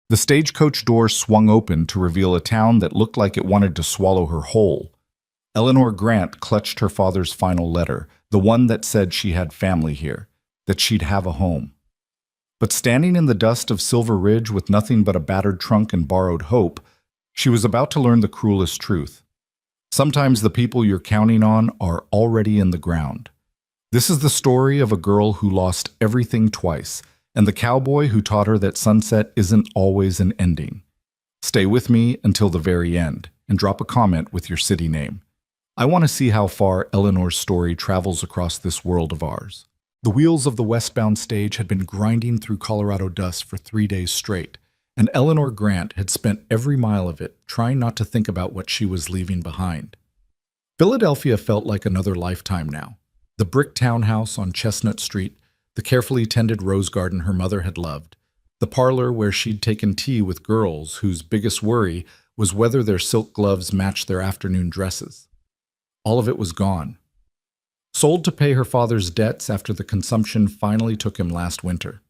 The stagecoach door swung open to reveal a town that looked like it wanted to swallow her whole. Eleanor Grant clutched her father's final letter, the one that said she had family here, that she'd have a home. But standing in the dust of Silver Ridge with nothing but a battered trunk and borrowed hope, she was about to learn the cruelest truth. Sometimes the people you're counting on are already in the ground. This is the story of a girl who lost everything twice, and the cowboy who taught her that sunset isn't always an ending. Stay with me until the very end, and drop a comment with your city name. I want to see how far Eleanor's story travels across this world of ours. The wheels of the westbound stage had been grinding through Colorado dust for 3 days straight, and Eleanor Grant had spent every mile of it trying not to think about what she was leaving behind. Philadelphia felt like another lifetime now. The brick townhouse on Chestnut Street, the carefully tended rose garden her mother had loved, the parlor where she'd taken tea with girls whose biggest worry was whether their silk gloves matched their afternoon dresses. All of it was gone. Sold to pay her father's debts after the consumption finally took him last winter.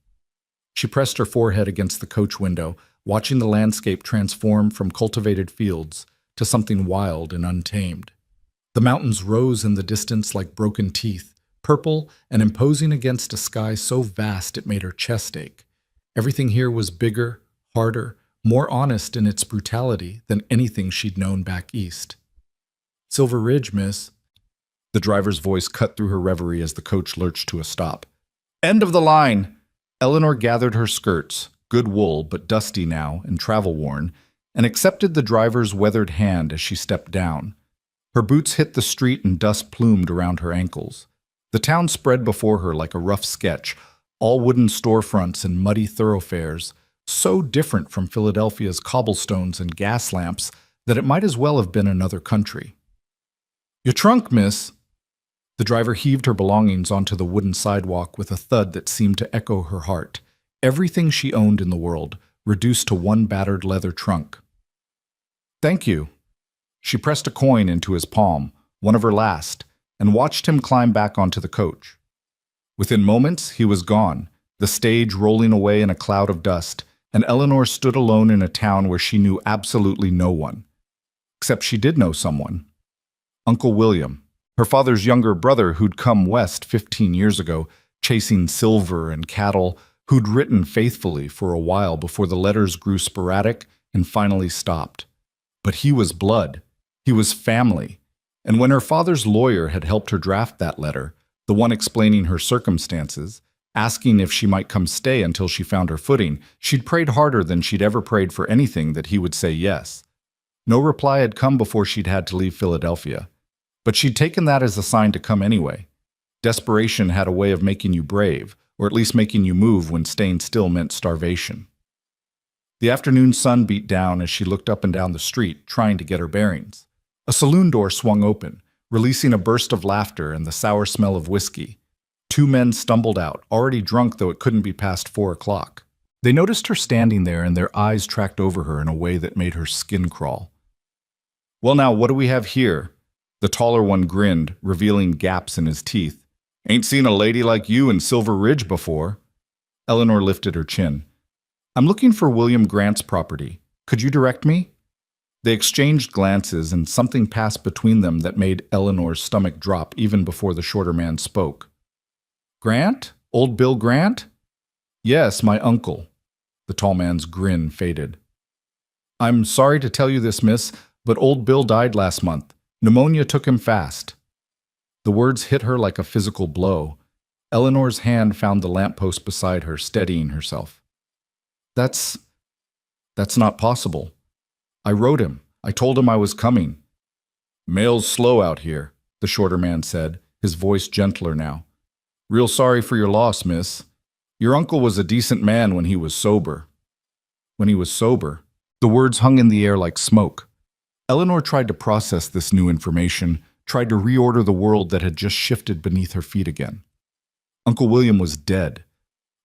She pressed her forehead against the coach window, watching the landscape transform from cultivated fields to something wild and untamed. The mountains rose in the distance like broken teeth, purple and imposing against a sky so vast it made her chest ache. Everything here was bigger, harder, more honest in its brutality than anything she'd known back east. "Silver Ridge, miss." The driver's voice cut through her reverie as the coach lurched to a stop. "End of the line!" Eleanor gathered her skirts, good wool but dusty now and travel-worn, and accepted the driver's weathered hand as she stepped down. Her boots hit the street and dust plumed around her ankles. The town spread before her like a rough sketch, all wooden storefronts and muddy thoroughfares, so different from Philadelphia's cobblestones and gas lamps that it might as well have been another country. "Your trunk, miss." The driver heaved her belongings onto the wooden sidewalk with a thud that seemed to echo her heart. Everything she owned in the world, reduced to one battered leather trunk. "Thank you." She pressed a coin into his palm, one of her last, and watched him climb back onto the coach. Within moments, he was gone, the stage rolling away in a cloud of dust, and Eleanor stood alone in a town where she knew absolutely no one. Except she did know someone. Uncle William, her father's younger brother who'd come west 15 years ago, chasing silver and cattle, who'd written faithfully for a while before the letters grew sporadic and finally stopped. But he was blood. He was family. And when her father's lawyer had helped her draft that letter, the one explaining her circumstances, asking if she might come stay until she found her footing, she'd prayed harder than she'd ever prayed for anything that he would say yes. No reply had come before she'd had to leave Philadelphia. But she'd taken that as a sign to come anyway. Desperation had a way of making you brave, or at least making you move when staying still meant starvation. The afternoon sun beat down as she looked up and down the street, trying to get her bearings. A saloon door swung open, releasing a burst of laughter and the sour smell of whiskey. 2 men stumbled out, already drunk though it couldn't be past 4 o'clock. They noticed her standing there and their eyes tracked over her in a way that made her skin crawl. "Well now, what do we have here?" The taller one grinned, revealing gaps in his teeth. "Ain't seen a lady like you in Silver Ridge before." Eleanor lifted her chin. "I'm looking for William Grant's property. Could you direct me?" They exchanged glances, and something passed between them that made Eleanor's stomach drop even before the shorter man spoke. "Grant? Old Bill Grant?" "Yes, my uncle." The tall man's grin faded. "I'm sorry to tell you this, miss, but old Bill died last month. Pneumonia took him fast." The words hit her like a physical blow. Eleanor's hand found the lamppost beside her, steadying herself. That's not possible. I wrote him. I told him I was coming." "Mail's slow out here," the shorter man said, his voice gentler now. "Real sorry for your loss, miss. Your uncle was a decent man when he was sober." When he was sober? The words hung in the air like smoke. Eleanor tried to process this new information, tried to reorder the world that had just shifted beneath her feet again. Uncle William was dead.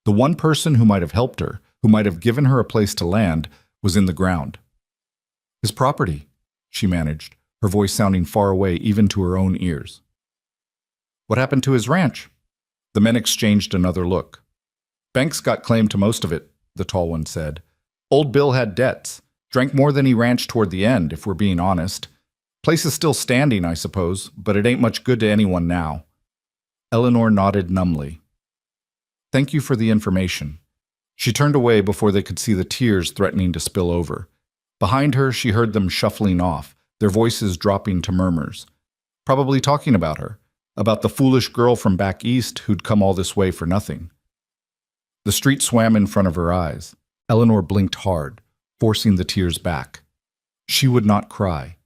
The one person who might have helped her, who might have given her a place to land, was in the ground. "His property," she managed, her voice sounding far away even to her own ears. "What happened to his ranch?" The men exchanged another look. "Banks got claim to most of it," the tall one said. Old Bill had debts. Drank more than he ranched toward the end, if we're being honest. Place is still standing, I suppose, but it ain't much good to anyone now. Eleanor nodded numbly. Thank you for the information. She turned away before they could see the tears threatening to spill over. Behind her, she heard them shuffling off, their voices dropping to murmurs. Probably talking about her, about the foolish girl from back east who'd come all this way for nothing. The street swam in front of her eyes. Eleanor blinked hard, forcing the tears back. She would not cry.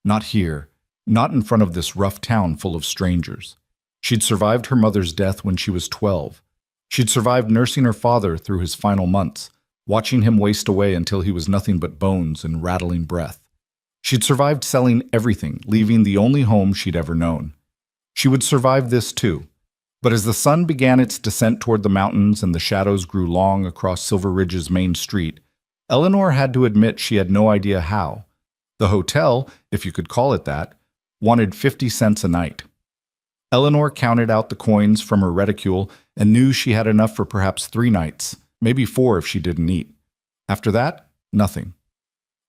Not here, not in front of this rough town full of strangers. She'd survived her mother's death when she was 12. She'd survived nursing her father through his final months, watching him waste away until he was nothing but bones and rattling breath. She'd survived selling everything, leaving the only home she'd ever known. She would survive this too. But as the sun began its descent toward the mountains and the shadows grew long across Silver Ridge's main street, Eleanor had to admit she had no idea how. The hotel, if you could call it that, wanted 50 cents a night. Eleanor counted out the coins from her reticule and knew she had enough for perhaps 3 nights, maybe 4 if she didn't eat. After that, nothing.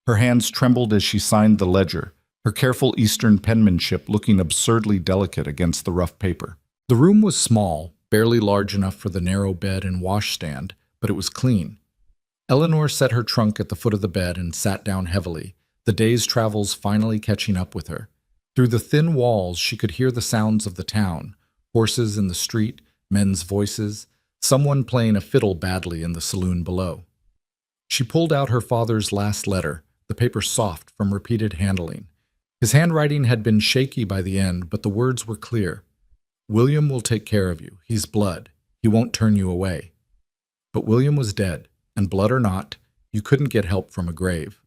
Her hands trembled as she signed the ledger, her careful Eastern penmanship looking absurdly delicate against the rough paper. The room was small, barely large enough for the narrow bed and washstand, but it was clean. Eleanor set her trunk at the foot of the bed and sat down heavily, the day's travels finally catching up with her. Through the thin walls, she could hear the sounds of the town, horses in the street, men's voices, someone playing a fiddle badly in the saloon below. She pulled out her father's last letter, the paper soft from repeated handling. His handwriting had been shaky by the end, but the words were clear. William will take care of you. He's blood. He won't turn you away. But William was dead, and blood or not, you couldn't get help from a grave.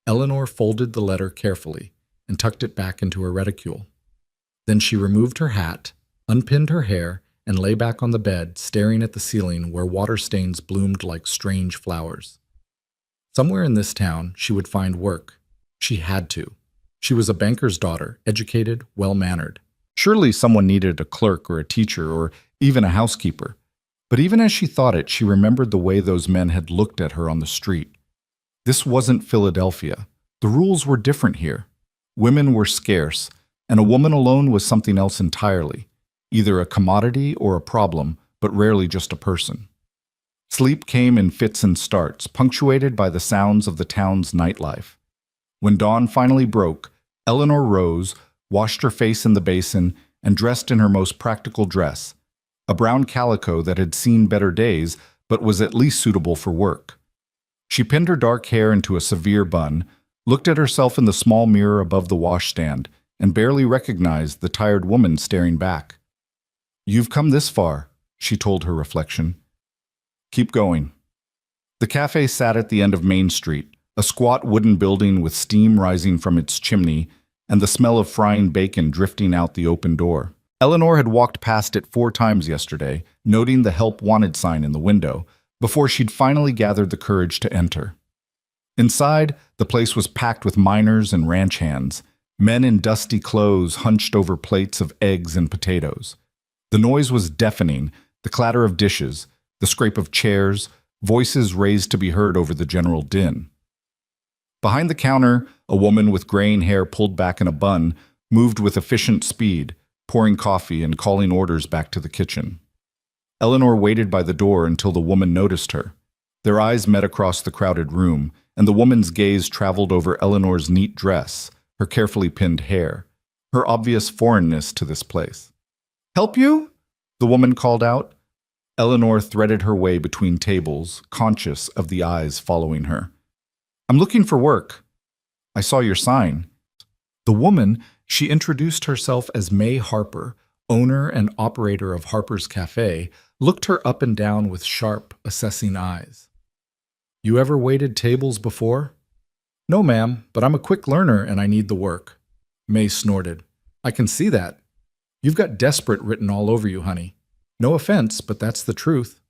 Eleanor folded the letter carefully and tucked it back into her reticule. Then she removed her hat, unpinned her hair, and lay back on the bed, staring at the ceiling where water stains bloomed like strange flowers. Somewhere in this town, she would find work. She had to. She was a banker's daughter, educated, well-mannered. Surely someone needed a clerk or a teacher or even a housekeeper. But even as she thought it, she remembered the way those men had looked at her on the street. This wasn't Philadelphia. The rules were different here. Women were scarce, and a woman alone was something else entirely, either a commodity or a problem, but rarely just a person. Sleep came in fits and starts, punctuated by the sounds of the town's nightlife. When dawn finally broke, Eleanor rose, washed her face in the basin, and dressed in her most practical dress, a brown calico that had seen better days but was at least suitable for work. She pinned her dark hair into a severe bun, looked at herself in the small mirror above the washstand, and barely recognized the tired woman staring back. "You've come this far," she told her reflection. "Keep going." The cafe sat at the end of Main Street, a squat wooden building with steam rising from its chimney and the smell of frying bacon drifting out the open door. Eleanor had walked past it 4 times yesterday, noting the help wanted sign in the window, before she'd finally gathered the courage to enter. Inside, the place was packed with miners and ranch hands, men in dusty clothes hunched over plates of eggs and potatoes. The noise was deafening, the clatter of dishes, the scrape of chairs, voices raised to be heard over the general din. Behind the counter, a woman with graying hair pulled back in a bun moved with efficient speed, pouring coffee and calling orders back to the kitchen. Eleanor waited by the door until the woman noticed her. Their eyes met across the crowded room, and the woman's gaze traveled over Eleanor's neat dress, her carefully pinned hair, her obvious foreignness to this place. "Help you?" the woman called out. Eleanor threaded her way between tables, conscious of the eyes following her. "I'm looking for work. I saw your sign." The woman, she introduced herself as May Harper, owner and operator of Harper's Cafe, looked her up and down with sharp, assessing eyes. "You ever waited tables before?" "No, ma'am, but I'm a quick learner and I need the work." May snorted. "I can see that. You've got desperate written all over you, honey. No offense, but that's the truth."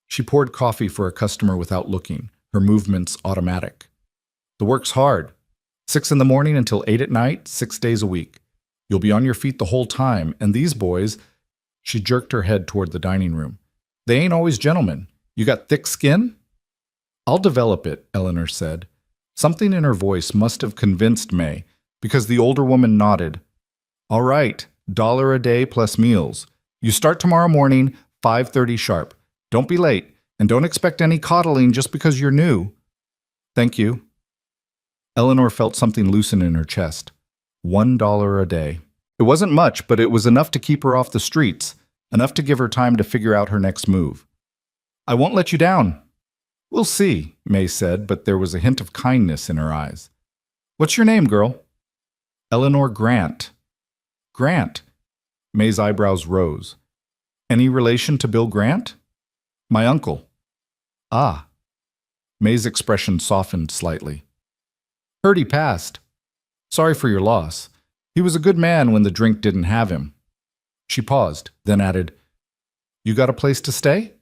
She poured coffee for a customer without looking, her movements automatic. "The work's hard. 6 in the morning until 8 at night, 6 days a week. You'll be on your feet the whole time, and these boys—" She jerked her head toward the dining room. "They ain't always gentlemen. You got thick skin?" I'll develop it, Eleanor said. Something in her voice must have convinced May, because the older woman nodded. All right, $1 a day plus meals. You start tomorrow morning, 5:30 sharp. Don't be late, and don't expect any coddling just because you're new. Thank you. Eleanor felt something loosen in her chest. $1 a day. It wasn't much, but it was enough to keep her off the streets, enough to give her time to figure out her next move. I won't let you down. We'll see, May said, but there was a hint of kindness in her eyes. What's your name, girl? Eleanor Grant. Grant. May's eyebrows rose. Any relation to Bill Grant? My uncle. Ah. May's expression softened slightly. Heard he passed. Sorry for your loss. He was a good man when the drink didn't have him. She paused, then added, You got a place to stay?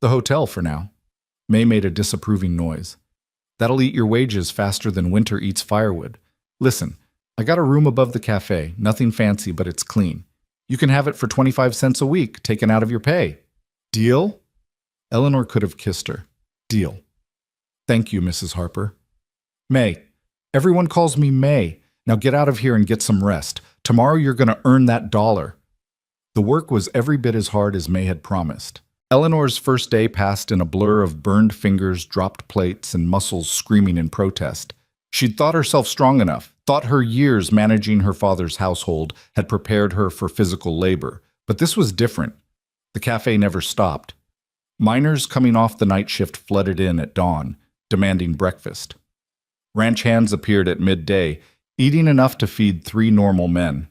The hotel for now. May made a disapproving noise. That'll eat your wages faster than winter eats firewood. Listen, I got a room above the cafe, nothing fancy, but it's clean. You can have it for 25 cents a week, taken out of your pay. Deal? Eleanor could have kissed her. Deal. Thank you, Mrs. Harper. May. Everyone calls me May. Now get out of here and get some rest. Tomorrow you're going to earn that $1. The work was every bit as hard as May had promised. Eleanor's first day passed in a blur of burned fingers, dropped plates, and muscles screaming in protest. She'd thought herself strong enough, thought her years managing her father's household had prepared her for physical labor. But this was different. The cafe never stopped. Miners coming off the night shift flooded in at dawn, demanding breakfast. Ranch hands appeared at midday, eating enough to feed 3 normal men.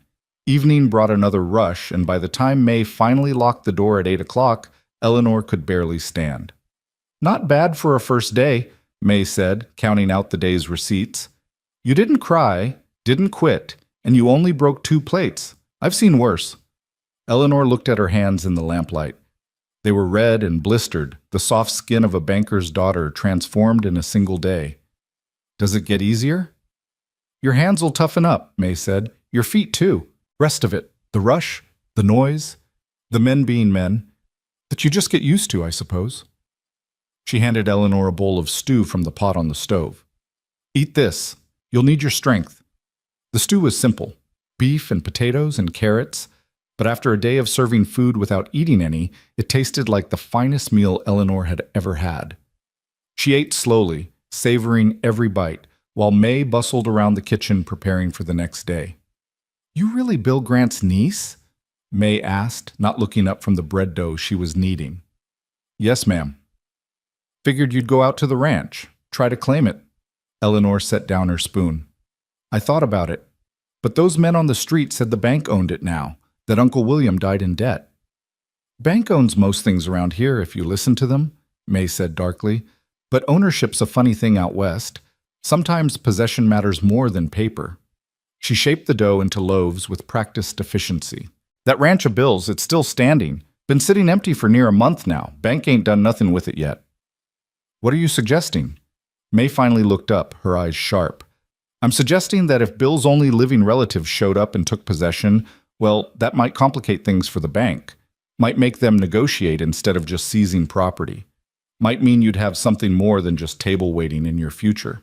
Evening brought another rush, and by the time May finally locked the door at 8 o'clock, Eleanor could barely stand. Not bad for a first day, May said, counting out the day's receipts. You didn't cry, didn't quit, and you only broke 2 plates. I've seen worse. Eleanor looked at her hands in the lamplight. They were red and blistered, the soft skin of a banker's daughter transformed in a single day. Does it get easier? Your hands will toughen up, May said. Your feet too. Rest of it. The rush, the noise, the men being men. That you just get used to, I suppose. She handed Eleanor a bowl of stew from the pot on the stove. Eat this. You'll need your strength. The stew was simple. Beef and potatoes and carrots. But after a day of serving food without eating any, it tasted like the finest meal Eleanor had ever had. She ate slowly, savoring every bite, while May bustled around the kitchen preparing for the next day. You really Bill Grant's niece? May asked, not looking up from the bread dough she was kneading. Yes, ma'am. Figured you'd go out to the ranch, try to claim it. Eleanor set down her spoon. I thought about it, but those men on the street said the bank owned it now, that Uncle William died in debt. Bank owns most things around here if you listen to them, May said darkly, but ownership's a funny thing out west. Sometimes possession matters more than paper. She shaped the dough into loaves with practiced efficiency. That ranch of Bill's, it's still standing. Been sitting empty for near a month now. Bank ain't done nothing with it yet. What are you suggesting? May finally looked up, her eyes sharp. I'm suggesting that if Bill's only living relatives showed up and took possession, well, that might complicate things for the bank. Might make them negotiate instead of just seizing property. Might mean you'd have something more than just table waiting in your future.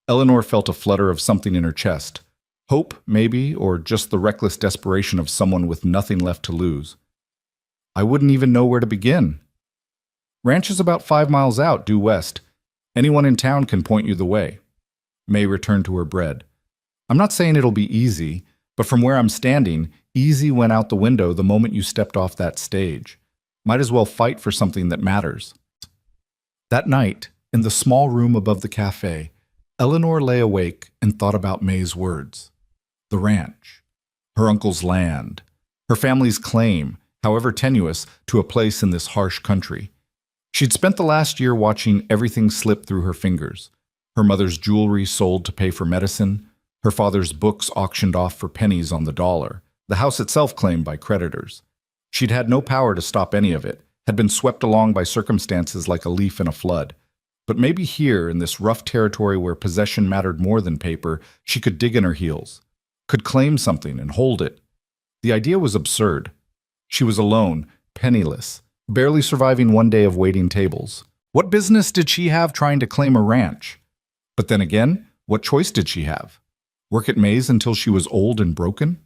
Eleanor felt a flutter of something in her chest. Hope, maybe, or just the reckless desperation of someone with nothing left to lose. I wouldn't even know where to begin. Ranch is about 5 miles out, due west. Anyone in town can point you the way. May returned to her bread. I'm not saying it'll be easy, but from where I'm standing, easy went out the window the moment you stepped off that stage. Might as well fight for something that matters. That night, in the small room above the cafe, Eleanor lay awake and thought about May's words. The ranch, her uncle's land, her family's claim, however tenuous, to a place in this harsh country. She'd spent the last year watching everything slip through her fingers. Her mother's jewelry sold to pay for medicine, her father's books auctioned off for pennies on the dollar, the house itself claimed by creditors. She'd had no power to stop any of it, had been swept along by circumstances like a leaf in a flood. But maybe here, in this rough territory where possession mattered more than paper, she could dig in her heels, could claim something and hold it. The idea was absurd. She was alone, penniless, barely surviving one day of waiting tables. What business did she have trying to claim a ranch? But then again, what choice did she have? Work at Mays until she was old and broken?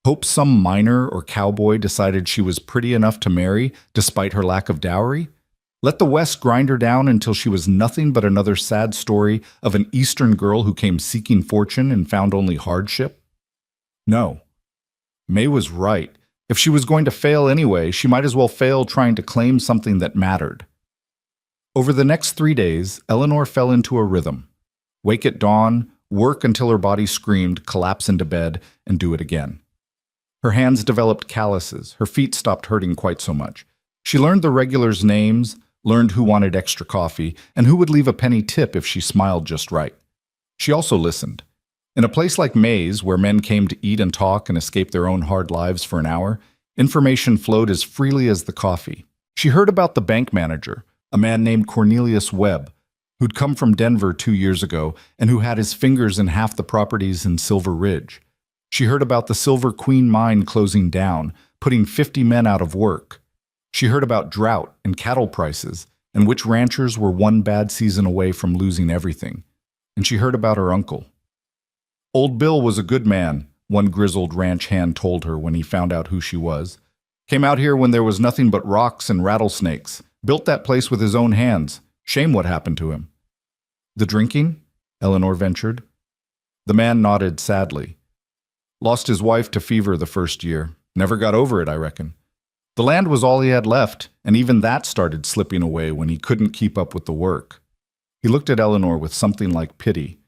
Hope some miner or cowboy decided she was pretty enough to marry despite her lack of dowry? Let the West grind her down until she was nothing but another sad story of an Eastern girl who came seeking fortune and found only hardship? No. May was right. If she was going to fail anyway, she might as well fail trying to claim something that mattered. Over the next 3 days, Eleanor fell into a rhythm. Wake at dawn, work until her body screamed, collapse into bed, and do it again. Her hands developed calluses, her feet stopped hurting quite so much. She learned the regulars' names, learned who wanted extra coffee, and who would leave a penny tip if she smiled just right. She also listened. In a place like Mays, where men came to eat and talk and escape their own hard lives for an hour, information flowed as freely as the coffee. She heard about the bank manager, a man named Cornelius Webb, who'd come from Denver 2 years ago and who had his fingers in half the properties in Silver Ridge. She heard about the Silver Queen mine closing down, putting 50 men out of work. She heard about drought and cattle prices, and which ranchers were one bad season away from losing everything. And she heard about her uncle. Old Bill was a good man, one grizzled ranch hand told her when he found out who she was. Came out here when there was nothing but rocks and rattlesnakes. Built that place with his own hands. Shame what happened to him. The drinking? Eleanor ventured. The man nodded sadly. Lost his wife to fever the first year. Never got over it, I reckon. The land was all he had left, and even that started slipping away when he couldn't keep up with the work. He looked at Eleanor with something like pity.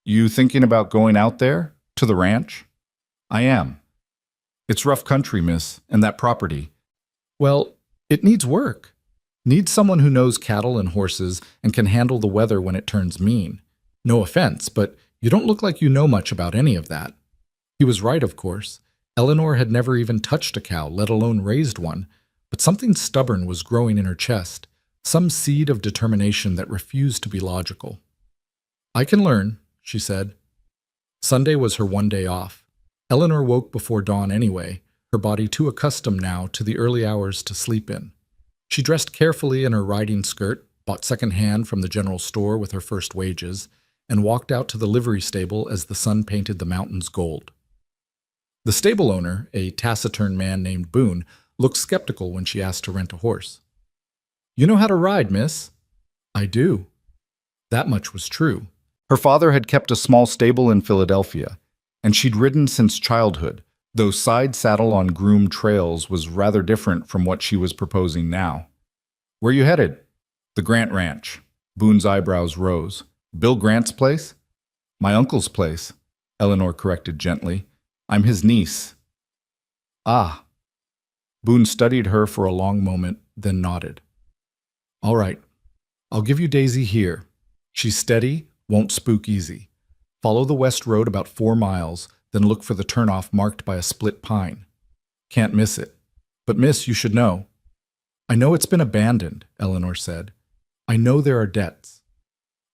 You thinking about going out there? To the ranch? I am. It's rough country, miss, and that property. Well, it needs work. Needs someone who knows cattle and horses and can handle the weather when it turns mean. No offense, but you don't look like you know much about any of that. He was right, of course. Eleanor had never even touched a cow, let alone raised one, but something stubborn was growing in her chest, some seed of determination that refused to be logical. I can learn, she said. Sunday was her one day off. Eleanor woke before dawn anyway, her body too accustomed now to the early hours to sleep in. She dressed carefully in her riding skirt, bought second-hand from the general store with her first wages, and walked out to the livery stable as the sun painted the mountains gold. The stable owner, a taciturn man named Boone, looked skeptical when she asked to rent a horse. You know how to ride, miss? I do. That much was true. Her father had kept a small stable in Philadelphia, and she'd ridden since childhood, though side saddle on groomed trails was rather different from what she was proposing now. Where you headed? The Grant Ranch. Boone's eyebrows rose. Bill Grant's place? My uncle's place, Eleanor corrected gently. I'm his niece. Ah. Boone studied her for a long moment, then nodded. All right. I'll give you Daisy here. She's steady, won't spook easy. Follow the west road about 4 miles, then look for the turnoff marked by a split pine. Can't miss it. But miss, you should know. I know it's been abandoned, Eleanor said. I know there are debts.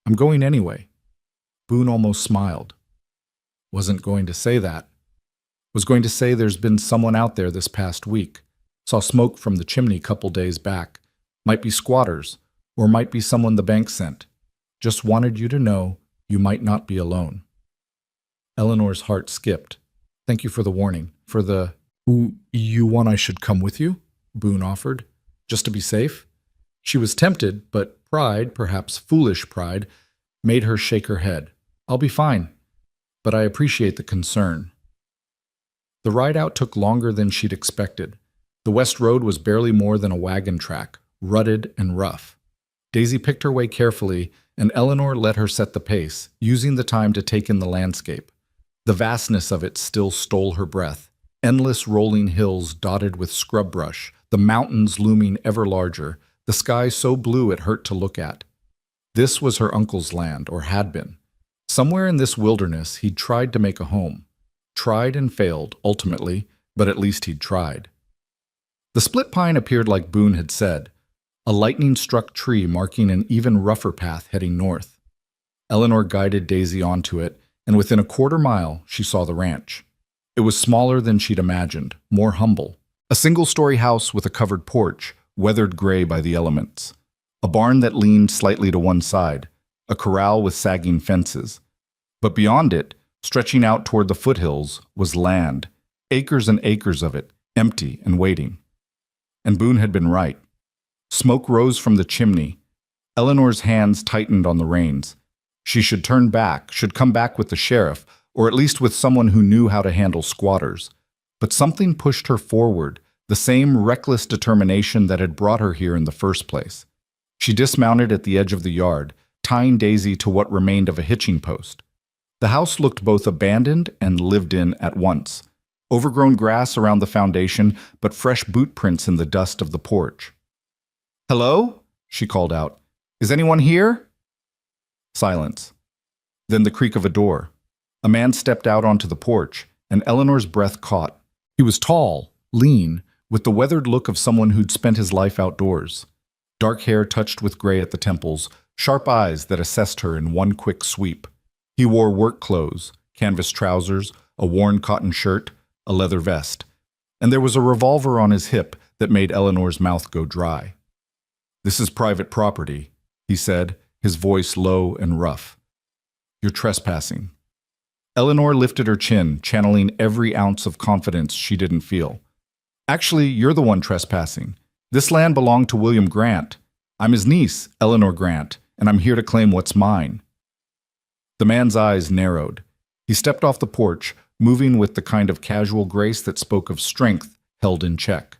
I'm going anyway. Boone almost smiled. Wasn't going to say that. Was going to say there's been someone out there this past week. Saw smoke from the chimney couple days back. Might be squatters, or might be someone the bank sent. Just wanted you to know you might not be alone. Eleanor's heart skipped. Thank you for the warning. For the, you want I should come with you? Boone offered. Just to be safe? She was tempted, but pride, perhaps foolish pride, made her shake her head. I'll be fine, but I appreciate the concern. The ride out took longer than she'd expected. The west road was barely more than a wagon track, rutted and rough. Daisy picked her way carefully, and Eleanor let her set the pace, using the time to take in the landscape. The vastness of it still stole her breath. Endless rolling hills dotted with scrub brush, the mountains looming ever larger, the sky so blue it hurt to look at. This was her uncle's land, or had been. Somewhere in this wilderness he'd tried to make a home. Tried and failed, ultimately, but at least he'd tried. The split pine appeared like Boone had said, a lightning-struck tree marking an even rougher path heading north. Eleanor guided Daisy onto it, and within a quarter mile she saw the ranch. It was smaller than she'd imagined, more humble. A single-story house with a covered porch, weathered gray by the elements. a barn that leaned slightly to one side, a corral with sagging fences. But beyond it, stretching out toward the foothills, was land, acres and acres of it, empty and waiting. And Boone had been right. Smoke rose from the chimney. Eleanor's hands tightened on the reins. She should turn back, should come back with the sheriff, or at least with someone who knew how to handle squatters. But something pushed her forward, the same reckless determination that had brought her here in the first place. She dismounted at the edge of the yard, tying Daisy to what remained of a hitching post. The house looked both abandoned and lived in at once. Overgrown grass around the foundation, but fresh boot prints in the dust of the porch. "Hello?" she called out. "Is anyone here?" Silence. Then the creak of a door. A man stepped out onto the porch, and Eleanor's breath caught. He was tall, lean, with the weathered look of someone who'd spent his life outdoors. Dark hair touched with gray at the temples, sharp eyes that assessed her in one quick sweep. He wore work clothes, canvas trousers, a worn cotton shirt, a leather vest, and there was a revolver on his hip that made Eleanor's mouth go dry. "This is private property," he said, his voice low and rough. "You're trespassing." Eleanor lifted her chin, channeling every ounce of confidence she didn't feel. "Actually, you're the one trespassing. This land belonged to William Grant. I'm his niece, Eleanor Grant, and I'm here to claim what's mine." The man's eyes narrowed. He stepped off the porch, moving with the kind of casual grace that spoke of strength held in check.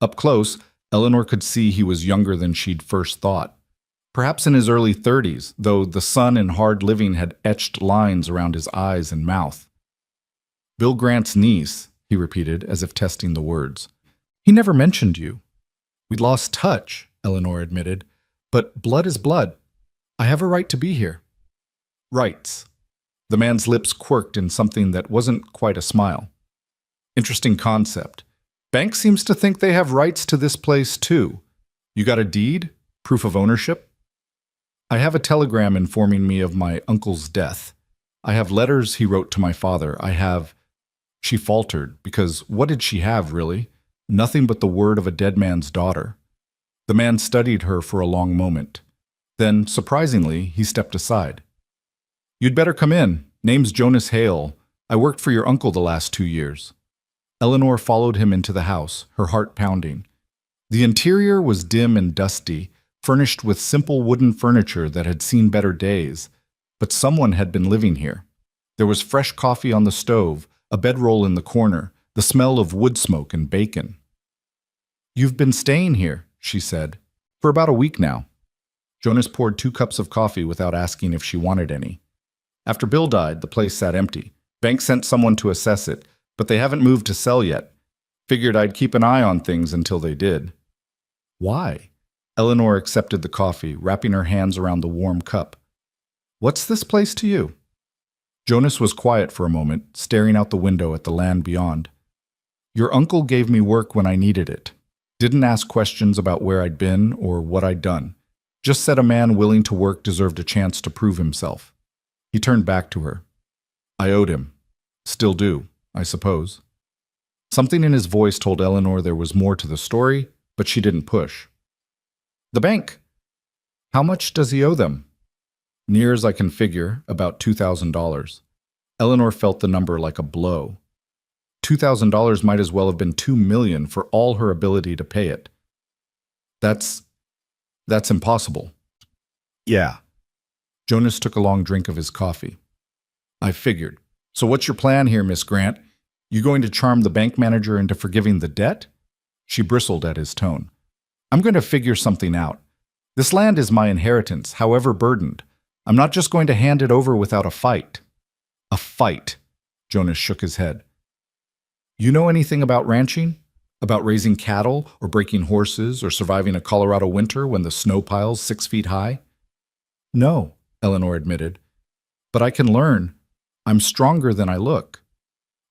Up close, Eleanor could see he was younger than she'd first thought. Perhaps in his early 30s, though the sun and hard living had etched lines around his eyes and mouth. "Bill Grant's niece," he repeated, as if testing the words. "He never mentioned you." "We lost touch," Eleanor admitted. "But blood is blood. I have a right to be here." "Rights." The man's lips quirked in something that wasn't quite a smile. "Interesting concept. Bank seems to think they have rights to this place, too. You got a deed? Proof of ownership?" "I have a telegram informing me of my uncle's death. I have letters he wrote to my father. I have—" She faltered, because what did she have, really? Nothing but the word of a dead man's daughter. The man studied her for a long moment. Then, surprisingly, he stepped aside. "You'd better come in. Name's Jonas Hale. I worked for your uncle the last 2 years." Eleanor followed him into the house, her heart pounding. The interior was dim and dusty, furnished with simple wooden furniture that had seen better days, but someone had been living here. There was fresh coffee on the stove, a bedroll in the corner, the smell of wood smoke and bacon. "You've been staying here," she said, "for about a week now." Jonas poured 2 cups of coffee without asking if she wanted any. "After Bill died, the place sat empty. Bank sent someone to assess it, but they haven't moved to sell yet. Figured I'd keep an eye on things until they did." "Why?" Eleanor accepted the coffee, wrapping her hands around the warm cup. "What's this place to you?" Jonas was quiet for a moment, staring out the window at the land beyond. "Your uncle gave me work when I needed it. Didn't ask questions about where I'd been or what I'd done. Just said a man willing to work deserved a chance to prove himself." He turned back to her. "I owed him. Still do, I suppose." Something in his voice told Eleanor there was more to the story, but she didn't push. "The bank. How much does he owe them?" "Near as I can figure, about $2,000. Eleanor felt the number like a blow. $2,000 might as well have been $2 million for all her ability to pay it. That's impossible." "Yeah." Jonas took a long drink of his coffee. "I figured. So what's your plan here, Miss Grant? You going to charm the bank manager into forgiving the debt?" She bristled at his tone. "I'm going to figure something out. This land is my inheritance, however burdened. I'm not just going to hand it over without a fight." "A fight?" Jonas shook his head. "You know anything about ranching? About raising cattle, or breaking horses, or surviving a Colorado winter when the snow pile's 6 feet high?" "No," Eleanor admitted. "But I can learn. I'm stronger than I look."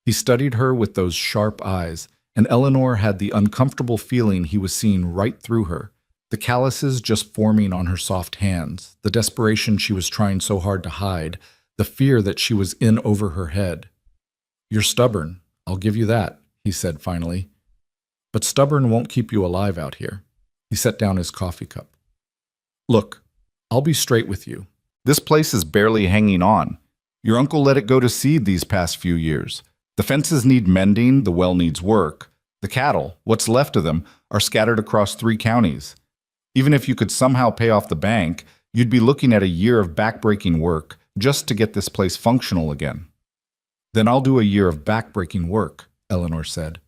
He studied her with those sharp eyes, and Eleanor had the uncomfortable feeling he was seeing right through her, the calluses just forming on her soft hands, the desperation she was trying so hard to hide, the fear that she was in over her head. "You're stubborn, I'll give you that," he said finally. "But stubborn won't keep you alive out here." He set down his coffee cup. Look, I'll be straight with you. This place is barely hanging on. Your uncle let it go to seed these past few years. The fences need mending, the well needs work. The cattle, what's left of them, are scattered across 3 counties. Even if you could somehow pay off the bank, you'd be looking at a year of backbreaking work just to get this place functional again. Then I'll do a year of backbreaking work, Eleanor said.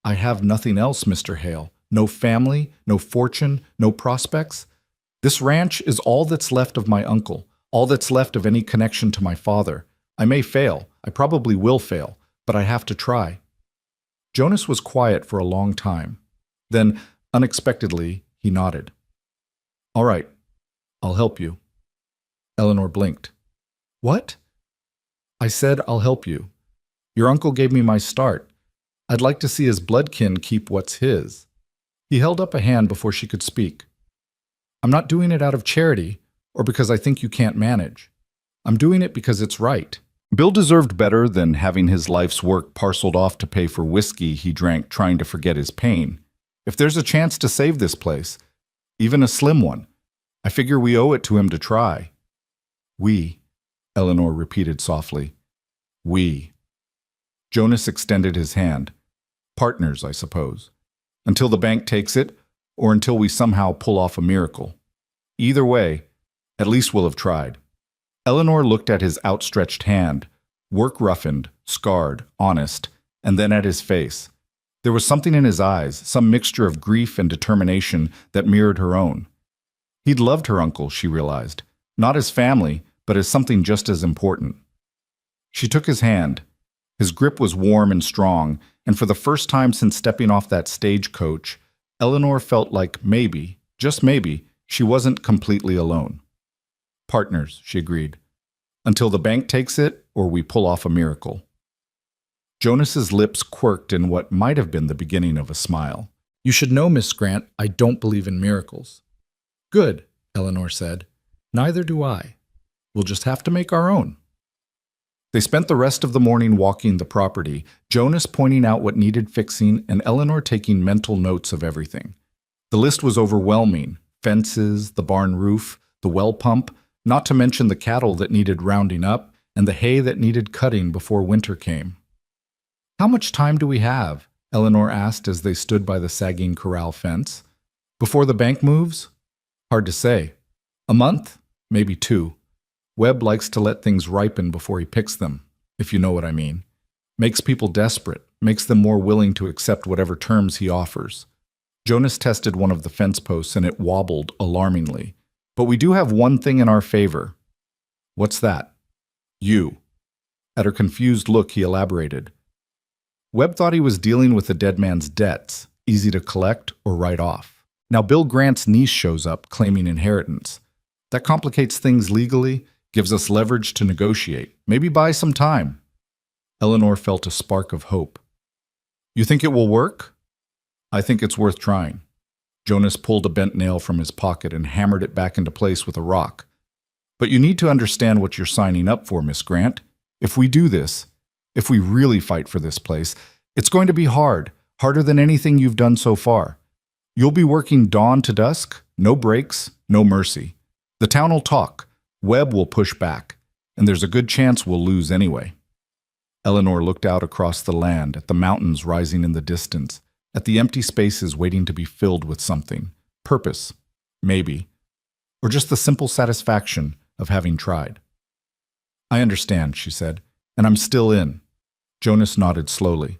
I have nothing else, Mr. Hale. No family, no fortune, no prospects. This ranch is all that's left of my uncle, all that's left of any connection to my father. I may fail, I probably will fail, but I have to try. Jonas was quiet for a long time. Then, unexpectedly, he nodded. All right, I'll help you. Eleanor blinked. What? I said I'll help you. Your uncle gave me my start. I'd like to see his bloodkin keep what's his. He held up a hand before she could speak. I'm not doing it out of charity or because I think you can't manage. I'm doing it because it's right. Bill deserved better than having his life's work parceled off to pay for whiskey he drank trying to forget his pain. If there's a chance to save this place, even a slim one, I figure we owe it to him to try. We, Eleanor repeated softly. We. Jonas extended his hand. Partners, I suppose. Until the bank takes it, or until we somehow pull off a miracle. Either way, at least we'll have tried. Eleanor looked at his outstretched hand, work-roughened, scarred, honest, and then at his face. There was something in his eyes, some mixture of grief and determination that mirrored her own. He'd loved her uncle, she realized, not as family, but as something just as important. She took his hand. His grip was warm and strong, and for the first time since stepping off that stagecoach, Eleanor felt like maybe, just maybe, she wasn't completely alone. Partners, she agreed. Until the bank takes it, or we pull off a miracle. Jonas's lips quirked in what might have been the beginning of a smile. You should know, Miss Grant, I don't believe in miracles. Good, Eleanor said. Neither do I. We'll just have to make our own. They spent the rest of the morning walking the property, Jonas pointing out what needed fixing and Eleanor taking mental notes of everything. The list was overwhelming. Fences, the barn roof, the well pump, not to mention the cattle that needed rounding up and the hay that needed cutting before winter came. How much time do we have? Eleanor asked as they stood by the sagging corral fence. Before the bank moves? Hard to say. A month? Maybe 2. Webb likes to let things ripen before he picks them, if you know what I mean. Makes people desperate, makes them more willing to accept whatever terms he offers. Jonas tested one of the fence posts and it wobbled alarmingly. But we do have one thing in our favor. What's that? You. At her confused look, he elaborated. Webb thought he was dealing with the dead man's debts, easy to collect or write off. Now Bill Grant's niece shows up, claiming inheritance. That complicates things legally, gives us leverage to negotiate, maybe buy some time. Eleanor felt a spark of hope. You think it will work? I think it's worth trying. Jonas pulled a bent nail from his pocket and hammered it back into place with a rock. But you need to understand what you're signing up for, Miss Grant. If we do this, if we really fight for this place, it's going to be hard, harder than anything you've done so far. You'll be working dawn to dusk, no breaks, no mercy. The town will talk, Webb will push back, and there's a good chance we'll lose anyway. Eleanor looked out across the land at the mountains rising in the distance, at the empty spaces waiting to be filled with something. Purpose, maybe, or just the simple satisfaction of having tried. I understand, she said, and I'm still in. Jonas nodded slowly.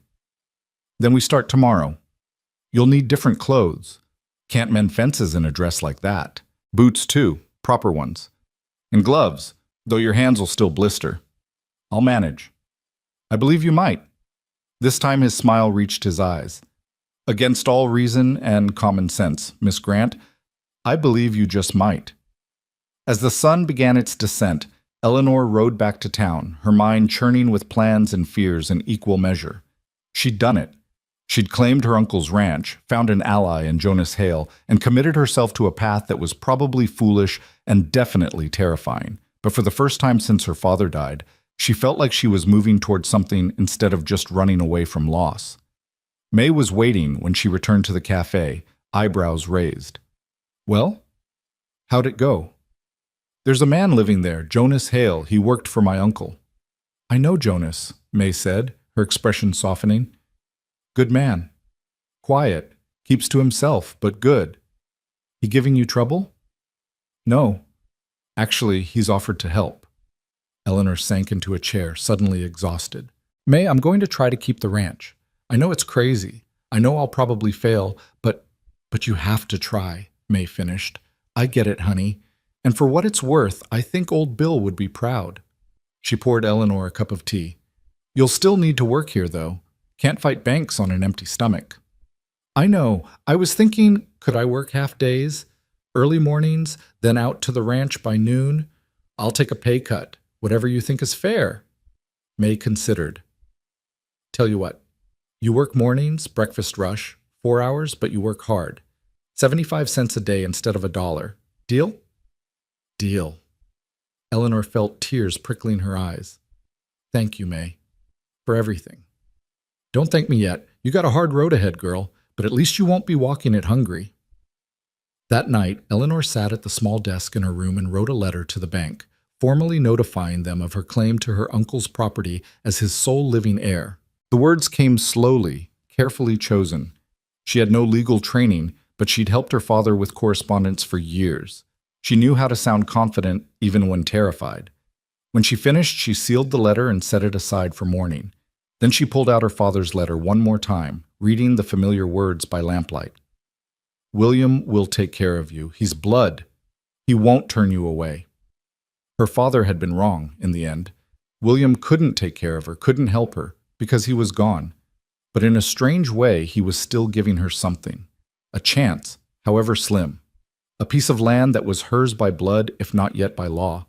Then we start tomorrow. You'll need different clothes. Can't mend fences in a dress like that. Boots, too, proper ones. And gloves, though your hands will still blister. I'll manage. I believe you might. This time his smile reached his eyes. Against all reason and common sense, Miss Grant, I believe you just might. As the sun began its descent, Eleanor rode back to town, her mind churning with plans and fears in equal measure. She'd done it. She'd claimed her uncle's ranch, found an ally in Jonas Hale, and committed herself to a path that was probably foolish and definitely terrifying. But for the first time since her father died, she felt like she was moving towards something instead of just running away from loss. May was waiting when she returned to the cafe, eyebrows raised. Well? How'd it go? There's a man living there, Jonas Hale. He worked for my uncle. I know Jonas, May said, her expression softening. Good man. Quiet. Keeps to himself, but good. He giving you trouble? No. Actually, he's offered to help. Eleanor sank into a chair, suddenly exhausted. May, I'm going to try to keep the ranch. I know it's crazy. I know I'll probably fail, but you have to try, May finished. I get it, honey. And for what it's worth, I think old Bill would be proud. She poured Eleanor a cup of tea. You'll still need to work here, though. Can't fight banks on an empty stomach. I know. I was thinking, could I work half days? Early mornings, then out to the ranch by noon? I'll take a pay cut, whatever you think is fair. May considered. Tell you what, you work mornings, breakfast rush, 4 hours, but you work hard. 75 cents a day instead of $1. Deal? Deal. Eleanor felt tears prickling her eyes. Thank you, May. For everything. Don't thank me yet. You got a hard road ahead, girl, but at least you won't be walking it hungry. That night, Eleanor sat at the small desk in her room and wrote a letter to the bank, formally notifying them of her claim to her uncle's property as his sole living heir. The words came slowly, carefully chosen. She had no legal training, but she'd helped her father with correspondence for years. She knew how to sound confident even when terrified. When she finished, she sealed the letter and set it aside for morning. Then she pulled out her father's letter one more time, reading the familiar words by lamplight. William will take care of you. He's blood. He won't turn you away. Her father had been wrong in the end. William couldn't take care of her, couldn't help her, because he was gone. But in a strange way, he was still giving her something. A chance, however slim. A piece of land that was hers by blood, if not yet by law.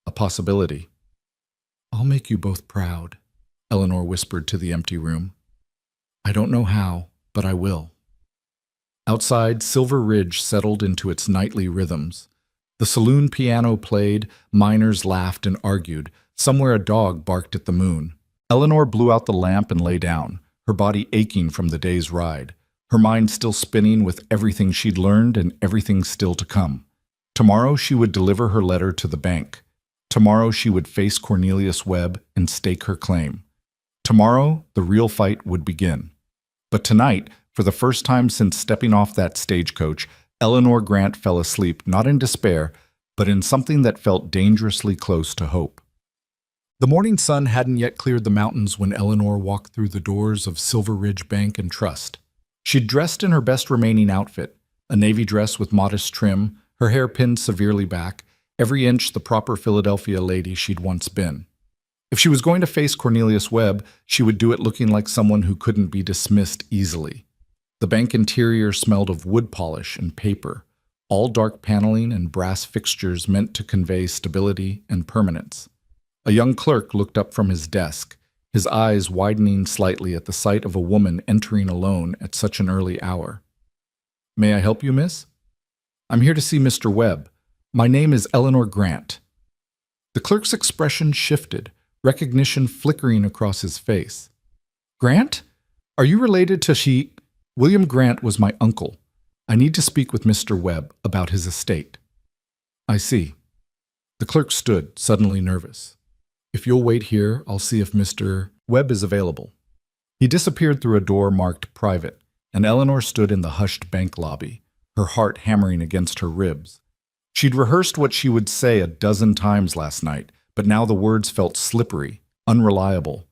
A possibility. I'll make you both proud, Eleanor whispered to the empty room. I don't know how, but I will. Outside, Silver Ridge settled into its nightly rhythms. The saloon piano played, miners laughed and argued. Somewhere a dog barked at the moon. Eleanor blew out the lamp and lay down, her body aching from the day's ride, her mind still spinning with everything she'd learned and everything still to come. Tomorrow she would deliver her letter to the bank. Tomorrow she would face Cornelius Webb and stake her claim. Tomorrow the real fight would begin. But tonight, for the first time since stepping off that stagecoach, Eleanor Grant fell asleep not in despair, but in something that felt dangerously close to hope. The morning sun hadn't yet cleared the mountains when Eleanor walked through the doors of Silver Ridge Bank and Trust. She'd dressed in her best remaining outfit, a navy dress with modest trim, her hair pinned severely back, every inch the proper Philadelphia lady she'd once been. If she was going to face Cornelius Webb, she would do it looking like someone who couldn't be dismissed easily. The bank interior smelled of wood polish and paper, all dark paneling and brass fixtures meant to convey stability and permanence. A young clerk looked up from his desk, his eyes widening slightly at the sight of a woman entering alone at such an early hour. May I help you, miss? I'm here to see Mr. Webb. My name is Eleanor Grant. The clerk's expression shifted, recognition flickering across his face. Grant? Are you related to William Grant was my uncle. I need to speak with Mr. Webb about his estate. I see. The clerk stood, suddenly nervous. If you'll wait here, I'll see if Mr. Webb is available. He disappeared through a door marked private, and Eleanor stood in the hushed bank lobby, her heart hammering against her ribs. She'd rehearsed what she would say a dozen times last night, but now the words felt slippery, unreliable.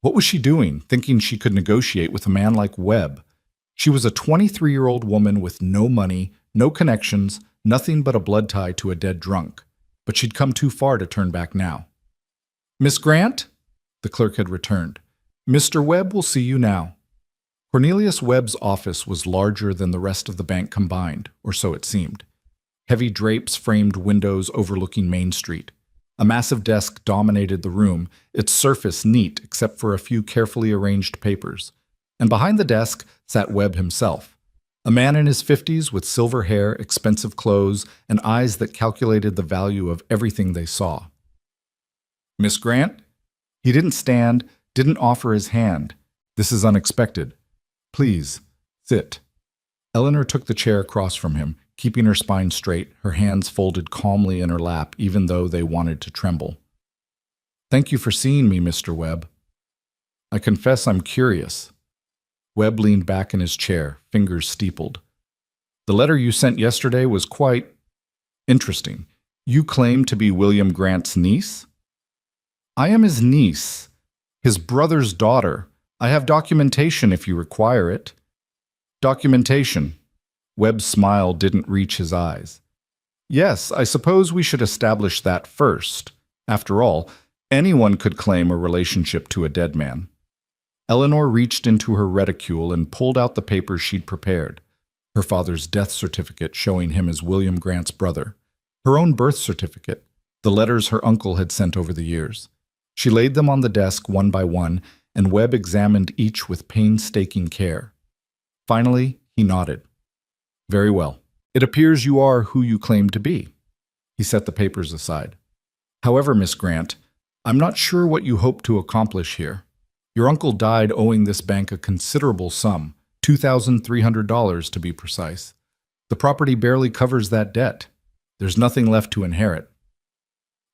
What was she doing, thinking she could negotiate with a man like Webb? She was a 23-year-old woman with no money, no connections, nothing but a blood tie to a dead drunk. But she'd come too far to turn back now. Miss Grant? The clerk had returned. Mr. Webb will see you now. Cornelius Webb's office was larger than the rest of the bank combined, or so it seemed. Heavy drapes framed windows overlooking Main Street. A massive desk dominated the room, its surface neat except for a few carefully arranged papers. And behind the desk sat Webb himself, a man in his 50s with silver hair, expensive clothes, and eyes that calculated the value of everything they saw. Miss Grant? He didn't stand, didn't offer his hand. This is unexpected. Please, sit. Eleanor took the chair across from him, keeping her spine straight, her hands folded calmly in her lap, even though they wanted to tremble. "Thank you for seeing me, Mr. Webb. I confess I'm curious." Webb leaned back in his chair, fingers steepled. "The letter you sent yesterday was quite interesting. You claim to be William Grant's niece?" "I am his niece, his brother's daughter. I have documentation if you require it." "Documentation?" Webb's smile didn't reach his eyes. "Yes, I suppose we should establish that first. After all, anyone could claim a relationship to a dead man." Eleanor reached into her reticule and pulled out the papers she'd prepared. Her father's death certificate showing him as William Grant's brother. Her own birth certificate. The letters her uncle had sent over the years. She laid them on the desk one by one, and Webb examined each with painstaking care. Finally, he nodded. "Very well. It appears you are who you claim to be." He set the papers aside. "However, Miss Grant, I'm not sure what you hope to accomplish here. Your uncle died owing this bank a considerable sum, $2,300 to be precise. The property barely covers that debt. There's nothing left to inherit."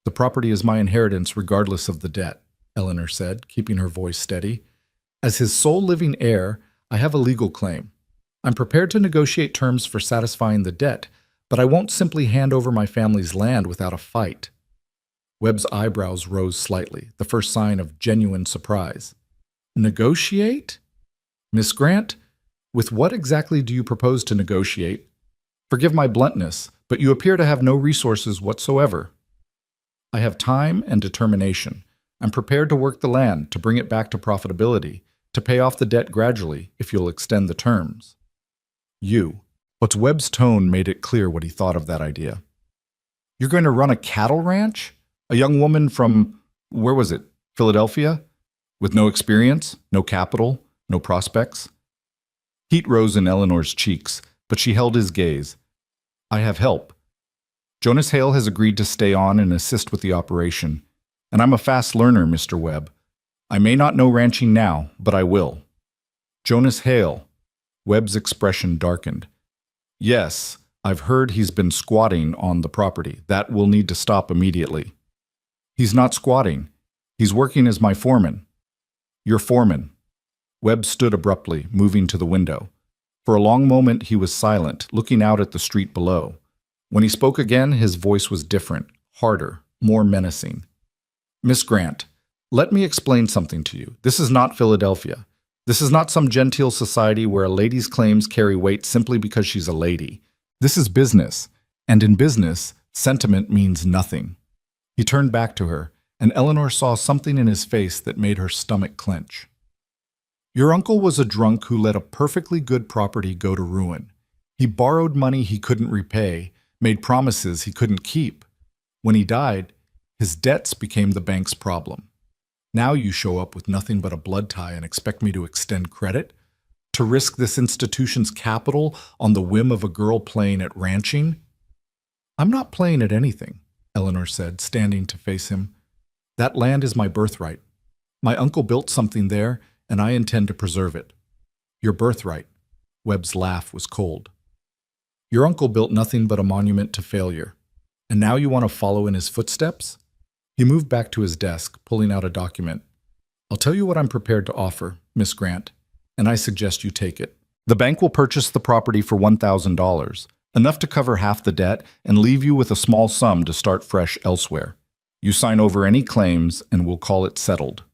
"The property is my inheritance regardless of the debt," Eleanor said, keeping her voice steady. "As his sole living heir, I have a legal claim. I'm prepared to negotiate terms for satisfying the debt, but I won't simply hand over my family's land without a fight." Webb's eyebrows rose slightly, the first sign of genuine surprise. "Negotiate? Miss Grant, with what exactly do you propose to negotiate? Forgive my bluntness, but you appear to have no resources whatsoever." "I have time and determination. I'm prepared to work the land, to bring it back to profitability, to pay off the debt gradually, if you'll extend the terms." "You." But Webb's tone made it clear what he thought of that idea. "You're going to run a cattle ranch? A young woman from, where was it, Philadelphia? With no experience, no capital, no prospects?" Heat rose in Eleanor's cheeks, but she held his gaze. "I have help. Jonas Hale has agreed to stay on and assist with the operation. And I'm a fast learner, Mr. Webb. I may not know ranching now, but I will." "Jonas Hale." Webb's expression darkened. "Yes, I've heard he's been squatting on the property. That will need to stop immediately." "He's not squatting. He's working as my foreman." "Your foreman." Webb stood abruptly, moving to the window. For a long moment he was silent, looking out at the street below. When he spoke again, his voice was different, harder, more menacing. "Miss Grant, let me explain something to you. This is not Philadelphia. This is not some genteel society where a lady's claims carry weight simply because she's a lady. This is business, and in business, sentiment means nothing." He turned back to her, and Eleanor saw something in his face that made her stomach clench. "Your uncle was a drunk who let a perfectly good property go to ruin. He borrowed money he couldn't repay, made promises he couldn't keep. When he died, his debts became the bank's problem. Now you show up with nothing but a blood tie and expect me to extend credit? To risk this institution's capital on the whim of a girl playing at ranching?" "I'm not playing at anything," Eleanor said, standing to face him. "That land is my birthright. My uncle built something there, and I intend to preserve it." "Your birthright." Webb's laugh was cold. "Your uncle built nothing but a monument to failure. And now you want to follow in his footsteps?" He moved back to his desk, pulling out a document. "I'll tell you what I'm prepared to offer, Miss Grant, and I suggest you take it. The bank will purchase the property for $1,000, enough to cover half the debt and leave you with a small sum to start fresh elsewhere. You sign over any claims, and we'll call it settled."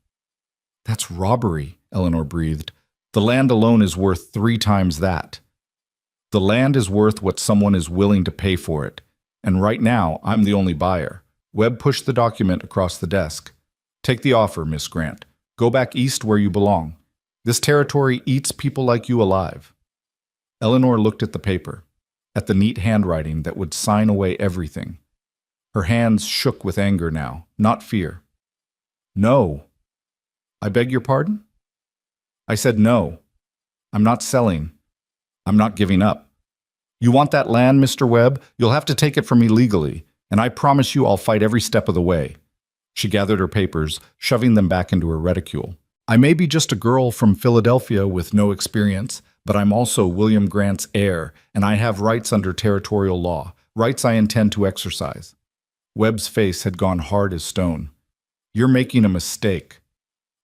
"That's robbery," Eleanor breathed. "The land alone is worth 3 times that." "The land is worth what someone is willing to pay for it, and right now I'm the only buyer." Webb pushed the document across the desk. "Take the offer, Miss Grant. Go back east where you belong. This territory eats people like you alive." Eleanor looked at the paper, at the neat handwriting that would sign away everything. Her hands shook with anger now, not fear. "No." "I beg your pardon?" "I said no. I'm not selling. I'm not giving up. You want that land, Mr. Webb? You'll have to take it from me legally, and I promise you I'll fight every step of the way." She gathered her papers, shoving them back into her reticule. "I may be just a girl from Philadelphia with no experience, but I'm also William Grant's heir, and I have rights under territorial law, rights I intend to exercise. Webb's face had gone hard as stone. You're making a mistake.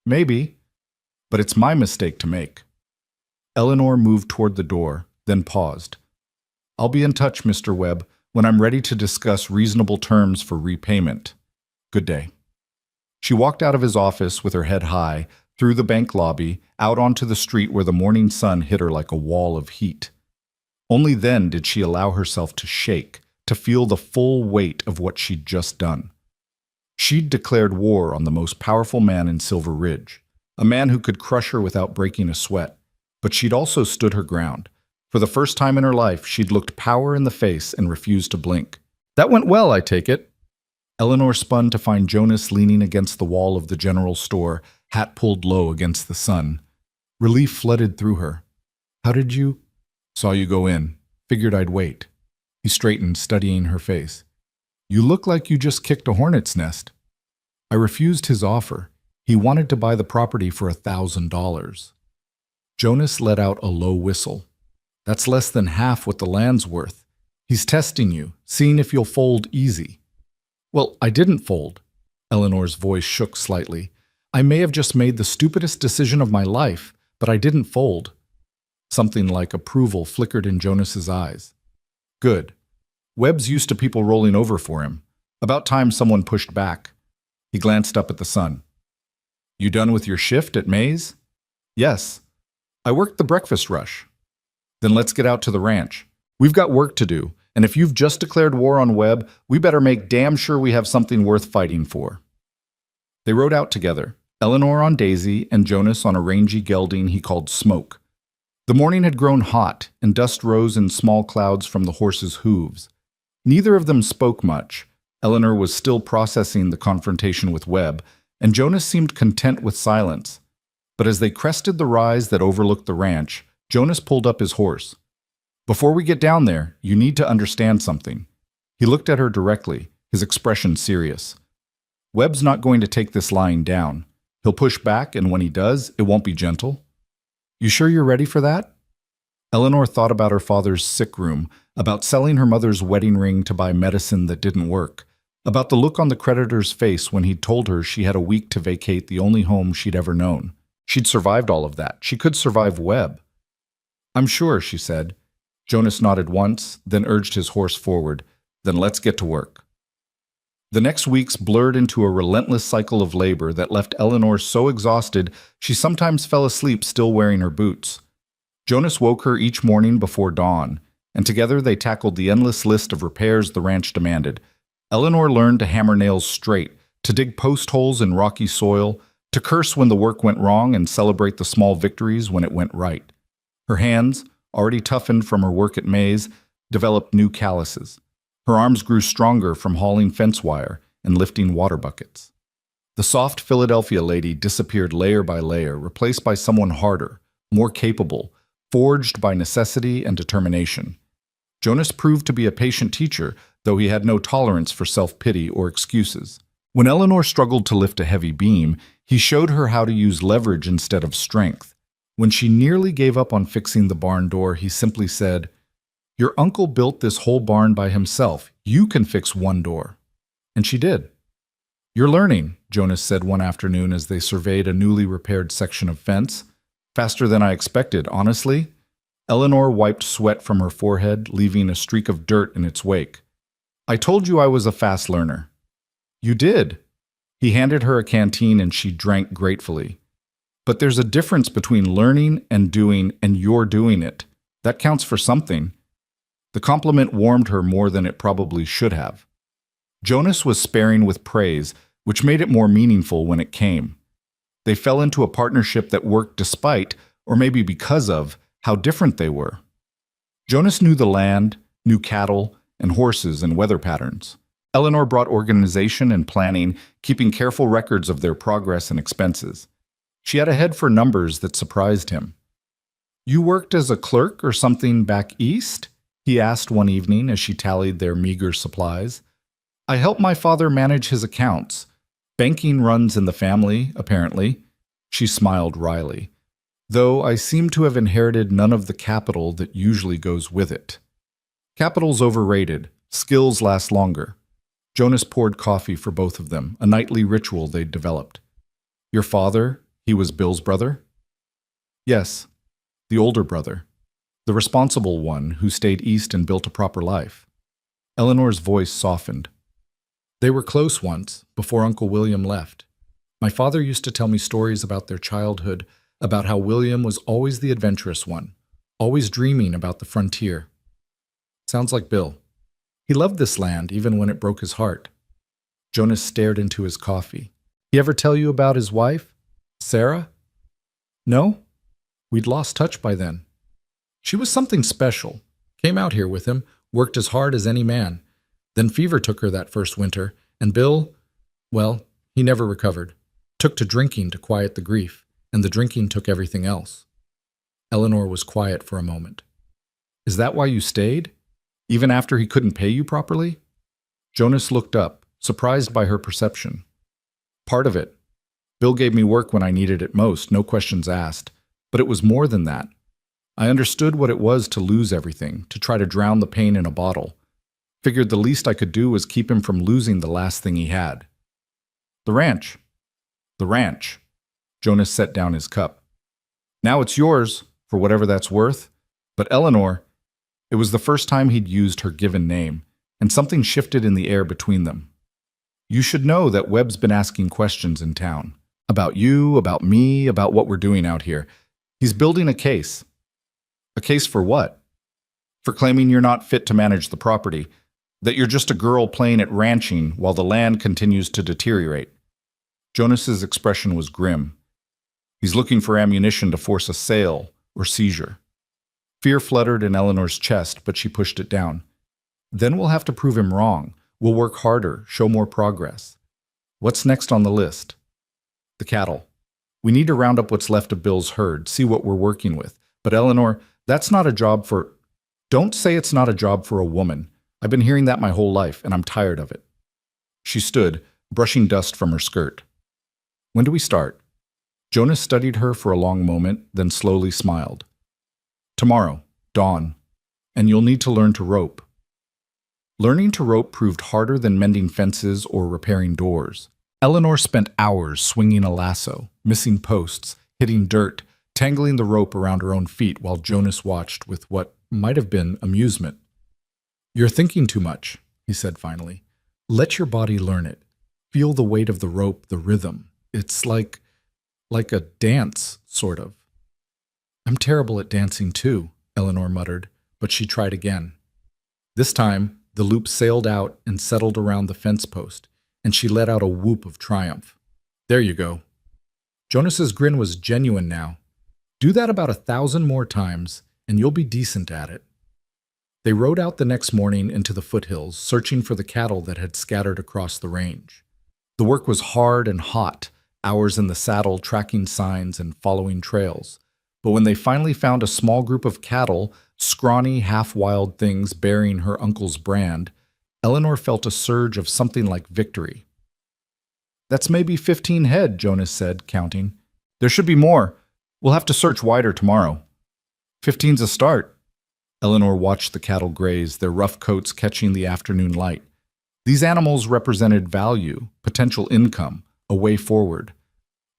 Maybe, but it's my mistake to make. Eleanor moved toward the door, then paused. I'll be in touch, Mr. Webb, when I'm ready to discuss reasonable terms for repayment. Good day. She walked out of his office with her head high, through the bank lobby, out onto the street where the morning sun hit her like a wall of heat. Only then did she allow herself to shake, to feel the full weight of what she'd just done. She'd declared war on the most powerful man in Silver Ridge, a man who could crush her without breaking a sweat. But she'd also stood her ground. For the first time in her life, she'd looked power in the face and refused to blink. That went well, I take it. Eleanor spun to find Jonas leaning against the wall of the general store, hat pulled low against the sun. Relief flooded through her. How did you? Saw you go in. Figured I'd wait. He straightened, studying her face. You look like you just kicked a hornet's nest. I refused his offer. He wanted to buy the property for $1,000. Jonas let out a low whistle. That's less than half what the land's worth. He's testing you, seeing if you'll fold easy. Well, I didn't fold. Eleanor's voice shook slightly. I may have just made the stupidest decision of my life, but I didn't fold. Something like approval flickered in Jonas's eyes. Good. Webb's used to people rolling over for him. About time someone pushed back. He glanced up at the sun. You done with your shift at Mays? Yes. I worked the breakfast rush. Then let's get out to the ranch. We've got work to do, and if you've just declared war on Webb, we better make damn sure we have something worth fighting for. They rode out together, Eleanor on Daisy and Jonas on a rangy gelding he called Smoke. The morning had grown hot, and dust rose in small clouds from the horses' hooves. Neither of them spoke much. Eleanor was still processing the confrontation with Webb, and Jonas seemed content with silence. But as they crested the rise that overlooked the ranch, Jonas pulled up his horse. Before we get down there, you need to understand something. He looked at her directly, his expression serious. Webb's not going to take this lying down. He'll push back, and when he does, it won't be gentle. You sure you're ready for that? Eleanor thought about her father's sick room, about selling her mother's wedding ring to buy medicine that didn't work, about the look on the creditor's face when he'd told her she had a week to vacate the only home she'd ever known. She'd survived all of that. She could survive Webb. I'm sure, she said. Jonas nodded once, then urged his horse forward. Then let's get to work. The next weeks blurred into a relentless cycle of labor that left Eleanor so exhausted she sometimes fell asleep still wearing her boots. Jonas woke her each morning before dawn, and together they tackled the endless list of repairs the ranch demanded. Eleanor learned to hammer nails straight, to dig post holes in rocky soil, to curse when the work went wrong and celebrate the small victories when it went right. Her hands, already toughened from her work at Mays, developed new calluses. Her arms grew stronger from hauling fence wire and lifting water buckets. The soft Philadelphia lady disappeared layer by layer, replaced by someone harder, more capable, forged by necessity and determination. Jonas proved to be a patient teacher, though he had no tolerance for self-pity or excuses. When Eleanor struggled to lift a heavy beam, he showed her how to use leverage instead of strength. When she nearly gave up on fixing the barn door, he simply said, Your uncle built this whole barn by himself. You can fix one door. And she did. You're learning, Jonas said one afternoon as they surveyed a newly repaired section of fence. Faster than I expected, honestly. Eleanor wiped sweat from her forehead, leaving a streak of dirt in its wake. I told you I was a fast learner. You did. He handed her a canteen and she drank gratefully. But there's a difference between learning and doing, and you're doing it. That counts for something. The compliment warmed her more than it probably should have. Jonas was sparing with praise, which made it more meaningful when it came. They fell into a partnership that worked despite, or maybe because of, how different they were. Jonas knew the land, knew cattle, and horses and weather patterns. Eleanor brought organization and planning, keeping careful records of their progress and expenses. She had a head for numbers that surprised him. You worked as a clerk or something back east? He asked one evening as she tallied their meager supplies. I helped my father manage his accounts. Banking runs in the family, apparently. She smiled wryly. though I seem to have inherited none of the capital that usually goes with it. Capital's overrated. Skills last longer. Jonas poured coffee for both of them, a nightly ritual they'd developed. Your father, he was Bill's brother? Yes, the older brother. The responsible one who stayed east and built a proper life. Eleanor's voice softened. They were close once, before Uncle William left. My father used to tell me stories about their childhood, about how William was always the adventurous one, always dreaming about the frontier. Sounds like Bill. He loved this land even when it broke his heart. Jonas stared into his coffee. He ever tell you about his wife, Sarah? No? We'd lost touch by then. She was something special. Came out here with him, worked as hard as any man. Then fever took her that first winter, and Bill, well, he never recovered. Took to drinking to quiet the grief, and the drinking took everything else. Eleanor was quiet for a moment. Is that why you stayed? Even after he couldn't pay you properly? Jonas looked up, surprised by her perception. Part of it. Bill gave me work when I needed it most, no questions asked. But it was more than that. I understood what it was to lose everything, to try to drown the pain in a bottle. Figured the least I could do was keep him from losing the last thing he had. The ranch. The ranch. Jonas set down his cup. Now it's yours, for whatever that's worth. But Eleanor, it was the first time he'd used her given name, and something shifted in the air between them. You should know that Webb's been asking questions in town. About you, about me, about what we're doing out here. He's building a case. A case for what? For claiming you're not fit to manage the property, that you're just a girl playing at ranching while the land continues to deteriorate. Jonas's expression was grim. He's looking for ammunition to force a sale or seizure. Fear fluttered in Eleanor's chest, but she pushed it down. Then we'll have to prove him wrong. We'll work harder, show more progress. What's next on the list? The cattle. We need to round up what's left of Bill's herd, see what we're working with. But Eleanor, that's not a job for... Don't say it's not a job for a woman. I've been hearing that my whole life, and I'm tired of it. She stood, brushing dust from her skirt. When do we start? Jonas studied her for a long moment, then slowly smiled. Tomorrow, dawn, and you'll need to learn to rope. Learning to rope proved harder than mending fences or repairing doors. Eleanor spent hours swinging a lasso, missing posts, hitting dirt, tangling the rope around her own feet while Jonas watched with what might have been amusement. You're thinking too much, he said finally. Let your body learn it. Feel the weight of the rope, the rhythm. It's like a dance, sort of. I'm terrible at dancing too, Eleanor muttered, but she tried again. This time, the loop sailed out and settled around the fence post, and she let out a whoop of triumph. There you go. Jonas's grin was genuine now. Do that about 1,000 more times, and you'll be decent at it. They rode out the next morning into the foothills, searching for the cattle that had scattered across the range. The work was hard and hot, hours in the saddle tracking signs and following trails. But when they finally found a small group of cattle, scrawny, half-wild things bearing her uncle's brand, Eleanor felt a surge of something like victory. That's maybe 15 head, Jonas said, counting. There should be more. We'll have to search wider tomorrow. 15's a start. Eleanor watched the cattle graze, their rough coats catching the afternoon light. These animals represented value, potential income, a way forward.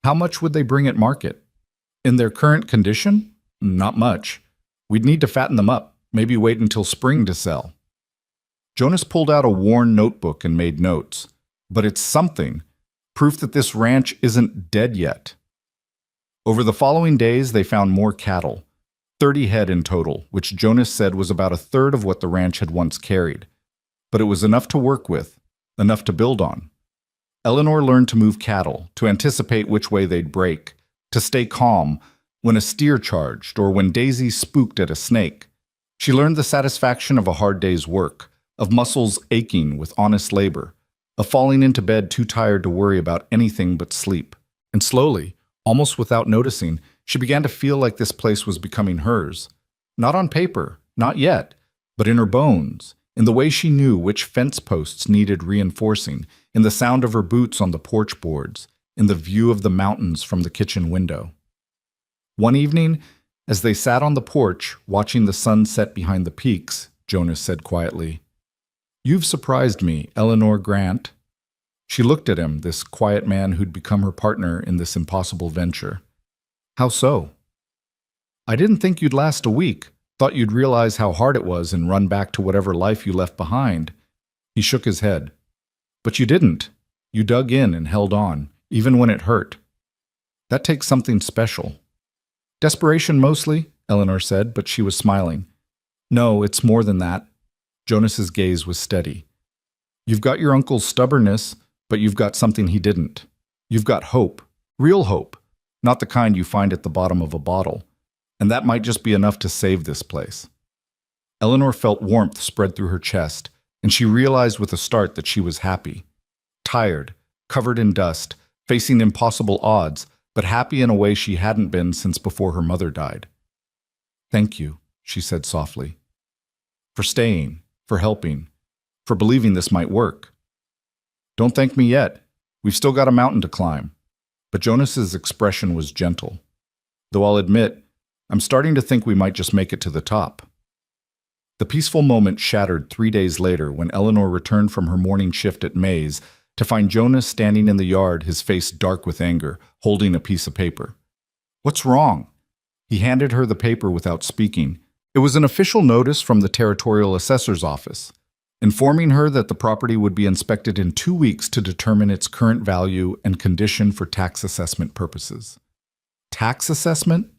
How much would they bring at market? In their current condition? Not much. We'd need to fatten them up, maybe wait until spring to sell. Jonas pulled out a worn notebook and made notes. But it's something, proof that this ranch isn't dead yet. Over the following days, they found more cattle, 30 head in total, which Jonas said was about a third of what the ranch had once carried. But it was enough to work with, enough to build on. Eleanor learned to move cattle, to anticipate which way they'd break, to stay calm when a steer charged or when Daisy spooked at a snake. She learned the satisfaction of a hard day's work, of muscles aching with honest labor, of falling into bed too tired to worry about anything but sleep. And slowly, almost without noticing, she began to feel like this place was becoming hers. Not on paper, not yet, but in her bones, in the way she knew which fence posts needed reinforcing, in the sound of her boots on the porch boards, in the view of the mountains from the kitchen window. One evening, as they sat on the porch, watching the sun set behind the peaks, Jonas said quietly, "You've surprised me, Eleanor Grant." She looked at him, this quiet man who'd become her partner in this impossible venture. "How so?" "I didn't think you'd last a week. Thought you'd realize how hard it was and run back to whatever life you left behind." He shook his head. "But you didn't. You dug in and held on, even when it hurt. That takes something special." "Desperation mostly," Eleanor said, but she was smiling. "No, it's more than that." Jonas's gaze was steady. "You've got your uncle's stubbornness, but you've got something he didn't. You've got hope, real hope, not the kind you find at the bottom of a bottle. And that might just be enough to save this place." Eleanor felt warmth spread through her chest, and she realized with a start that she was happy. Tired, covered in dust, facing impossible odds, but happy in a way she hadn't been since before her mother died. "Thank you," she said softly. "For staying, for helping, for believing this might work." "Don't thank me yet. We've still got a mountain to climb." But Jonas's expression was gentle. "Though I'll admit, I'm starting to think we might just make it to the top." The peaceful moment shattered 3 days later when Eleanor returned from her morning shift at Maze to find Jonas standing in the yard, his face dark with anger, holding a piece of paper. "What's wrong?" He handed her the paper without speaking. It was an official notice from the territorial assessor's office, informing her that the property would be inspected in 2 weeks to determine its current value and condition for tax assessment purposes. Tax assessment?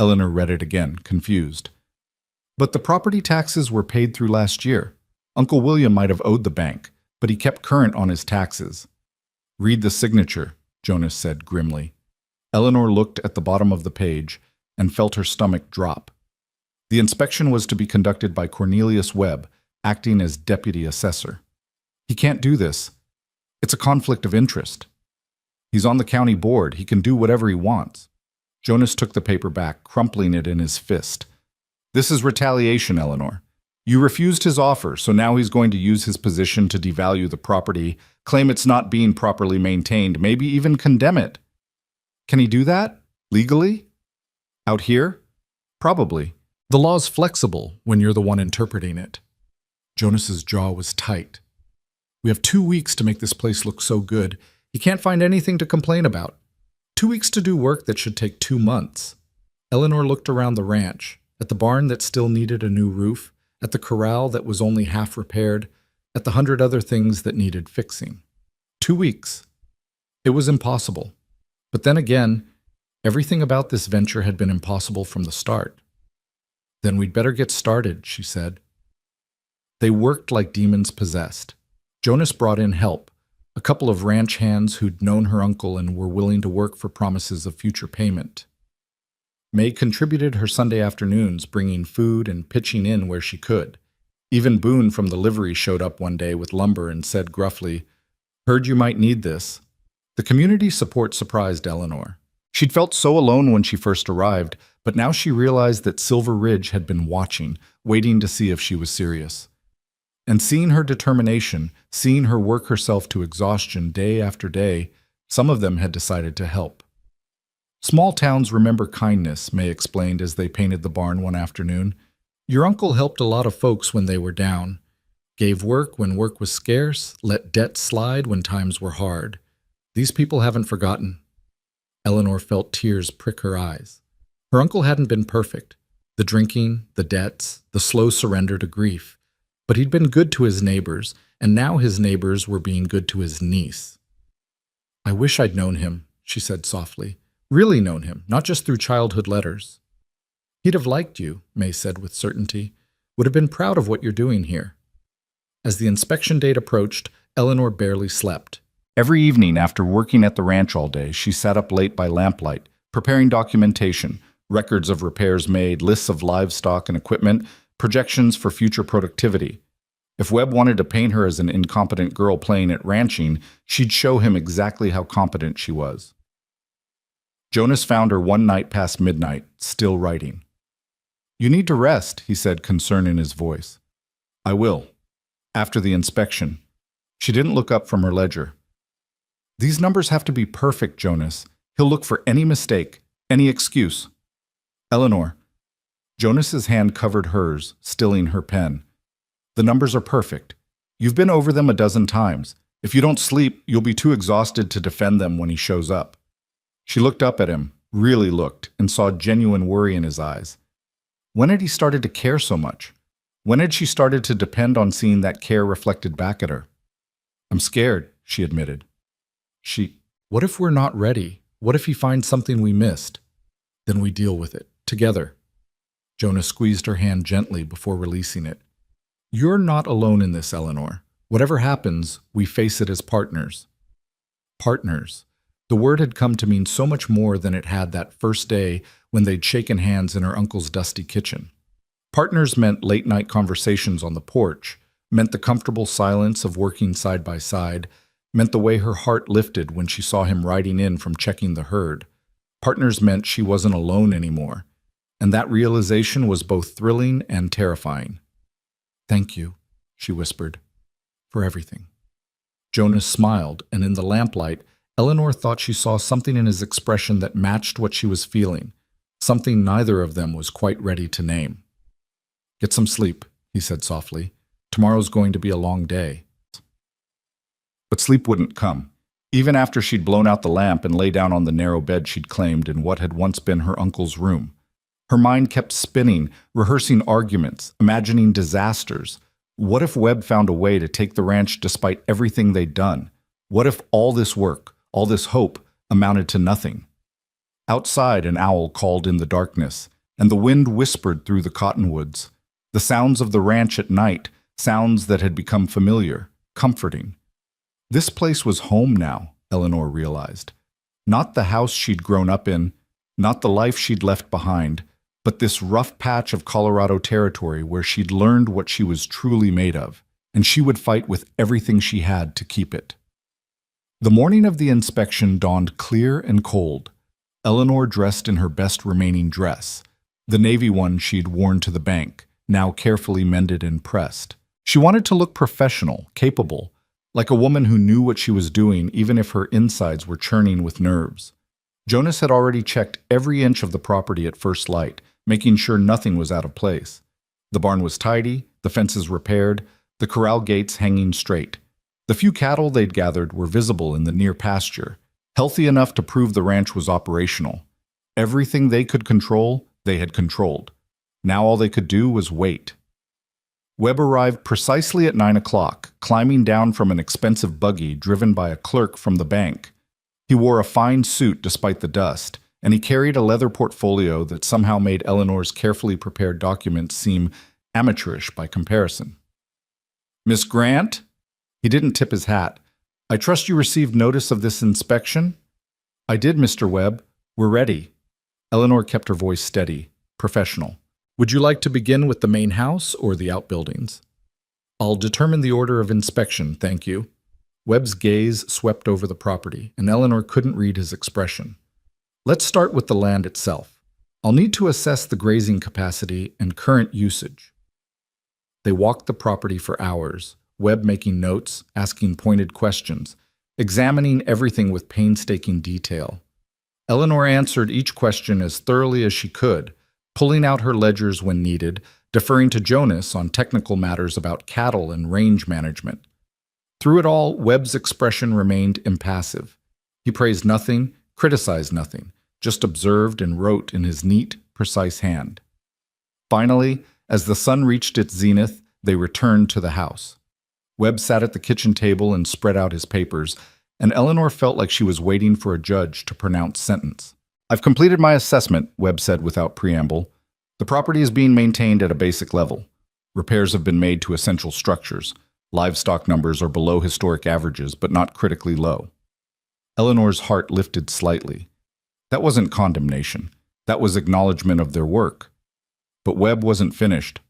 Eleanor read it again, confused. But the property taxes were paid through last year. Uncle William might have owed the bank, but he kept current on his taxes. "Read the signature," Jonas said grimly. Eleanor looked at the bottom of the page and felt her stomach drop. The inspection was to be conducted by Cornelius Webb, acting as deputy assessor. "He can't do this. It's a conflict of interest. He's on the county board. He can do whatever he wants." Jonas took the paper back, crumpling it in his fist. "This is retaliation, Eleanor. You refused his offer, so now he's going to use his position to devalue the property, claim it's not being properly maintained, maybe even condemn it. Can he do that? Legally? Out here? Probably. The law's flexible when you're the one interpreting it." Jonas's jaw was tight. "We have 2 weeks to make this place look so good. He can't find anything to complain about. 2 weeks to do work that should take 2 months. Eleanor looked around the ranch, at the barn that still needed a new roof, at the corral that was only half repaired, at the 100 other things that needed fixing. 2 weeks. It was impossible. But then again, everything about this venture had been impossible from the start. "Then we'd better get started," she said. They worked like demons possessed. Jonas brought in help, a couple of ranch hands who'd known her uncle and were willing to work for promises of future payment. May contributed her Sunday afternoons, bringing food and pitching in where she could. Even Boone from the livery showed up one day with lumber and said gruffly, "Heard you might need this." The community support surprised Eleanor. She'd felt so alone when she first arrived, but now she realized that Silver Ridge had been watching, waiting to see if she was serious. And seeing her determination, seeing her work herself to exhaustion day after day, some of them had decided to help. "Small towns remember kindness," May explained as they painted the barn one afternoon. "Your uncle helped a lot of folks when they were down. Gave work when work was scarce, let debt slide when times were hard. These people haven't forgotten." Eleanor felt tears prick her eyes. Her uncle hadn't been perfect. The drinking, the debts, the slow surrender to grief. But he'd been good to his neighbors, and now his neighbors were being good to his niece. "I wish I'd known him," she said softly. "Really known him, not just through childhood letters." "He'd have liked you," May said with certainty. "Would have been proud of what you're doing here." As the inspection date approached, Eleanor barely slept. Every evening after working at the ranch all day, she sat up late by lamplight, preparing documentation, records of repairs made, lists of livestock and equipment, projections for future productivity. If Webb wanted to paint her as an incompetent girl playing at ranching, she'd show him exactly how competent she was. Jonas found her one night past midnight, still writing. "You need to rest," he said, concern in his voice. "I will. After the inspection." She didn't look up from her ledger. "These numbers have to be perfect, Jonas. He'll look for any mistake, any excuse." Eleanor. Jonas's hand covered hers, stilling her pen. The numbers are perfect. You've been over them a dozen times. If you don't sleep, you'll be too exhausted to defend them when he shows up. She looked up at him, really looked, and saw genuine worry in his eyes. When had he started to care so much? When had she started to depend on seeing that care reflected back at her? I'm scared, she admitted. What if we're not ready? What if he finds something we missed? Then we deal with it, together. Jonas squeezed her hand gently before releasing it. You're not alone in this, Eleanor. Whatever happens, we face it as partners. Partners. The word had come to mean so much more than it had that first day when they'd shaken hands in her uncle's dusty kitchen. Partners meant late-night conversations on the porch, meant the comfortable silence of working side by side, meant the way her heart lifted when she saw him riding in from checking the herd. Partners meant she wasn't alone anymore, and that realization was both thrilling and terrifying. Thank you, she whispered, for everything. Jonas smiled, and in the lamplight, Eleanor thought she saw something in his expression that matched what she was feeling, something neither of them was quite ready to name. Get some sleep, he said softly. Tomorrow's going to be a long day. But sleep wouldn't come. Even after she'd blown out the lamp and lay down on the narrow bed she'd claimed in what had once been her uncle's room. Her mind kept spinning, rehearsing arguments, imagining disasters. What if Webb found a way to take the ranch despite everything they'd done? What if all this work, all this hope, amounted to nothing? Outside, an owl called in the darkness, and the wind whispered through the cottonwoods. The sounds of the ranch at night, sounds that had become familiar, comforting. This place was home now, Eleanor realized. Not the house she'd grown up in, not the life she'd left behind, but this rough patch of Colorado territory where she'd learned what she was truly made of, and she would fight with everything she had to keep it. The morning of the inspection dawned clear and cold. Eleanor dressed in her best remaining dress, the navy one she'd worn to the bank, now carefully mended and pressed. She wanted to look professional, capable, like a woman who knew what she was doing even if her insides were churning with nerves. Jonas had already checked every inch of the property at first light, making sure nothing was out of place. The barn was tidy, the fences repaired, the corral gates hanging straight. The few cattle they'd gathered were visible in the near pasture, healthy enough to prove the ranch was operational. Everything they could control, they had controlled. Now all they could do was wait. Webb arrived precisely at 9 o'clock, climbing down from an expensive buggy driven by a clerk from the bank. He wore a fine suit despite the dust, and he carried a leather portfolio that somehow made Eleanor's carefully prepared documents seem amateurish by comparison. Miss Grant? He didn't tip his hat. I trust you received notice of this inspection? I did, Mr. Webb. We're ready. Eleanor kept her voice steady, professional. Would you like to begin with the main house or the outbuildings? I'll determine the order of inspection, thank you. Webb's gaze swept over the property, and Eleanor couldn't read his expression. Let's start with the land itself. I'll need to assess the grazing capacity and current usage. They walked the property for hours, Webb making notes, asking pointed questions, examining everything with painstaking detail. Eleanor answered each question as thoroughly as she could, pulling out her ledgers when needed, deferring to Jonas on technical matters about cattle and range management. Through it all, Webb's expression remained impassive. He praised nothing, criticized nothing, just observed and wrote in his neat, precise hand. Finally, as the sun reached its zenith, they returned to the house. Webb sat at the kitchen table and spread out his papers, and Eleanor felt like she was waiting for a judge to pronounce sentence. I've completed my assessment, Webb said without preamble. The property is being maintained at a basic level. Repairs have been made to essential structures. Livestock numbers are below historic averages, but not critically low. Eleanor's heart lifted slightly. That wasn't condemnation. That was acknowledgement of their work. But Webb wasn't finished.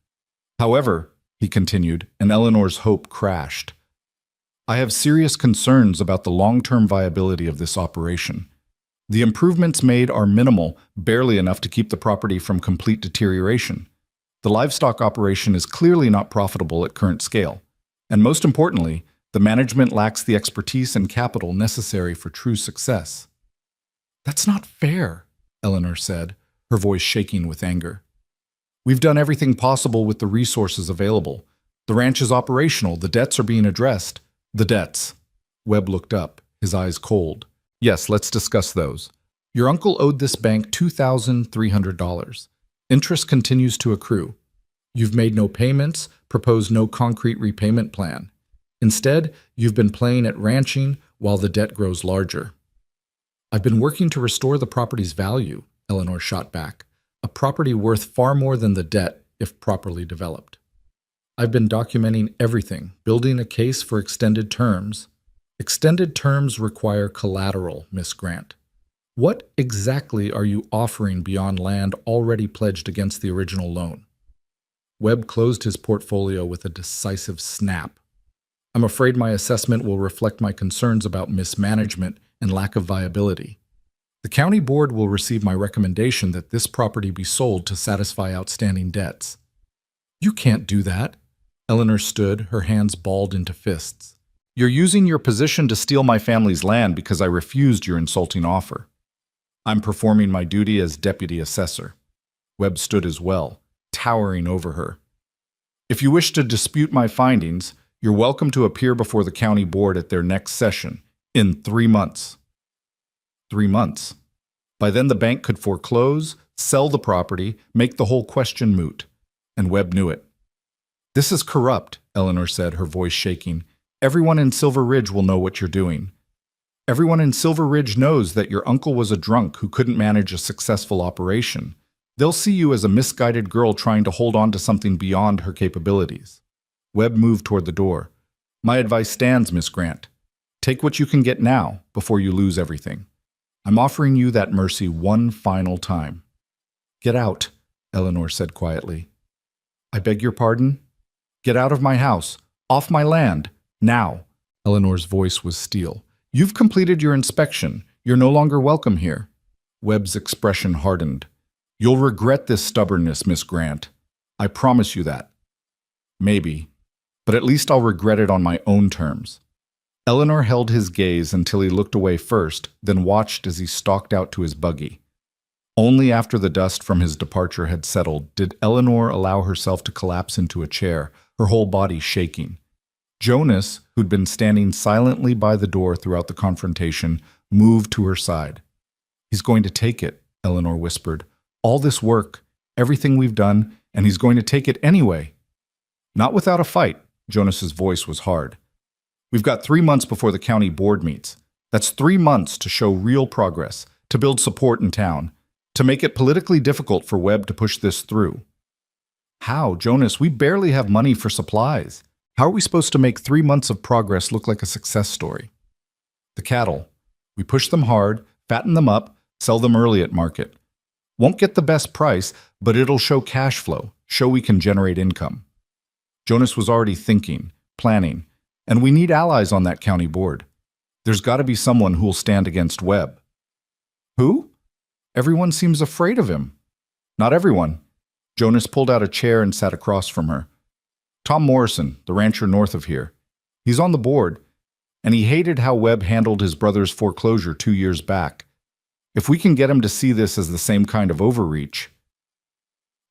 However, he continued, and Eleanor's hope crashed. I have serious concerns about the long-term viability of this operation. The improvements made are minimal, barely enough to keep the property from complete deterioration. The livestock operation is clearly not profitable at current scale. And most importantly, the management lacks the expertise and capital necessary for true success. That's not fair, Eleanor said, her voice shaking with anger. We've done everything possible with the resources available. The ranch is operational. The debts are being addressed. The debts. Webb looked up, his eyes cold. Yes, let's discuss those. Your uncle owed this bank $2,300. Interest continues to accrue. You've made no payments, proposed no concrete repayment plan. Instead, you've been playing at ranching while the debt grows larger. I've been working to restore the property's value, Eleanor shot back. A property worth far more than the debt if properly developed. I've been documenting everything, building a case for extended terms. Extended terms require collateral, Miss Grant. What exactly are you offering beyond land already pledged against the original loan? Webb closed his portfolio with a decisive snap. I'm afraid my assessment will reflect my concerns about mismanagement and lack of viability. The county board will receive my recommendation that this property be sold to satisfy outstanding debts. You can't do that. Eleanor stood, her hands balled into fists. You're using your position to steal my family's land because I refused your insulting offer. I'm performing my duty as deputy assessor. Webb stood as well, towering over her. If you wish to dispute my findings, you're welcome to appear before the county board at their next session in 3 months. 3 months. By then the bank could foreclose, sell the property, make the whole question moot. And Webb knew it. This is corrupt, Eleanor said, her voice shaking. Everyone in Silver Ridge will know what you're doing. Everyone in Silver Ridge knows that your uncle was a drunk who couldn't manage a successful operation. They'll see you as a misguided girl trying to hold on to something beyond her capabilities. Webb moved toward the door. My advice stands, Miss Grant. Take what you can get now before you lose everything. I'm offering you that mercy one final time. Get out, Eleanor said quietly. I beg your pardon? Get out of my house, off my land, now. Eleanor's voice was steel. You've completed your inspection. You're no longer welcome here. Webb's expression hardened. You'll regret this stubbornness, Miss Grant. I promise you that. Maybe, but at least I'll regret it on my own terms. Eleanor held his gaze until he looked away first, then watched as he stalked out to his buggy. Only after the dust from his departure had settled did Eleanor allow herself to collapse into a chair, her whole body shaking. Jonas, who'd been standing silently by the door throughout the confrontation, moved to her side. He's going to take it, Eleanor whispered. All this work, everything we've done, and he's going to take it anyway. Not without a fight, Jonas's voice was hard. We've got 3 months before the county board meets. That's 3 months to show real progress, to build support in town, to make it politically difficult for Webb to push this through. How, Jonas? We barely have money for supplies. How are we supposed to make 3 months of progress look like a success story? The cattle. We push them hard, fatten them up, sell them early at market. Won't get the best price, but it'll show cash flow, show we can generate income. Jonas was already thinking, planning, and we need allies on that county board. There's got to be someone who'll stand against Webb. Who? Everyone seems afraid of him. Not everyone. Jonas pulled out a chair and sat across from her. Tom Morrison, the rancher north of here. He's on the board, and he hated how Webb handled his brother's foreclosure 2 years back. If we can get him to see this as the same kind of overreach.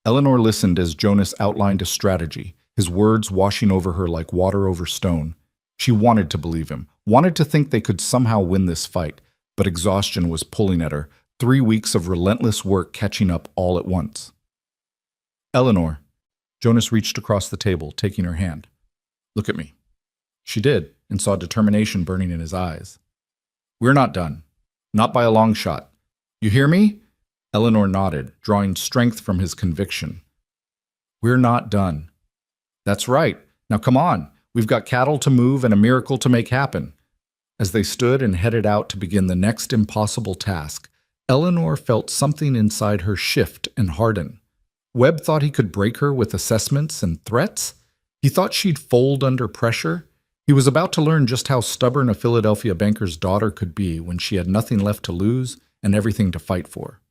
Eleanor listened as Jonas outlined a strategy, his words washing over her like water over stone. She wanted to believe him, wanted to think they could somehow win this fight, but exhaustion was pulling at her, 3 weeks of relentless work catching up all at once. Eleanor. Jonas reached across the table, taking her hand. Look at me. She did, and saw determination burning in his eyes. We're not done. Not by a long shot. You hear me? Eleanor nodded, drawing strength from his conviction. We're not done. That's right. Now come on. We've got cattle to move and a miracle to make happen. As they stood and headed out to begin the next impossible task, Eleanor felt something inside her shift and harden. Webb thought he could break her with assessments and threats. He thought she'd fold under pressure. He was about to learn just how stubborn a Philadelphia banker's daughter could be when she had nothing left to lose and everything to fight for.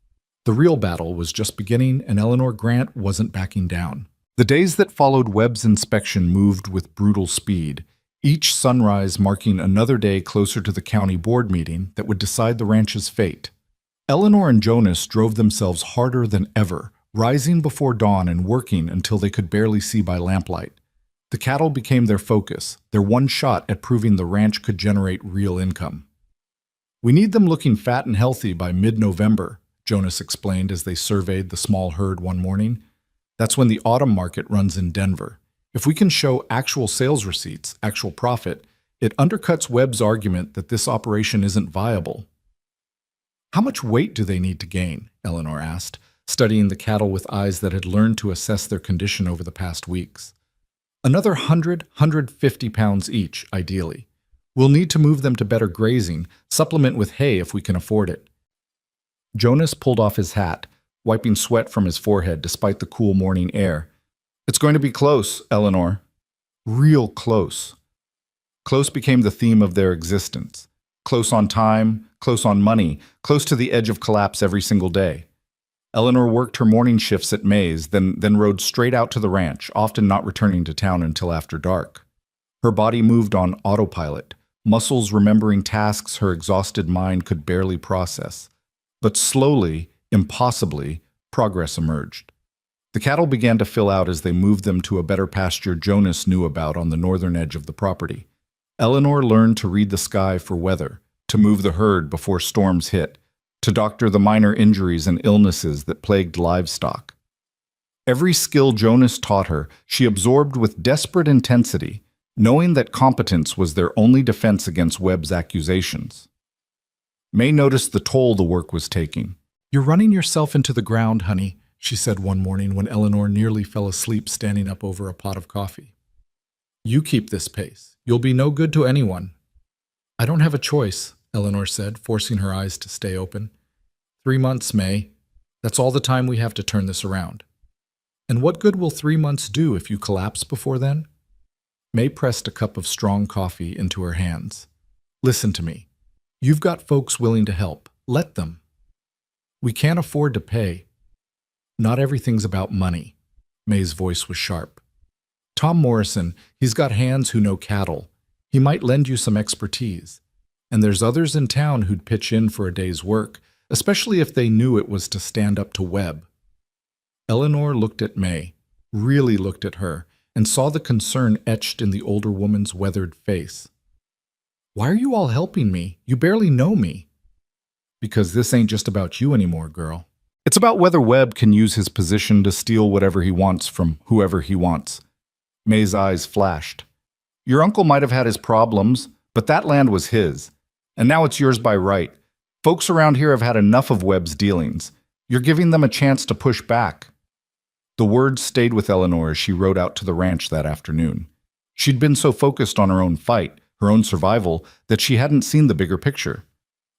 The real battle was just beginning, and Eleanor Grant wasn't backing down. The days that followed Webb's inspection moved with brutal speed, each sunrise marking another day closer to the county board meeting that would decide the ranch's fate. Eleanor and Jonas drove themselves harder than ever, rising before dawn and working until they could barely see by lamplight. The cattle became their focus, their one shot at proving the ranch could generate real income. "We need them looking fat and healthy by mid-November," Jonas explained as they surveyed the small herd one morning. "That's when the autumn market runs in Denver. If we can show actual sales receipts, actual profit, it undercuts Webb's argument that this operation isn't viable." "How much weight do they need to gain?" Eleanor asked, studying the cattle with eyes that had learned to assess their condition over the past weeks. "Another 150 pounds each, ideally. We'll need to move them to better grazing, supplement with hay if we can afford it." Jonas pulled off his hat, wiping sweat from his forehead despite the cool morning air. "It's going to be close, Eleanor. Real close." Close became the theme of their existence. Close on time, close on money, close to the edge of collapse every single day. Eleanor worked her morning shifts at Mays, then rode straight out to the ranch, often not returning to town until after dark. Her body moved on autopilot, muscles remembering tasks her exhausted mind could barely process. But slowly, impossibly, progress emerged. The cattle began to fill out as they moved them to a better pasture Jonas knew about on the northern edge of the property. Eleanor learned to read the sky for weather, to move the herd before storms hit, to doctor the minor injuries and illnesses that plagued livestock. Every skill Jonas taught her, she absorbed with desperate intensity, knowing that competence was their only defense against Webb's accusations. May noticed the toll the work was taking. "You're running yourself into the ground, honey," she said one morning when Eleanor nearly fell asleep standing up over a pot of coffee. "You keep this pace. You'll be no good to anyone." "I don't have a choice," Eleanor said, forcing her eyes to stay open. 3 months, May. That's all the time we have to turn this around." "And what good will 3 months do if you collapse before then?" May pressed a cup of strong coffee into her hands. "Listen to me. You've got folks willing to help. Let them. We can't afford to pay." "Not everything's about money." May's voice was sharp. "Tom Morrison, he's got hands who know cattle. He might lend you some expertise. And there's others in town who'd pitch in for a day's work, especially if they knew it was to stand up to Webb." Eleanor looked at May, really looked at her, and saw the concern etched in the older woman's weathered face. "Why are you all helping me? You barely know me." "Because this ain't just about you anymore, girl. It's about whether Webb can use his position to steal whatever he wants from whoever he wants." May's eyes flashed. "Your uncle might have had his problems, but that land was his. And now it's yours by right. Folks around here have had enough of Webb's dealings. You're giving them a chance to push back." The words stayed with Eleanor as she rode out to the ranch that afternoon. She'd been so focused on her own fight, her own survival, that she hadn't seen the bigger picture.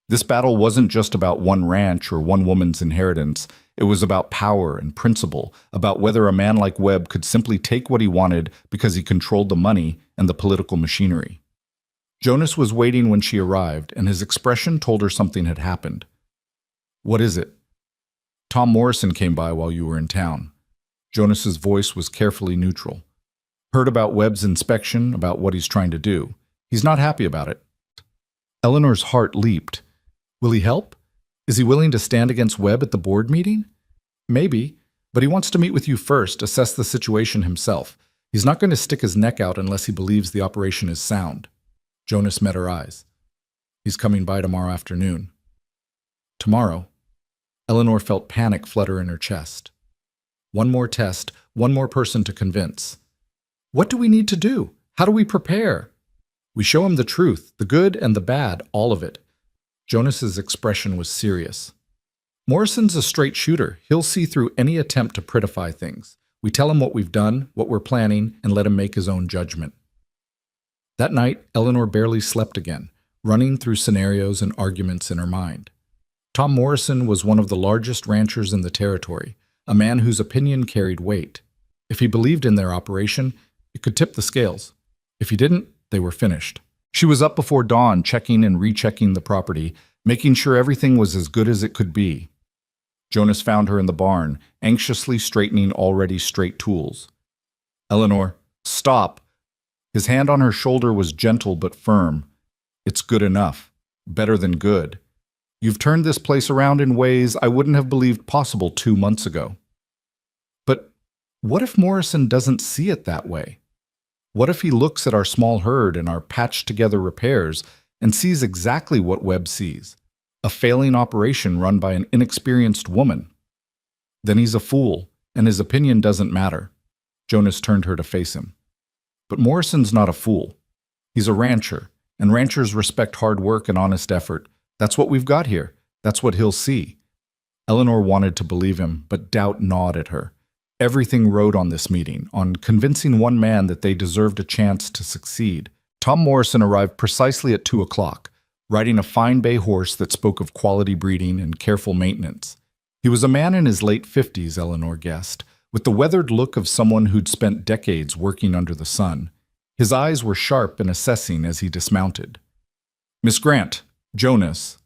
This battle wasn't just about one ranch or one woman's inheritance. It was about power and principle, about whether a man like Webb could simply take what he wanted because he controlled the money and the political machinery. Jonas was waiting when she arrived, and his expression told her something had happened. "What is it?" "Tom Morrison came by while you were in town." Jonas's voice was carefully neutral. "Heard about Webb's inspection, about what he's trying to do. He's not happy about it." Eleanor's heart leaped. "Will he help? Is he willing to stand against Webb at the board meeting?" "Maybe, but he wants to meet with you first, assess the situation himself. He's not going to stick his neck out unless he believes the operation is sound." Jonas met her eyes. "He's coming by tomorrow afternoon." Tomorrow? Eleanor felt panic flutter in her chest. One more test, one more person to convince. What do we need to do? How do we prepare? We show him the truth, the good and the bad, all of it. Jonas's expression was serious. Morrison's a straight shooter. He'll see through any attempt to prettify things. We tell him what we've done, what we're planning, and let him make his own judgment. That night, Eleanor barely slept again, running through scenarios and arguments in her mind. Tom Morrison was one of the largest ranchers in the territory, a man whose opinion carried weight. If he believed in their operation, it could tip the scales. If he didn't, they were finished. She was up before dawn, checking and rechecking the property, making sure everything was as good as it could be. Jonas found her in the barn, anxiously straightening already straight tools. "Eleanor, stop." His hand on her shoulder was gentle but firm. "It's good enough. Better than good. You've turned this place around in ways I wouldn't have believed possible 2 months ago. But what if Morrison doesn't see it that way? What if he looks at our small herd and our patched-together repairs and sees exactly what Webb sees? A failing operation run by an inexperienced woman. Then he's a fool, and his opinion doesn't matter. Jonas turned her to face him. But Morrison's not a fool. He's a rancher, and ranchers respect hard work and honest effort. That's what we've got here. That's what he'll see. Eleanor wanted to believe him, but doubt gnawed at her. Everything rode on this meeting, on convincing one man that they deserved a chance to succeed. Tom Morrison arrived precisely at 2 o'clock, riding a fine bay horse that spoke of quality breeding and careful maintenance. He was a man in his late 50s, Eleanor guessed, with the weathered look of someone who'd spent decades working under the sun. His eyes were sharp and assessing as he dismounted. "Miss Grant, Jonas."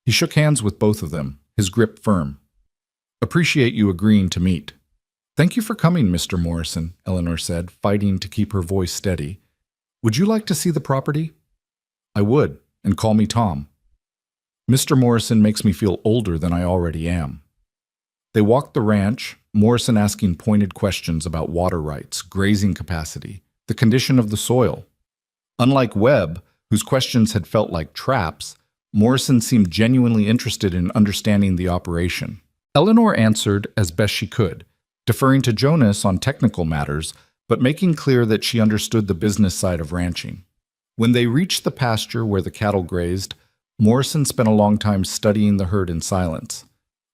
He shook hands with both of them, his grip firm. "Appreciate you agreeing to meet." "Thank you for coming, Mr. Morrison," Eleanor said, fighting to keep her voice steady. "Would you like to see the property?" "I would, and call me Tom." "Mr. Morrison makes me feel older than I already am." They walked the ranch, Morrison asking pointed questions about water rights, grazing capacity, the condition of the soil. Unlike Webb, whose questions had felt like traps, Morrison seemed genuinely interested in understanding the operation. Eleanor answered as best she could, deferring to Jonas on technical matters, but making clear that she understood the business side of ranching. When they reached the pasture where the cattle grazed, Morrison spent a long time studying the herd in silence.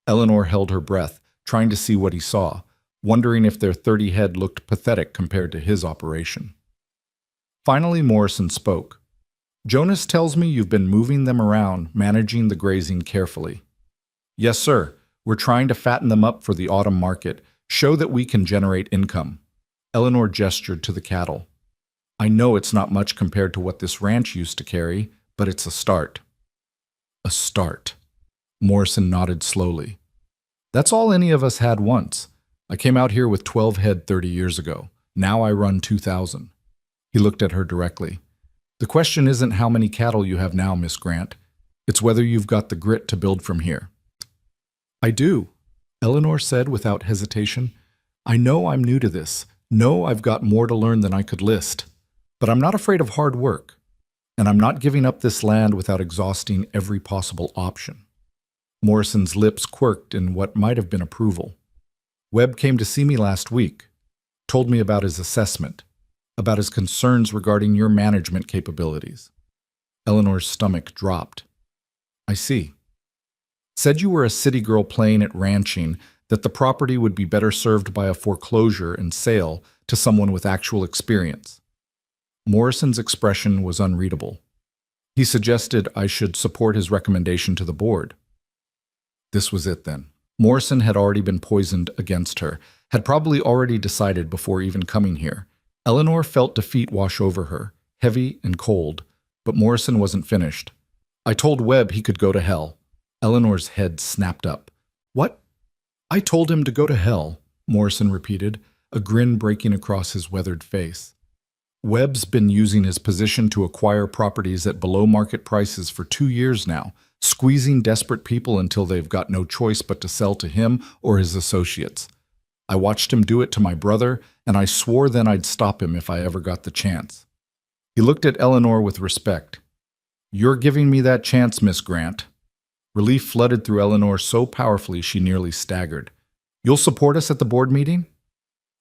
Eleanor held her breath, trying to see what he saw, wondering if their 30 head looked pathetic compared to his operation. Finally, Morrison spoke. "Jonas tells me you've been moving them around, managing the grazing carefully." "Yes, sir. We're trying to fatten them up for the autumn market, show that we can generate income." Eleanor gestured to the cattle. "I know it's not much compared to what this ranch used to carry, but it's a start." "A start." Morrison nodded slowly. "That's all any of us had once. I came out here with 12 head 30 years ago. Now I run 2,000. He looked at her directly. "The question isn't how many cattle you have now, Miss Grant. It's whether you've got the grit to build from here." "I do," Eleanor said without hesitation. "I know I'm new to this. Know I've got more to learn than I could list. But I'm not afraid of hard work. And I'm not giving up this land without exhausting every possible option." Morrison's lips quirked in what might have been approval. "Webb came to see me last week, told me about his assessment, about his concerns regarding your management capabilities." Eleanor's stomach dropped. "I see. Said you were a city girl playing at ranching, that the property would be better served by a foreclosure and sale to someone with actual experience." Morrison's expression was unreadable. He suggested I should support his recommendation to the board. This was it then. Morrison had already been poisoned against her, had probably already decided before even coming here. Eleanor felt defeat wash over her, heavy and cold, but Morrison wasn't finished. "I told Webb he could go to hell." Eleanor's head snapped up. "What?" "I told him to go to hell," Morrison repeated, a grin breaking across his weathered face. "Webb's been using his position to acquire properties at below-market prices for 2 years now, squeezing desperate people until they've got no choice but to sell to him or his associates. I watched him do it to my brother, and I swore then I'd stop him if I ever got the chance." He looked at Eleanor with respect. "You're giving me that chance, Miss Grant." Relief flooded through Eleanor so powerfully she nearly staggered. "You'll support us at the board meeting?"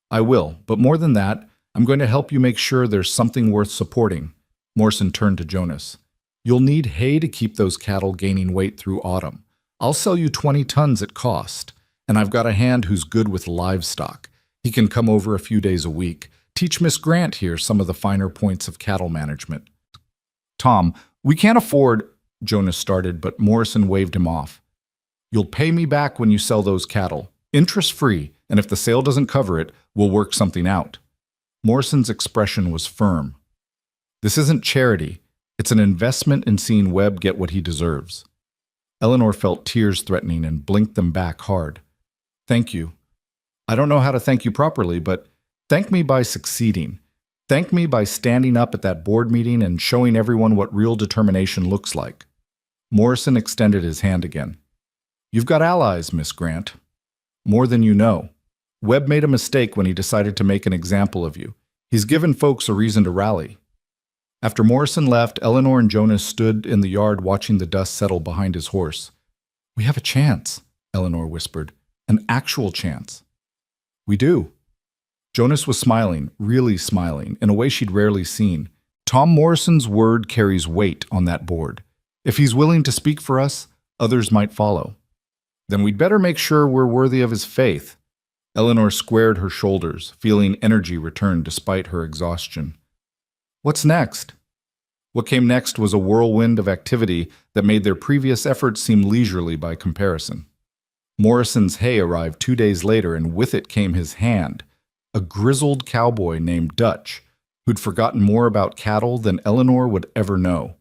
"I will, but more than that, I'm going to help you make sure there's something worth supporting." Morrison turned to Jonas. "You'll need hay to keep those cattle gaining weight through autumn. I'll sell you 20 tons at cost, and I've got a hand who's good with livestock. He can come over a few days a week, teach Miss Grant here some of the finer points of cattle management." "Tom, we can't afford—" Jonas started, but Morrison waved him off. "You'll pay me back when you sell those cattle, interest-free, and if the sale doesn't cover it, we'll work something out." Morrison's expression was firm. "This isn't charity. It's an investment in seeing Webb get what he deserves." Eleanor felt tears threatening and blinked them back hard. "Thank you. I don't know how to thank you properly, but thank me by succeeding. Thank me by standing up at that board meeting and showing everyone what real determination looks like." Morrison extended his hand again. You've got allies, Miss Grant. More than you know. Webb made a mistake when he decided to make an example of you. He's given folks a reason to rally. After Morrison left, Eleanor and Jonas stood in the yard watching the dust settle behind his horse. We have a chance, Eleanor whispered. An actual chance. We do. Jonas was smiling, really smiling, in a way she'd rarely seen. Tom Morrison's word carries weight on that board. If he's willing to speak for us, others might follow. Then we'd better make sure we're worthy of his faith. Eleanor squared her shoulders, feeling energy return despite her exhaustion. What's next? What came next was a whirlwind of activity that made their previous efforts seem leisurely by comparison. Morrison's hay arrived 2 days later, and with it came his hand, a grizzled cowboy named Dutch, who'd forgotten more about cattle than Eleanor would ever know.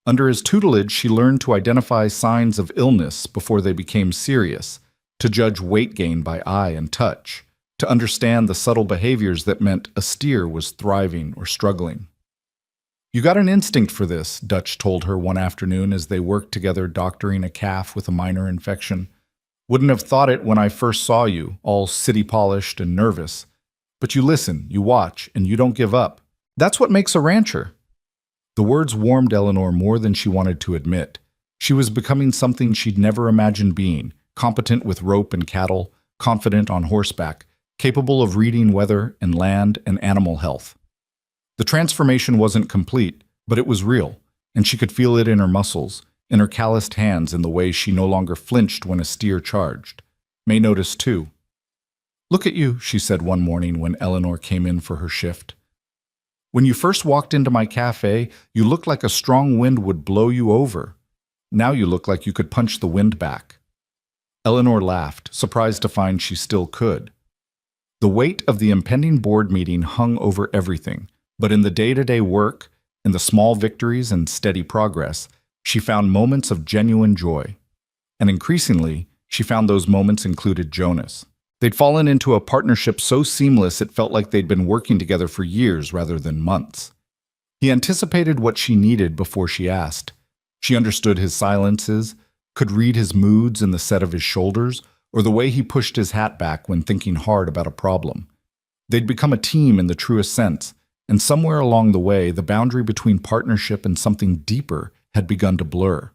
Under his tutelage, she learned to identify signs of illness before they became serious, to judge weight gain by eye and touch, to understand the subtle behaviors that meant a steer was thriving or struggling. You got an instinct for this, Dutch told her one afternoon as they worked together doctoring a calf with a minor infection. Wouldn't have thought it when I first saw you, all city-polished and nervous. But you listen, you watch, and you don't give up. That's what makes a rancher. The words warmed Eleanor more than she wanted to admit. She was becoming something she'd never imagined being, competent with rope and cattle, confident on horseback, capable of reading weather and land and animal health. The transformation wasn't complete, but it was real, and she could feel it in her muscles, in her calloused hands, in the way she no longer flinched when a steer charged. May noticed, too. Look at you, she said one morning when Eleanor came in for her shift. When you first walked into my cafe, you looked like a strong wind would blow you over. Now you look like you could punch the wind back. Eleanor laughed, surprised to find she still could. The weight of the impending board meeting hung over everything, but in the day-to-day work, in the small victories and steady progress, she found moments of genuine joy. And increasingly, she found those moments included Jonas. They'd fallen into a partnership so seamless it felt like they'd been working together for years rather than months. He anticipated what she needed before she asked. She understood his silences, could read his moods in the set of his shoulders, or the way he pushed his hat back when thinking hard about a problem. They'd become a team in the truest sense, and somewhere along the way, the boundary between partnership and something deeper had begun to blur.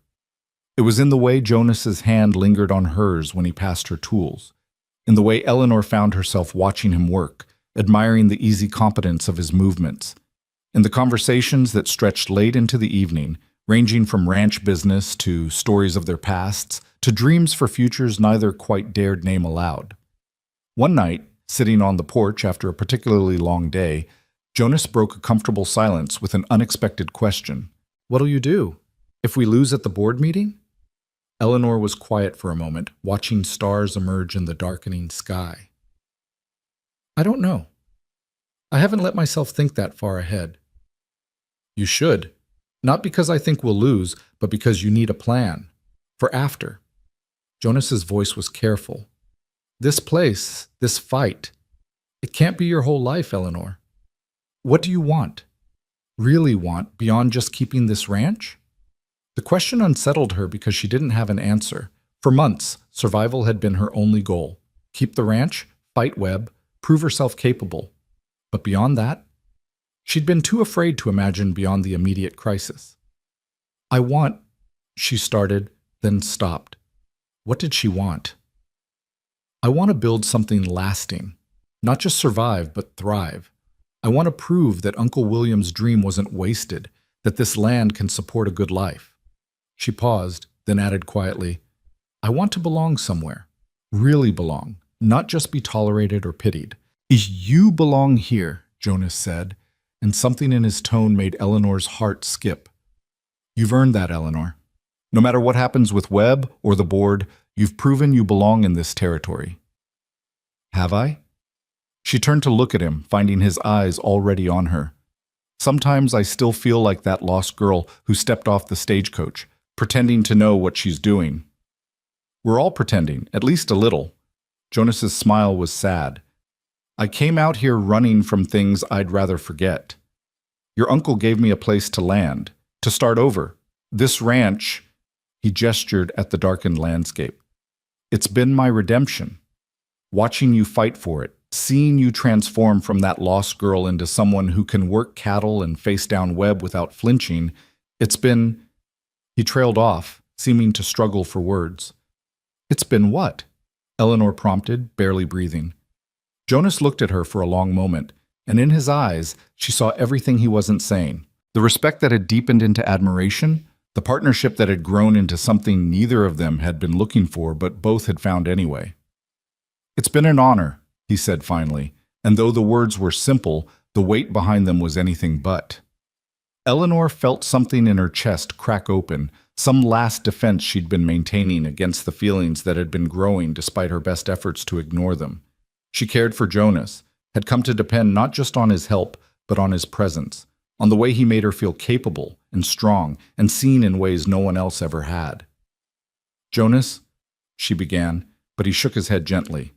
It was in the way Jonas's hand lingered on hers when he passed her tools, in the way Eleanor found herself watching him work, admiring the easy competence of his movements, in the conversations that stretched late into the evening, ranging from ranch business to stories of their pasts to dreams for futures neither quite dared name aloud. One night, sitting on the porch after a particularly long day, Jonas broke a comfortable silence with an unexpected question. What'll you do? If we lose at the board meeting? Eleanor was quiet for a moment, watching stars emerge in the darkening sky. I don't know. I haven't let myself think that far ahead. You should. Not because I think we'll lose, but because you need a plan. For after. Jonas's voice was careful. This place, this fight, it can't be your whole life, Eleanor. What do you want? Really want beyond just keeping this ranch? The question unsettled her because she didn't have an answer. For months, survival had been her only goal. Keep the ranch, fight Webb, prove herself capable. But beyond that, she'd been too afraid to imagine beyond the immediate crisis. I want, she started, then stopped. What did she want? I want to build something lasting, not just survive, but thrive. I want to prove that Uncle William's dream wasn't wasted, that this land can support a good life. She paused, then added quietly, I want to belong somewhere, really belong, not just be tolerated or pitied. You belong here, Jonas said, and something in his tone made Eleanor's heart skip. You've earned that, Eleanor. No matter what happens with Webb or the board, you've proven you belong in this territory. Have I? She turned to look at him, finding his eyes already on her. Sometimes I still feel like that lost girl who stepped off the stagecoach, pretending to know what she's doing. We're all pretending, at least a little. Jonas's smile was sad. I came out here running from things I'd rather forget. Your uncle gave me a place to land, to start over. This ranch, He gestured at the darkened landscape. It's been my redemption. Watching you fight for it, seeing you transform from that lost girl into someone who can work cattle and face down Webb without flinching, it's been... He trailed off, seeming to struggle for words. It's been what? Eleanor prompted, barely breathing. Jonas looked at her for a long moment, and in his eyes, she saw everything he wasn't saying. The respect that had deepened into admiration, the partnership that had grown into something neither of them had been looking for but both had found anyway. It's been an honor, he said finally, and though the words were simple, the weight behind them was anything but. Eleanor felt something in her chest crack open, some last defense she'd been maintaining against the feelings that had been growing despite her best efforts to ignore them. She cared for Jonas, had come to depend not just on his help, but on his presence, on the way he made her feel capable and strong and seen in ways no one else ever had. Jonas, she began, but he shook his head gently.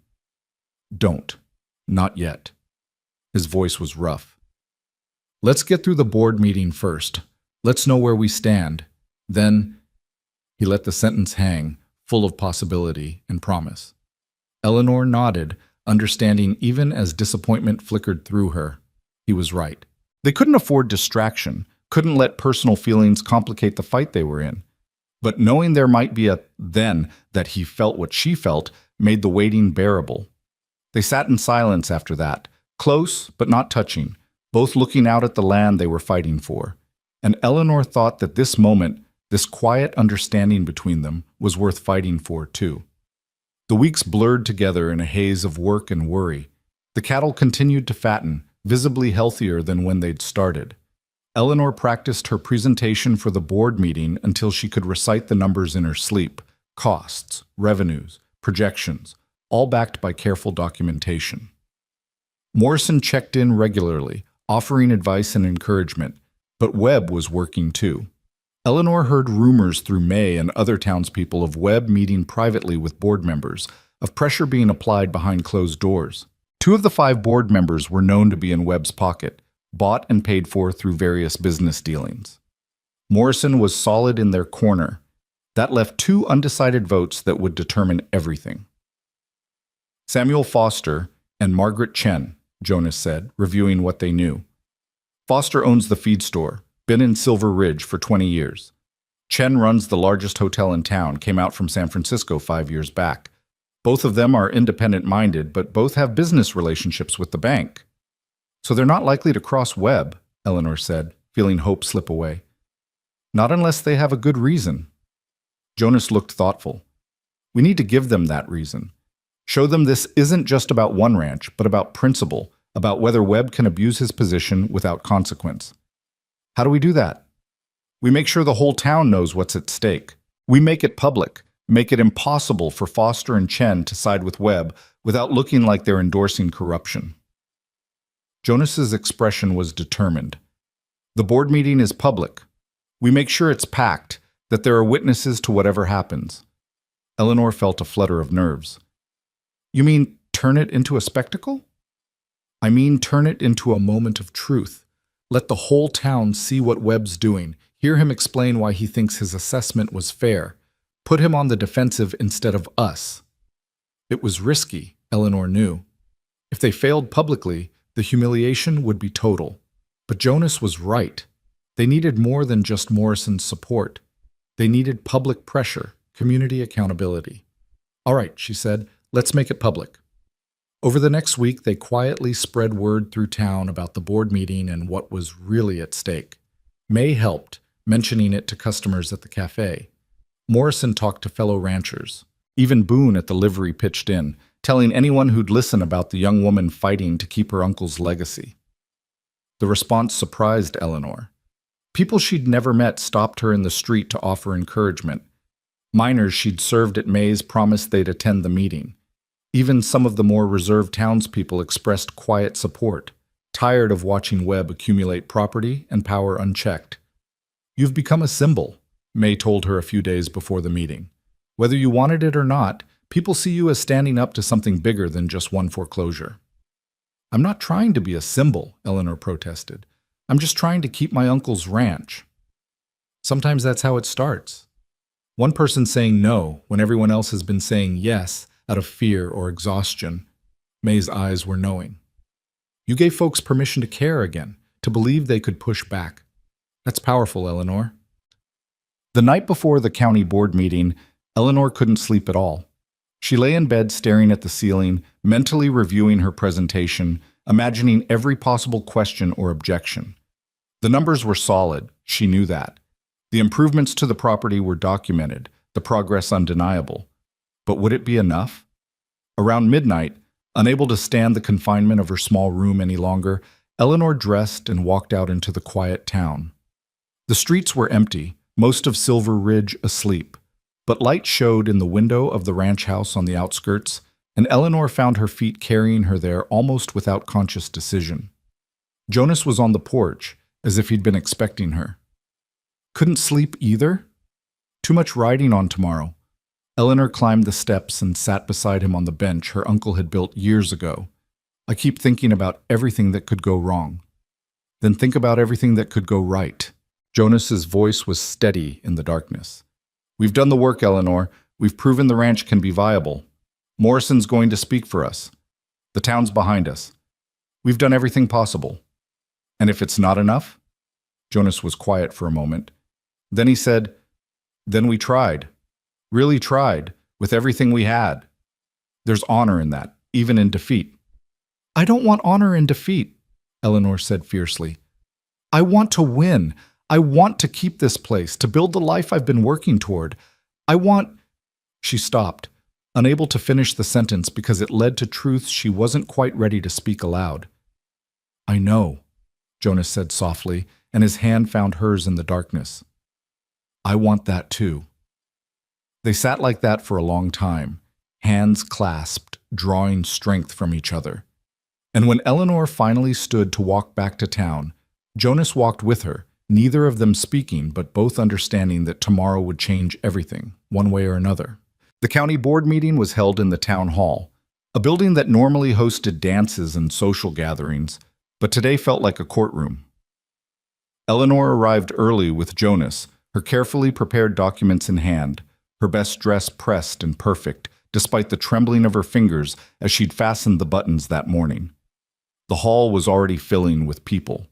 Don't. Not yet. His voice was rough. Let's get through the board meeting first. Let's know where we stand. Then, he let the sentence hang, full of possibility and promise. Eleanor nodded, understanding even as disappointment flickered through her. He was right. They couldn't afford distraction, couldn't let personal feelings complicate the fight they were in. But knowing there might be a then that he felt what she felt made the waiting bearable. They sat in silence after that, close but not touching, both looking out at the land they were fighting for. And Eleanor thought that this moment, this quiet understanding between them, was worth fighting for too. The weeks blurred together in a haze of work and worry. The cattle continued to fatten, visibly healthier than when they'd started. Eleanor practiced her presentation for the board meeting until she could recite the numbers in her sleep, costs, revenues, projections, all backed by careful documentation. Morrison checked in regularly, offering advice and encouragement, but Webb was working too. Eleanor heard rumors through May and other townspeople of Webb meeting privately with board members, of pressure being applied behind closed doors. 2 of the 5 board members were known to be in Webb's pocket, bought and paid for through various business dealings. Morrison was solid in their corner. That left 2 undecided votes that would determine everything. Samuel Foster and Margaret Chen, Jonas said, reviewing what they knew. Foster owns the feed store, been in Silver Ridge for 20 years. Chen runs the largest hotel in town, came out from San Francisco 5 years back. Both of them are independent-minded, but both have business relationships with the bank. So they're not likely to cross Webb, Eleanor said, feeling hope slip away. Not unless they have a good reason. Jonas looked thoughtful. We need to give them that reason. Show them this isn't just about one ranch, but about principle, about whether Webb can abuse his position without consequence. How do we do that? We make sure the whole town knows what's at stake. We make it public, make it impossible for Foster and Chen to side with Webb without looking like they're endorsing corruption. Jonas's expression was determined. The board meeting is public. We make sure it's packed, that there are witnesses to whatever happens. Eleanor felt a flutter of nerves. You mean turn it into a spectacle? I mean turn it into a moment of truth. Let the whole town see what Webb's doing, hear him explain why he thinks his assessment was fair, put him on the defensive instead of us. It was risky, Eleanor knew. If they failed publicly, the humiliation would be total. But Jonas was right. They needed more than just Morrison's support. They needed public pressure, community accountability. All right, she said, let's make it public. Over the next week, they quietly spread word through town about the board meeting and what was really at stake. May helped, mentioning it to customers at the cafe. Morrison talked to fellow ranchers. Even Boone at the livery pitched in, telling anyone who'd listen about the young woman fighting to keep her uncle's legacy. The response surprised Eleanor. People she'd never met stopped her in the street to offer encouragement. Miners she'd served at May's promised they'd attend the meeting. Even some of the more reserved townspeople expressed quiet support, tired of watching Webb accumulate property and power unchecked. You've become a symbol, May told her a few days before the meeting. Whether you wanted it or not, people see you as standing up to something bigger than just one foreclosure. I'm not trying to be a symbol, Eleanor protested. I'm just trying to keep my uncle's ranch. Sometimes that's how it starts. One person saying no when everyone else has been saying yes out of fear or exhaustion. May's eyes were knowing. You gave folks permission to care again, to believe they could push back. That's powerful, Eleanor. The night before the county board meeting, Eleanor couldn't sleep at all. She lay in bed staring at the ceiling, mentally reviewing her presentation, imagining every possible question or objection. The numbers were solid, she knew that. The improvements to the property were documented, the progress undeniable. But would it be enough? Around midnight, unable to stand the confinement of her small room any longer, Eleanor dressed and walked out into the quiet town. The streets were empty, most of Silver Ridge asleep, but light showed in the window of the ranch house on the outskirts, and Eleanor found her feet carrying her there almost without conscious decision. Jonas was on the porch, as if he'd been expecting her. Couldn't sleep either? Too much riding on tomorrow. Eleanor climbed the steps and sat beside him on the bench her uncle had built years ago. I keep thinking about everything that could go wrong. Then think about everything that could go right. Jonas's voice was steady in the darkness. We've done the work, Eleanor. We've proven the ranch can be viable. Morrison's going to speak for us. The town's behind us. We've done everything possible. And if it's not enough? Jonas was quiet for a moment. Then he said, then we tried. Really tried, with everything we had. There's honor in that, even in defeat. I don't want honor in defeat, Eleanor said fiercely. I want to win. I want to keep this place, to build the life I've been working toward. I want... She stopped, unable to finish the sentence because it led to truths she wasn't quite ready to speak aloud. I know, Jonas said softly, and his hand found hers in the darkness. I want that too. They sat like that for a long time, hands clasped, drawing strength from each other. And when Eleanor finally stood to walk back to town, Jonas walked with her, neither of them speaking, but both understanding that tomorrow would change everything, one way or another. The county board meeting was held in the town hall, a building that normally hosted dances and social gatherings, but today felt like a courtroom. Eleanor arrived early with Jonas, her carefully prepared documents in hand, her best dress pressed and perfect, despite the trembling of her fingers as she'd fastened the buttons that morning. The hall was already filling with people.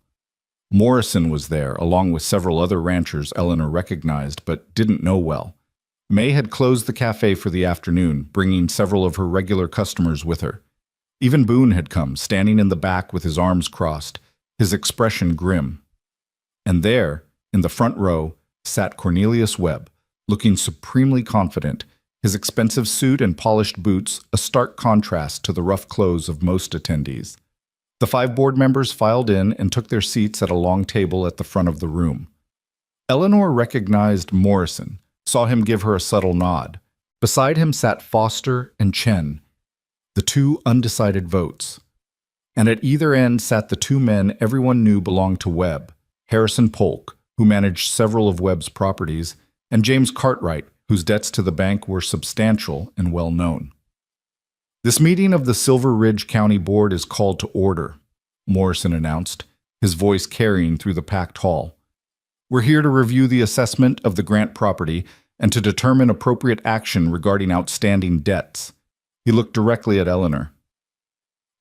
Morrison was there, along with several other ranchers Eleanor recognized but didn't know well. May had closed the cafe for the afternoon, bringing several of her regular customers with her. Even Boone had come, standing in the back with his arms crossed, his expression grim. And there, in the front row, sat Cornelius Webb, looking supremely confident, his expensive suit and polished boots a stark contrast to the rough clothes of most attendees. The 5 board members filed in and took their seats at a long table at the front of the room. Eleanor recognized Morrison, saw him give her a subtle nod. Beside him sat Foster and Chen, the 2 undecided votes. And at either end sat the 2 men everyone knew belonged to Webb, Harrison Polk, who managed several of Webb's properties, and James Cartwright, whose debts to the bank were substantial and well known. This meeting of the Silver Ridge County Board is called to order, Morrison announced, his voice carrying through the packed hall. We're here to review the assessment of the Grant property and to determine appropriate action regarding outstanding debts. He looked directly at Eleanor.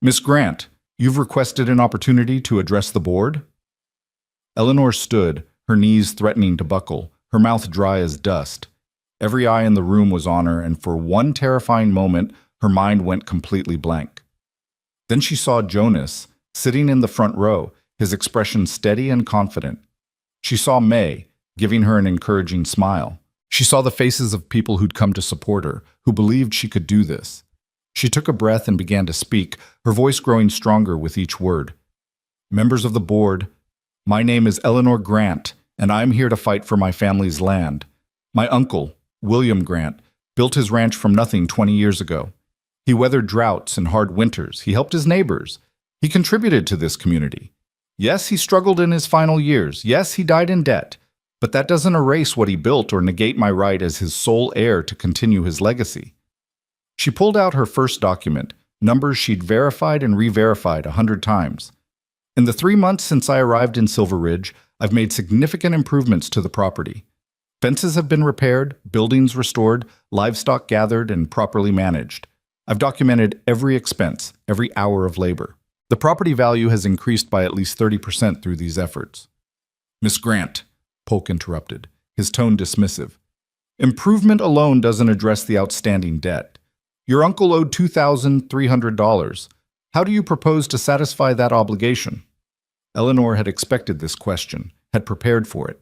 Miss Grant, you've requested an opportunity to address the board? Eleanor stood, her knees threatening to buckle, her mouth dry as dust. Every eye in the room was on her, and for one terrifying moment, her mind went completely blank. Then she saw Jonas, sitting in the front row, his expression steady and confident. She saw May, giving her an encouraging smile. She saw the faces of people who'd come to support her, who believed she could do this. She took a breath and began to speak, her voice growing stronger with each word. Members of the board, my name is Eleanor Grant, and I'm here to fight for my family's land. My uncle, William Grant, built his ranch from nothing 20 years ago. He weathered droughts and hard winters. He helped his neighbors. He contributed to this community. Yes, he struggled in his final years. Yes, he died in debt. But that doesn't erase what he built or negate my right as his sole heir to continue his legacy. She pulled out her first document, numbers she'd verified and re-verified 100 times. In the 3 months since I arrived in Silver Ridge, I've made significant improvements to the property. Fences have been repaired, buildings restored, livestock gathered and properly managed. I've documented every expense, every hour of labor. The property value has increased by at least 30% through these efforts. Miss Grant, Polk interrupted, his tone dismissive. Improvement alone doesn't address the outstanding debt. Your uncle owed $2,300. How do you propose to satisfy that obligation? Eleanor had expected this question, had prepared for it.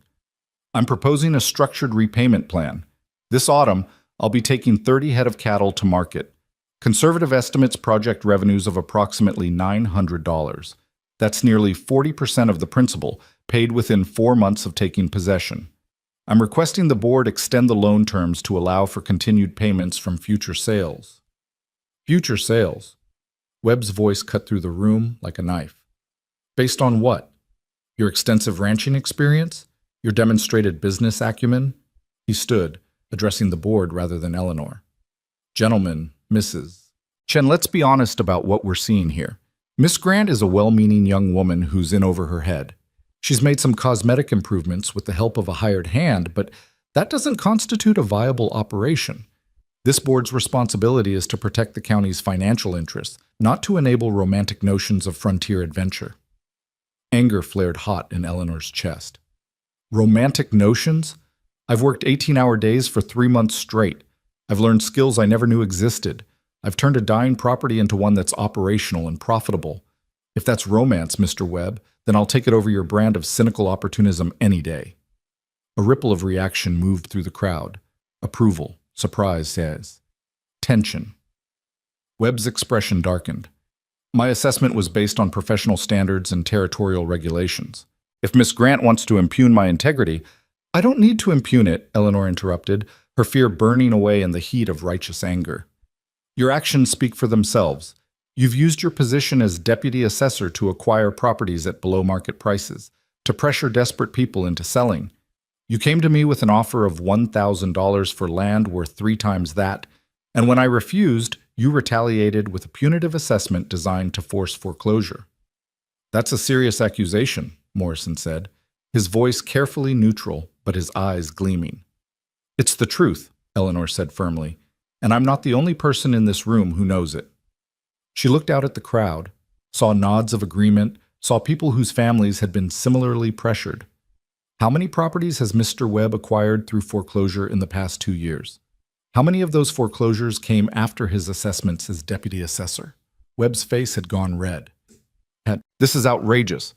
I'm proposing a structured repayment plan. This autumn, I'll be taking 30 head of cattle to market. Conservative estimates project revenues of approximately $900. That's nearly 40% of the principal, paid within 4 months of taking possession. I'm requesting the board extend the loan terms to allow for continued payments from future sales. Future sales? Webb's voice cut through the room like a knife. Based on what? Your extensive ranching experience? Your demonstrated business acumen? He stood, addressing the board rather than Eleanor. Gentlemen, Mrs. Chen, let's be honest about what we're seeing here. Miss Grant is a well-meaning young woman who's in over her head. She's made some cosmetic improvements with the help of a hired hand, but that doesn't constitute a viable operation. This board's responsibility is to protect the county's financial interests, not to enable romantic notions of frontier adventure. Anger flared hot in Eleanor's chest. Romantic notions? I've worked 18-hour days for 3 months straight. I've learned skills I never knew existed. I've turned a dying property into one that's operational and profitable. If that's romance, Mr. Webb, then I'll take it over your brand of cynical opportunism any day. A ripple of reaction moved through the crowd. Approval, surprise, says. Tension. Webb's expression darkened. My assessment was based on professional standards and territorial regulations. If Miss Grant wants to impugn my integrity, I don't need to impugn it, Eleanor interrupted, her fear burning away in the heat of righteous anger. Your actions speak for themselves. You've used your position as deputy assessor to acquire properties at below-market prices, to pressure desperate people into selling. You came to me with an offer of $1,000 for land worth 3 times that, and when I refused, you retaliated with a punitive assessment designed to force foreclosure. That's a serious accusation, Morrison said, his voice carefully neutral but his eyes gleaming. It's the truth, Eleanor said firmly, and I'm not the only person in this room who knows it. She looked out at the crowd, saw nods of agreement, saw people whose families had been similarly pressured. How many properties has Mr. Webb acquired through foreclosure in the past 2 years? How many of those foreclosures came after his assessments as deputy assessor? Webb's face had gone red. This is outrageous.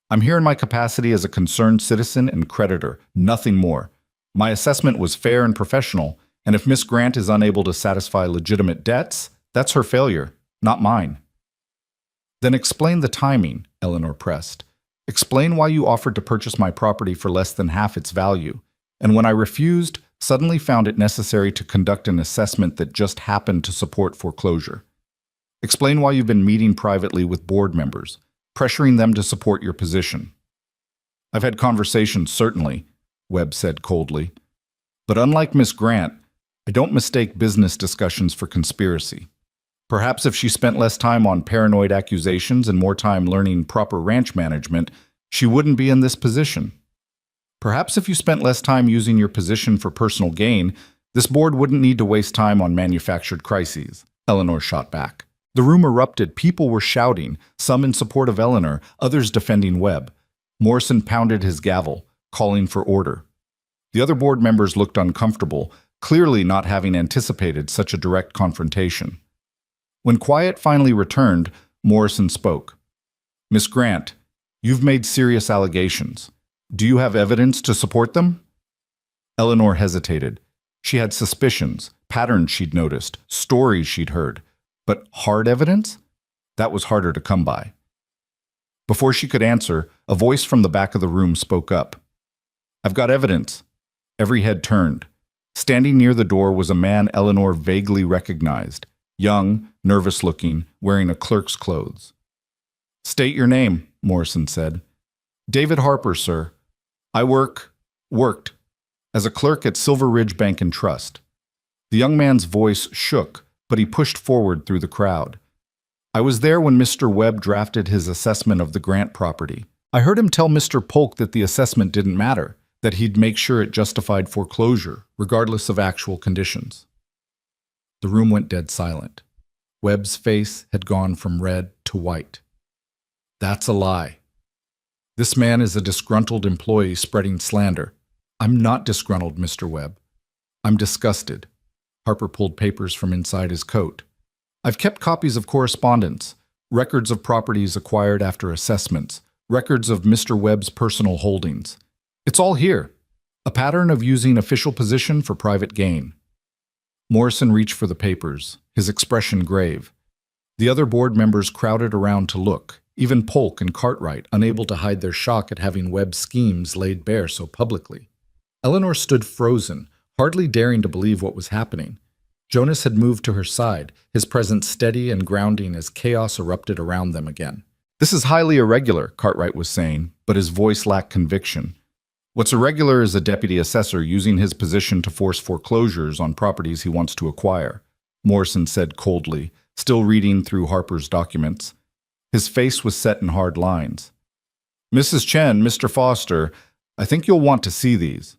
I'm here in my capacity as a concerned citizen and creditor, nothing more. My assessment was fair and professional, and if Miss Grant is unable to satisfy legitimate debts, that's her failure, not mine. Then explain the timing, Eleanor pressed. Explain why you offered to purchase my property for less than half its value, and when I refused, suddenly found it necessary to conduct an assessment that just happened to support foreclosure. Explain why you've been meeting privately with board members, pressuring them to support your position. I've had conversations, certainly, Webb said coldly. But unlike Miss Grant, I don't mistake business discussions for conspiracy. Perhaps if she spent less time on paranoid accusations and more time learning proper ranch management, she wouldn't be in this position. Perhaps if you spent less time using your position for personal gain, this board wouldn't need to waste time on manufactured crises, Eleanor shot back. The room erupted. People were shouting, some in support of Eleanor, others defending Webb. Morrison pounded his gavel, calling for order. The other board members looked uncomfortable, clearly not having anticipated such a direct confrontation. When quiet finally returned, Morrison spoke. Miss Grant, you've made serious allegations. Do you have evidence to support them? Eleanor hesitated. She had suspicions, patterns she'd noticed, stories she'd heard. But hard evidence? That was harder to come by. Before she could answer, a voice from the back of the room spoke up. I've got evidence. Every head turned. Standing near the door was a man Eleanor vaguely recognized, young, nervous-looking, wearing a clerk's clothes. State your name, Morrison said. David Harper, sir. I worked as a clerk at Silver Ridge Bank and Trust. The young man's voice shook, but he pushed forward through the crowd. I was there when Mr. Webb drafted his assessment of the Grant property. I heard him tell Mr. Polk that the assessment didn't matter, that he'd make sure it justified foreclosure, regardless of actual conditions. The room went dead silent. Webb's face had gone from red to white. That's a lie. This man is a disgruntled employee spreading slander. I'm not disgruntled, Mr. Webb. I'm disgusted. Harper pulled papers from inside his coat. I've kept copies of correspondence, records of properties acquired after assessments, records of Mr. Webb's personal holdings. It's all here. A pattern of using official position for private gain. Morrison reached for the papers, his expression grave. The other board members crowded around to look, even Polk and Cartwright, unable to hide their shock at having Webb's schemes laid bare so publicly. Eleanor stood frozen, hardly daring to believe what was happening. Jonas had moved to her side, his presence steady and grounding as chaos erupted around them again. This is highly irregular, Cartwright was saying, but his voice lacked conviction. What's irregular is a deputy assessor using his position to force foreclosures on properties he wants to acquire, Morrison said coldly, still reading through Harper's documents. His face was set in hard lines. Mrs. Chen, Mr. Foster, I think you'll want to see these.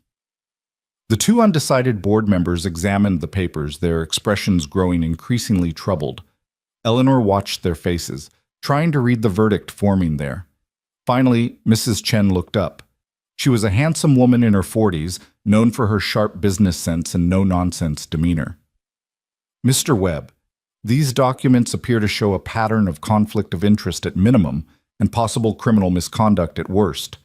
The two undecided board members examined the papers, their expressions growing increasingly troubled. Eleanor watched their faces, trying to read the verdict forming there. Finally, Mrs. Chen looked up. She was a handsome woman in her 40s, known for her sharp business sense and no-nonsense demeanor. Mr. Webb, these documents appear to show a pattern of conflict of interest at minimum and possible criminal misconduct at worst.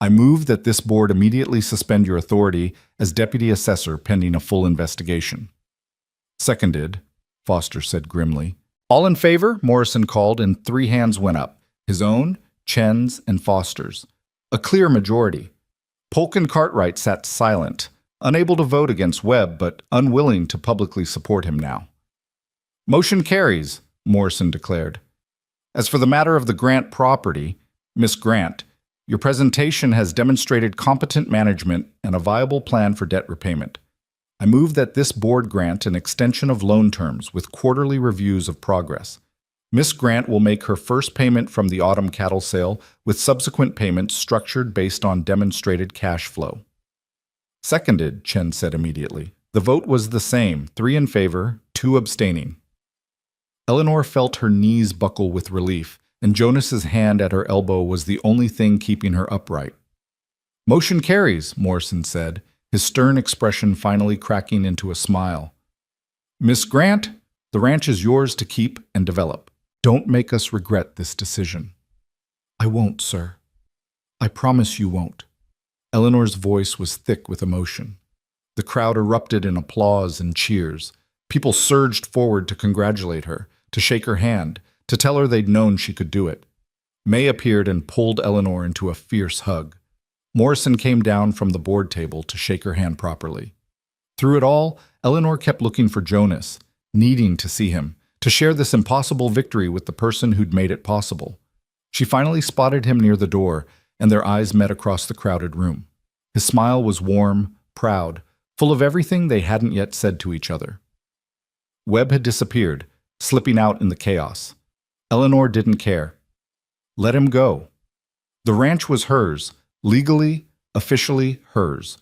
I move that this board immediately suspend your authority as deputy assessor pending a full investigation. Seconded, Foster said grimly. All in favor? Morrison called, and 3 hands went up, his own, Chen's, and Foster's. A clear majority. Polk and Cartwright sat silent, unable to vote against Webb, but unwilling to publicly support him now. Motion carries, Morrison declared. As for the matter of the Grant property, Miss Grant, your presentation has demonstrated competent management and a viable plan for debt repayment. I move that this board grant an extension of loan terms with quarterly reviews of progress. Miss Grant will make her first payment from the autumn cattle sale, with subsequent payments structured based on demonstrated cash flow. Seconded, Chen said immediately. The vote was the same, 3 in favor, 2 abstaining. Eleanor felt her knees buckle with relief, and Jonas's hand at her elbow was the only thing keeping her upright. Motion carries, Morrison said, his stern expression finally cracking into a smile. Miss Grant, the ranch is yours to keep and develop. Don't make us regret this decision. I won't, sir. I promise you won't. Eleanor's voice was thick with emotion. The crowd erupted in applause and cheers. People surged forward to congratulate her, to shake her hand, to tell her they'd known she could do it. May appeared and pulled Eleanor into a fierce hug. Morrison came down from the board table to shake her hand properly. Through it all, Eleanor kept looking for Jonas, needing to see him, to share this impossible victory with the person who'd made it possible. She finally spotted him near the door, and their eyes met across the crowded room. His smile was warm, proud, full of everything they hadn't yet said to each other. Webb had disappeared, slipping out in the chaos. Eleanor didn't care. Let him go. The ranch was hers, legally, officially hers.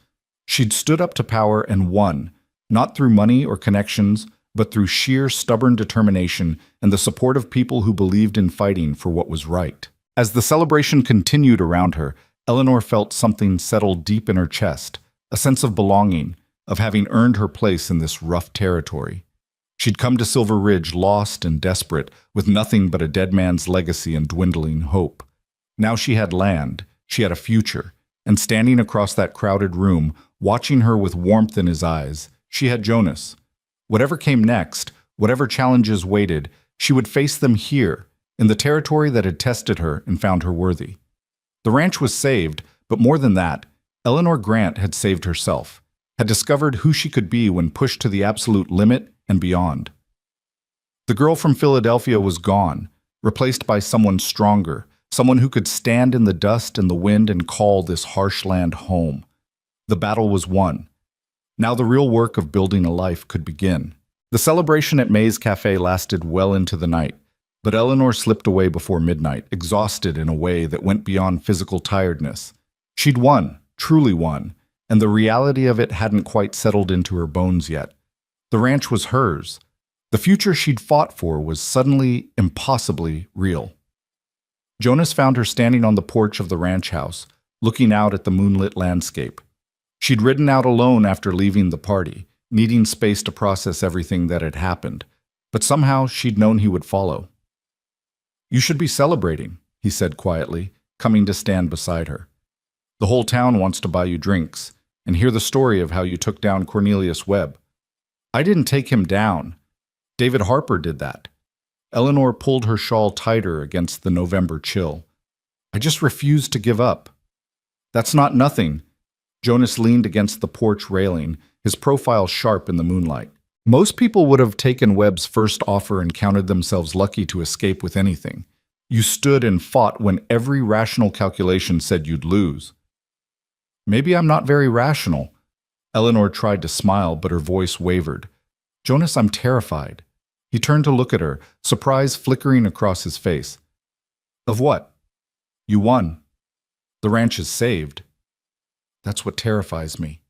She'd stood up to power and won, not through money or connections, but through sheer stubborn determination and the support of people who believed in fighting for what was right. As the celebration continued around her, Eleanor felt something settle deep in her chest, a sense of belonging, of having earned her place in this rough territory. She'd come to Silver Ridge lost and desperate, with nothing but a dead man's legacy and dwindling hope. Now she had land, she had a future, and standing across that crowded room, watching her with warmth in his eyes, she had Jonas. Whatever came next, whatever challenges waited, she would face them here, in the territory that had tested her and found her worthy. The ranch was saved, but more than that, Eleanor Grant had saved herself, had discovered who she could be when pushed to the absolute limit and beyond. The girl from Philadelphia was gone, replaced by someone stronger, someone who could stand in the dust and the wind and call this harsh land home. The battle was won. Now the real work of building a life could begin. The celebration at May's Cafe lasted well into the night, but Eleanor slipped away before midnight, exhausted in a way that went beyond physical tiredness. She'd won, truly won, and the reality of it hadn't quite settled into her bones yet. The ranch was hers. The future she'd fought for was suddenly, impossibly real. Jonas found her standing on the porch of the ranch house, looking out at the moonlit landscape. She'd ridden out alone after leaving the party, needing space to process everything that had happened, but somehow she'd known he would follow. "You should be celebrating," he said quietly, coming to stand beside her. "The whole town wants to buy you drinks and hear the story of how you took down Cornelius Webb." "I didn't take him down. David Harper did that." Eleanor pulled her shawl tighter against the November chill. "I just refused to give up." "That's not nothing." Jonas leaned against the porch railing, his profile sharp in the moonlight. "Most people would have taken Webb's first offer and counted themselves lucky to escape with anything. You stood and fought when every rational calculation said you'd lose." "Maybe I'm not very rational." Eleanor tried to smile, but her voice wavered. "Jonas, I'm terrified." He turned to look at her, surprise flickering across his face. "Of what?" "You won. The ranch is saved." "That's what terrifies me."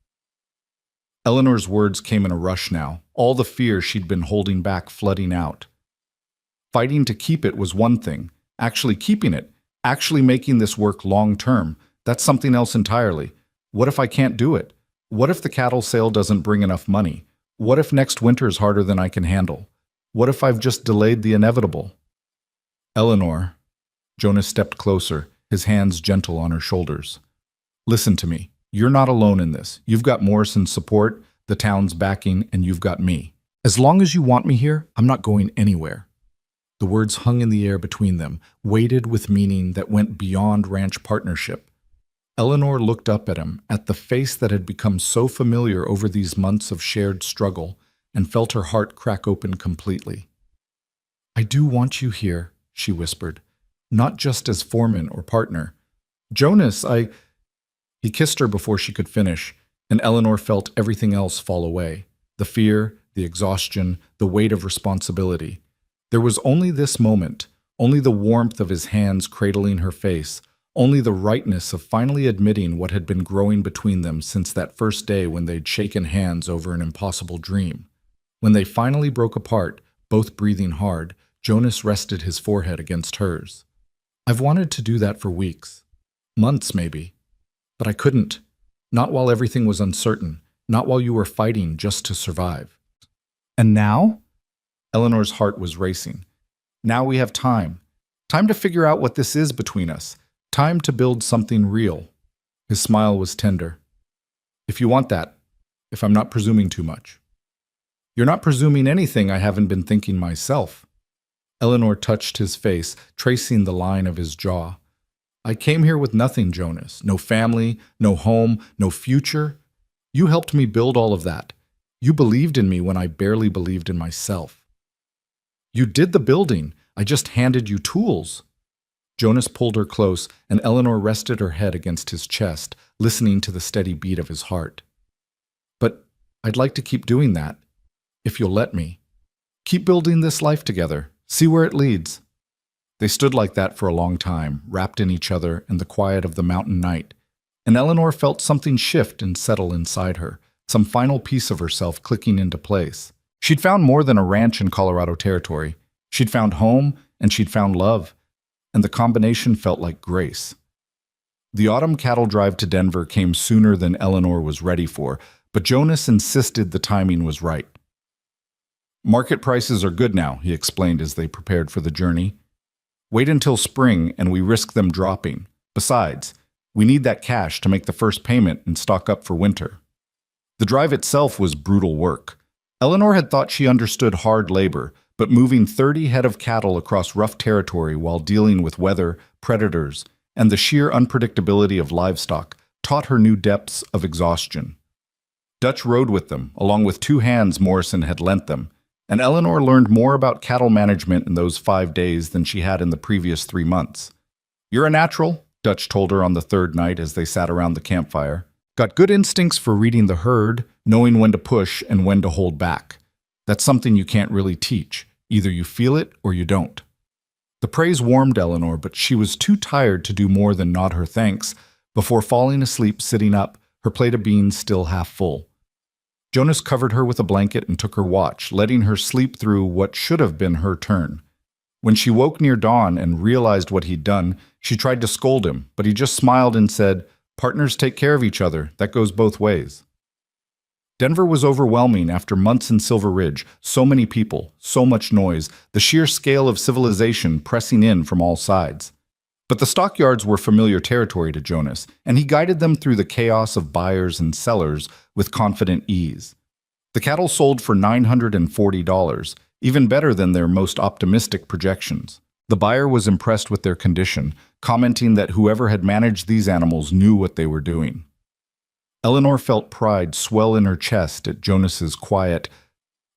Eleanor's words came in a rush now, all the fear she'd been holding back flooding out. Fighting to keep it was one thing. Actually keeping it, actually making this work long term, that's something else entirely. What if I can't do it? What if the cattle sale doesn't bring enough money? What if next winter is harder than I can handle? What if I've just delayed the inevitable? "Eleanor," Jonas stepped closer, his hands gentle on her shoulders. "Listen to me. You're not alone in this. You've got Morrison's support, the town's backing, and you've got me. As long as you want me here, I'm not going anywhere." The words hung in the air between them, weighted with meaning that went beyond ranch partnership. Eleanor looked up at him, at the face that had become so familiar over these months of shared struggle, and felt her heart crack open completely. "I do want you here," she whispered, "not just as foreman or partner. Jonas, He kissed her before she could finish, and Eleanor felt everything else fall away. The fear, the exhaustion, the weight of responsibility. There was only this moment, only the warmth of his hands cradling her face, only the rightness of finally admitting what had been growing between them since that first day when they'd shaken hands over an impossible dream. When they finally broke apart, both breathing hard, Jonas rested his forehead against hers. "I've wanted to do that for weeks. Months, maybe. But I couldn't. Not while everything was uncertain. Not while you were fighting just to survive." "And now?" Eleanor's heart was racing. "Now we have time. Time to figure out what this is between us. Time to build something real." His smile was tender. "If you want that. If I'm not presuming too much." "You're not presuming anything I haven't been thinking myself." Eleanor touched his face, tracing the line of his jaw. "I came here with nothing, Jonas. No family, no home, no future. You helped me build all of that. You believed in me when I barely believed in myself." "You did the building. I just handed you tools." Jonas pulled her close, and Eleanor rested her head against his chest, listening to the steady beat of his heart. "But I'd like to keep doing that. If you'll let me. Keep building this life together. See where it leads." They stood like that for a long time, wrapped in each other and the quiet of the mountain night, and Eleanor felt something shift and settle inside her, some final piece of herself clicking into place. She'd found more than a ranch in Colorado territory. She'd found home, and she'd found love, and the combination felt like grace. The autumn cattle drive to Denver came sooner than Eleanor was ready for, but Jonas insisted the timing was right. "Market prices are good now," he explained as they prepared for the journey. "Wait until spring and we risk them dropping. Besides, we need that cash to make the first payment and stock up for winter." The drive itself was brutal work. Eleanor had thought she understood hard labor, but moving 30 head of cattle across rough territory while dealing with weather, predators, and the sheer unpredictability of livestock taught her new depths of exhaustion. Dutch rode with them, along with 2 hands Morrison had lent them, and Eleanor learned more about cattle management in those 5 days than she had in the previous 3 months. "You're a natural," Dutch told her on the 3rd night as they sat around the campfire. "Got good instincts for reading the herd, knowing when to push and when to hold back. That's something you can't really teach. Either you feel it or you don't." The praise warmed Eleanor, but she was too tired to do more than nod her thanks before falling asleep sitting up, her plate of beans still half full. Jonas covered her with a blanket and took her watch, letting her sleep through what should have been her turn. When she woke near dawn and realized what he'd done, she tried to scold him, but he just smiled and said, "Partners take care of each other. That goes both ways." Denver was overwhelming after months in Silver Ridge. So many people, so much noise, the sheer scale of civilization pressing in from all sides. But the stockyards were familiar territory to Jonas, and he guided them through the chaos of buyers and sellers with confident ease. The cattle sold for $940, even better than their most optimistic projections. The buyer was impressed with their condition, commenting that whoever had managed these animals knew what they were doing. Eleanor felt pride swell in her chest at Jonas's quiet,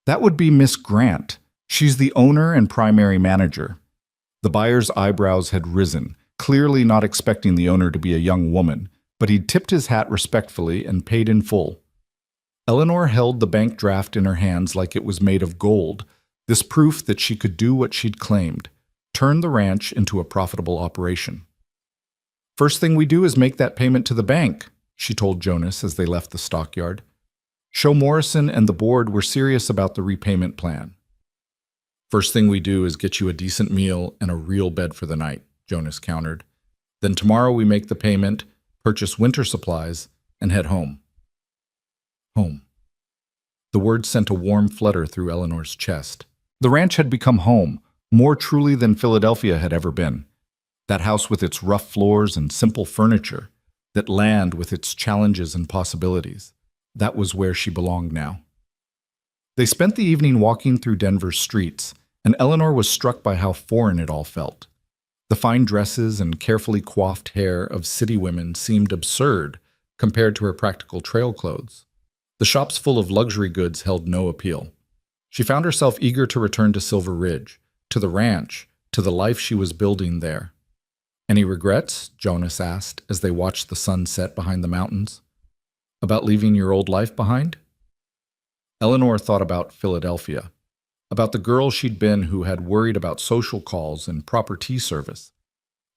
"That would be Miss Grant. She's the owner and primary manager." The buyer's eyebrows had risen, clearly not expecting the owner to be a young woman, but he'd tipped his hat respectfully and paid in full. Eleanor held the bank draft in her hands like it was made of gold, this proof that she could do what she'd claimed, turn the ranch into a profitable operation. "First thing we do is make that payment to the bank," she told Jonas as they left the stockyard. "Show Morrison and the board we're serious about the repayment plan." "First thing we do is get you a decent meal and a real bed for the night," Jonas countered. "Then tomorrow we make the payment, purchase winter supplies, and head home." Home. The word sent a warm flutter through Eleanor's chest. The ranch had become home, more truly than Philadelphia had ever been. That house with its rough floors and simple furniture, that land with its challenges and possibilities, that was where she belonged now. They spent the evening walking through Denver's streets, and Eleanor was struck by how foreign it all felt. The fine dresses and carefully coiffed hair of city women seemed absurd compared to her practical trail clothes. The shops full of luxury goods held no appeal. She found herself eager to return to Silver Ridge, to the ranch, to the life she was building there. "Any regrets?" Jonas asked as they watched the sun set behind the mountains. "About leaving your old life behind?" Eleanor thought about Philadelphia, about the girl she'd been who had worried about social calls and proper tea service.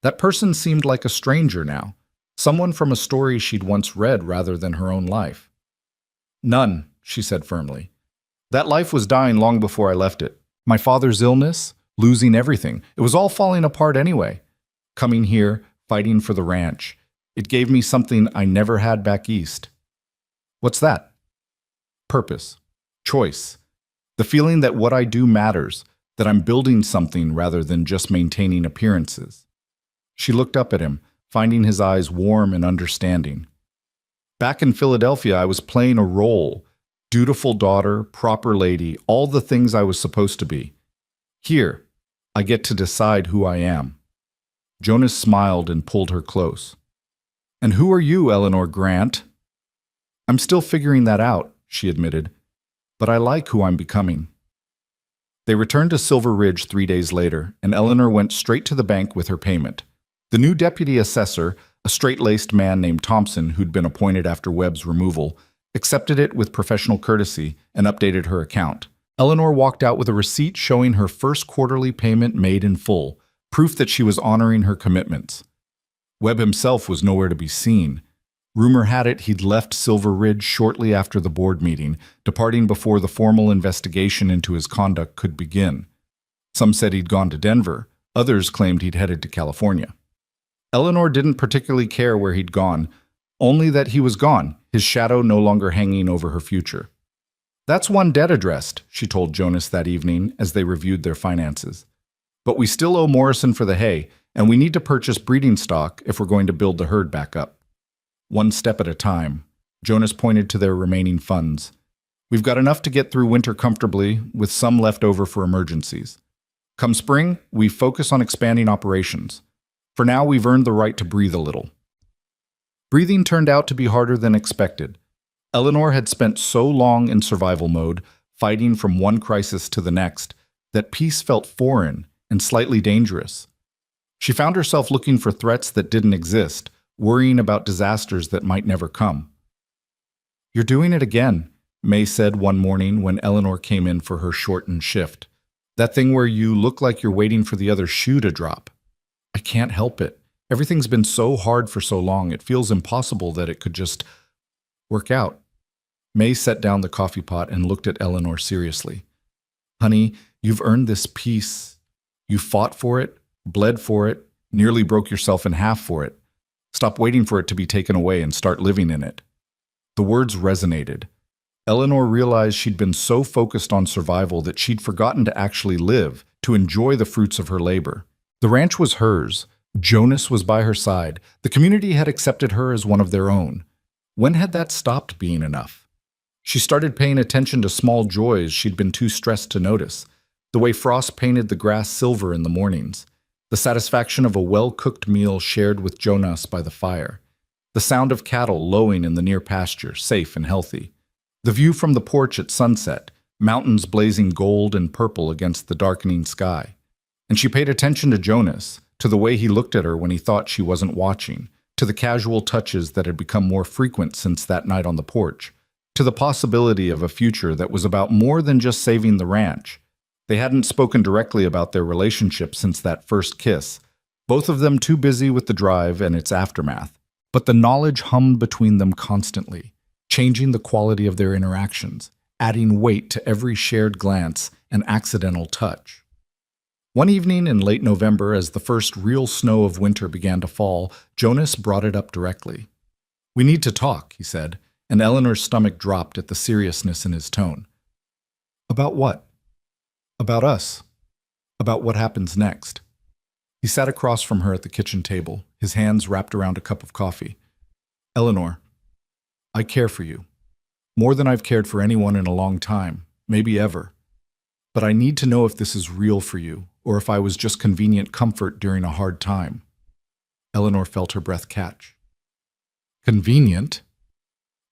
That person seemed like a stranger now, someone from a story she'd once read rather than her own life. "None," she said firmly. "That life was dying long before I left it. My father's illness, losing everything, it was all falling apart anyway. Coming here, fighting for the ranch, it gave me something I never had back east." "What's that?" "Purpose. Choice. The feeling that what I do matters, that I'm building something rather than just maintaining appearances." She looked up at him, finding his eyes warm and understanding. "Back in Philadelphia, I was playing a role. Dutiful daughter, proper lady, all the things I was supposed to be. Here, I get to decide who I am." Jonas smiled and pulled her close. "And who are you, Eleanor Grant?" "I'm still figuring that out," she admitted, "but I like who I'm becoming." They returned to Silver Ridge 3 days later, and Eleanor went straight to the bank with her payment. The new deputy assessor, a straight-laced man named Thompson who'd been appointed after Webb's removal, accepted it with professional courtesy and updated her account. Eleanor walked out with a receipt showing her first quarterly payment made in full, proof that she was honoring her commitments. Webb himself was nowhere to be seen. Rumor had it he'd left Silver Ridge shortly after the board meeting, departing before the formal investigation into his conduct could begin. Some said he'd gone to Denver. Others claimed he'd headed to California. Eleanor didn't particularly care where he'd gone, only that he was gone, his shadow no longer hanging over her future. "That's one debt addressed," she told Jonas that evening as they reviewed their finances. "But we still owe Morrison for the hay, and we need to purchase breeding stock if we're going to build the herd back up." One step at a time, Jonas pointed to their remaining funds. "We've got enough to get through winter comfortably, with some left over for emergencies. Come spring, we focus on expanding operations. For now, we've earned the right to breathe a little." Breathing turned out to be harder than expected. Eleanor had spent so long in survival mode, fighting from one crisis to the next, that peace felt foreign and slightly dangerous. She found herself looking for threats that didn't exist, worrying about disasters that might never come. "You're doing it again," May said one morning when Eleanor came in for her shortened shift. "That thing where you look like you're waiting for the other shoe to drop." "I can't help it. Everything's been so hard for so long, it feels impossible that it could just..." Work out. May set down the coffee pot and looked at Eleanor seriously. Honey, you've earned this peace. You fought for it, bled for it, nearly broke yourself in half for it. Stop waiting for it to be taken away and start living in it. The words resonated. Eleanor realized she'd been so focused on survival that she'd forgotten to actually live, to enjoy the fruits of her labor. The ranch was hers. Jonas was by her side. The community had accepted her as one of their own. When had that stopped being enough? She started paying attention to small joys she'd been too stressed to notice. The way frost painted the grass silver in the mornings. The satisfaction of a well-cooked meal shared with Jonas by the fire. The sound of cattle lowing in the near pasture, safe and healthy. The view from the porch at sunset, mountains blazing gold and purple against the darkening sky. And she paid attention to Jonas, to the way he looked at her when he thought she wasn't watching, to the casual touches that had become more frequent since that night on the porch, to the possibility of a future that was about more than just saving the ranch. They hadn't spoken directly about their relationship since that first kiss, both of them too busy with the drive and its aftermath. But the knowledge hummed between them constantly, changing the quality of their interactions, adding weight to every shared glance and accidental touch. One evening in late November, as the first real snow of winter began to fall, Jonas brought it up directly. "We need to talk," he said, and Eleanor's stomach dropped at the seriousness in his tone. "About what?" "About us. About what happens next." He sat across from her at the kitchen table, his hands wrapped around a cup of coffee. "Eleanor, I care for you. More than I've cared for anyone in a long time, maybe ever. But I need to know if this is real for you, or if I was just convenient comfort during a hard time." Eleanor felt her breath catch. "Convenient?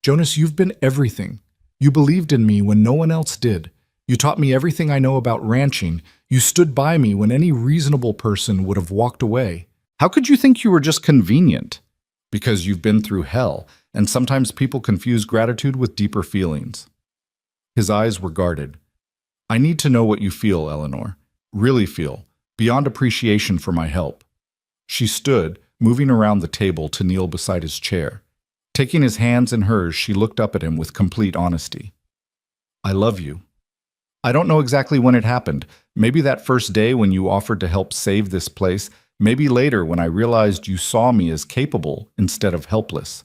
Jonas, you've been everything. You believed in me when no one else did. You taught me everything I know about ranching. You stood by me when any reasonable person would have walked away. How could you think you were just convenient? Because you've been through hell, and sometimes people confuse gratitude with deeper feelings." His eyes were guarded. "I need to know what you feel, Eleanor. Really feel, beyond appreciation for my help." She stood, moving around the table to kneel beside his chair. Taking his hands in hers, she looked up at him with complete honesty. "I love you. I don't know exactly when it happened. Maybe that first day when you offered to help save this place. Maybe later when I realized you saw me as capable instead of helpless.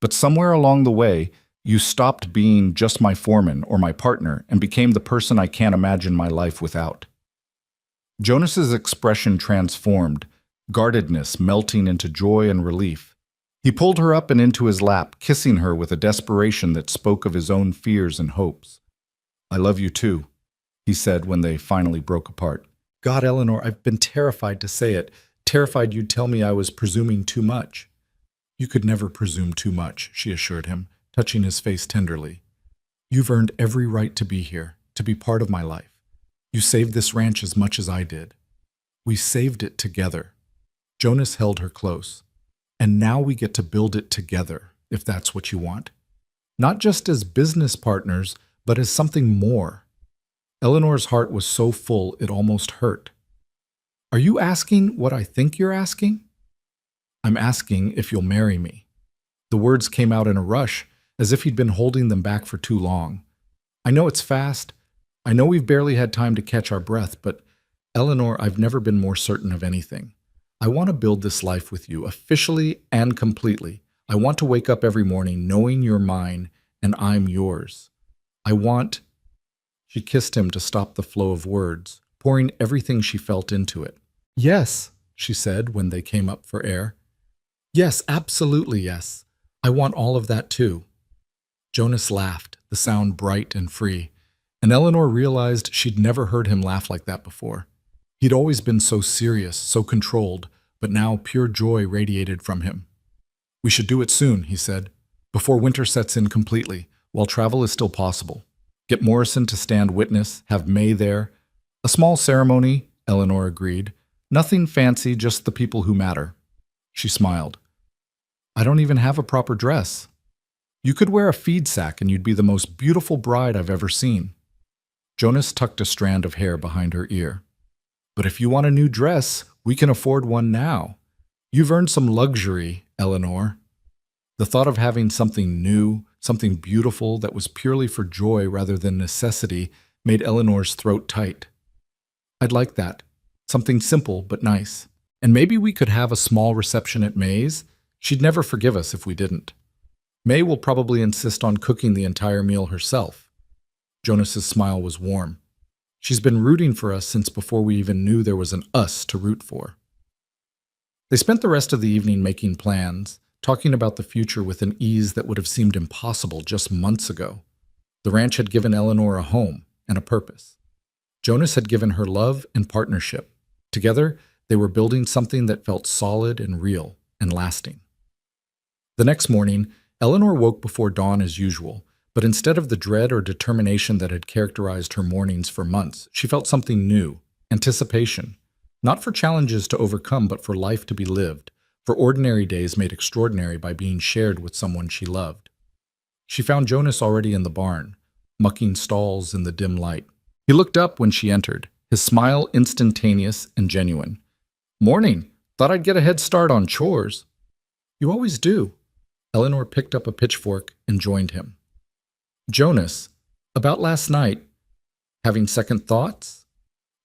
But somewhere along the way, you stopped being just my foreman or my partner and became the person I can't imagine my life without." Jonas's expression transformed, guardedness melting into joy and relief. He pulled her up and into his lap, kissing her with a desperation that spoke of his own fears and hopes. "I love you too," he said when they finally broke apart. "God, Eleanor, I've been terrified to say it, terrified you'd tell me I was presuming too much." "You could never presume too much," she assured him, touching his face tenderly. "You've earned every right to be here, to be part of my life. You saved this ranch as much as I did. We saved it together." Jonas held her close. "And now we get to build it together, if that's what you want. Not just as business partners, but as something more." Eleanor's heart was so full it almost hurt. "Are you asking what I think you're asking?" "I'm asking if you'll marry me." The words came out in a rush, as if he'd been holding them back for too long. "I know it's fast. I know we've barely had time to catch our breath, but Eleanor, I've never been more certain of anything. I want to build this life with you, officially and completely. I want to wake up every morning knowing you're mine and I'm yours. I want—" She kissed him to stop the flow of words, pouring everything she felt into it. "Yes," she said when they came up for air. "Yes, absolutely yes. I want all of that too." Jonas laughed, the sound bright and free, and Eleanor realized she'd never heard him laugh like that before. He'd always been so serious, so controlled, but now pure joy radiated from him. "We should do it soon," he said, "before winter sets in completely, while travel is still possible. Get Morrison to stand witness, have May there. A small ceremony," Eleanor agreed. "Nothing fancy, just the people who matter." She smiled. "I don't even have a proper dress." "You could wear a feed sack and you'd be the most beautiful bride I've ever seen." Jonas tucked a strand of hair behind her ear. "But if you want a new dress, we can afford one now. You've earned some luxury, Eleanor." The thought of having something new, something beautiful that was purely for joy rather than necessity made Eleanor's throat tight. I'd like that. Something simple but nice. And maybe we could have a small reception at May's. She'd never forgive us if we didn't. May will probably insist on cooking the entire meal herself. Jonas's smile was warm. She's been rooting for us since before we even knew there was an us to root for. They spent the rest of the evening making plans, talking about the future with an ease that would have seemed impossible just months ago. The ranch had given Eleanor a home and a purpose. Jonas had given her love and partnership. Together, they were building something that felt solid and real and lasting. The next morning, Eleanor woke before dawn as usual, but instead of the dread or determination that had characterized her mornings for months, she felt something new, anticipation, not for challenges to overcome, but for life to be lived, for ordinary days made extraordinary by being shared with someone she loved. She found Jonas already in the barn, mucking stalls in the dim light. He looked up when she entered, his smile instantaneous and genuine. "Morning. Thought I'd get a head start on chores." "You always do." Eleanor picked up a pitchfork and joined him. "Jonas, about last night, having second thoughts?"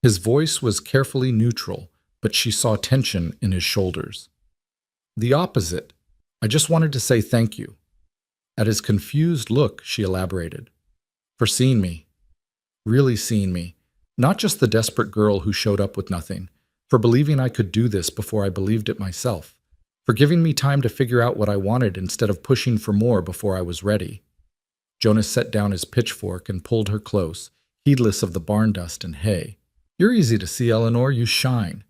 His voice was carefully neutral, but she saw tension in his shoulders. "The opposite. I just wanted to say thank you." At his confused look, she elaborated. "For seeing me. Really seeing me. Not just the desperate girl who showed up with nothing. For believing I could do this before I believed it myself. For giving me time to figure out what I wanted instead of pushing for more before I was ready." Jonas set down his pitchfork and pulled her close, heedless of the barn dust and hay. "You're easy to see, Eleanor. You shine.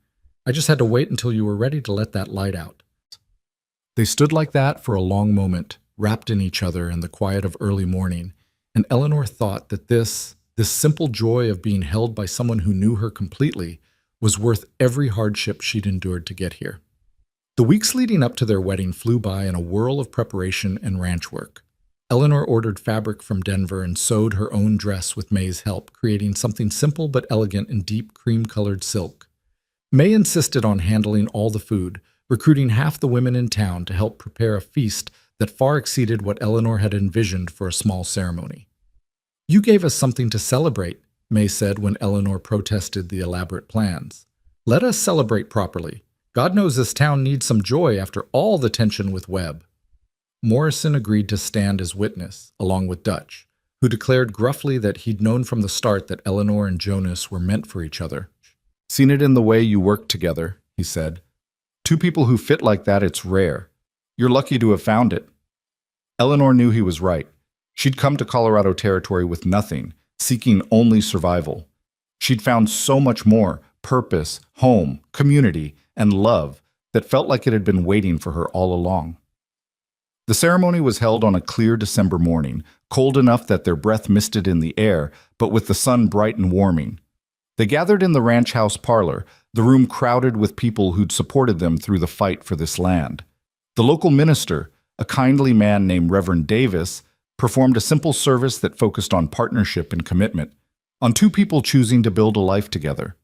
I just had to wait until you were ready to let that light out." They stood like that for a long moment, wrapped in each other in the quiet of early morning, and Eleanor thought that this simple joy of being held by someone who knew her completely was worth every hardship she'd endured to get here. The weeks leading up to their wedding flew by in a whirl of preparation and ranch work. Eleanor ordered fabric from Denver and sewed her own dress with May's help, creating something simple but elegant in deep cream-colored silk. May insisted on handling all the food, recruiting half the women in town to help prepare a feast that far exceeded what Eleanor had envisioned for a small ceremony. "You gave us something to celebrate," May said when Eleanor protested the elaborate plans. "Let us celebrate properly. God knows this town needs some joy after all the tension with Webb." Morrison agreed to stand as witness, along with Dutch, who declared gruffly that he'd known from the start that Eleanor and Jonas were meant for each other. "Seen it in the way you work together," he said. "Two people who fit like that, it's rare. You're lucky to have found it." Eleanor knew he was right. She'd come to Colorado Territory with nothing, seeking only survival. She'd found so much more: purpose, home, community, and love that felt like it had been waiting for her all along. The ceremony was held on a clear December morning, cold enough that their breath misted in the air, but with the sun bright and warming. They gathered in the ranch house parlor, the room crowded with people who'd supported them through the fight for this land. The local minister, a kindly man named Reverend Davis, performed a simple service that focused on partnership and commitment, on two people choosing to build a life together.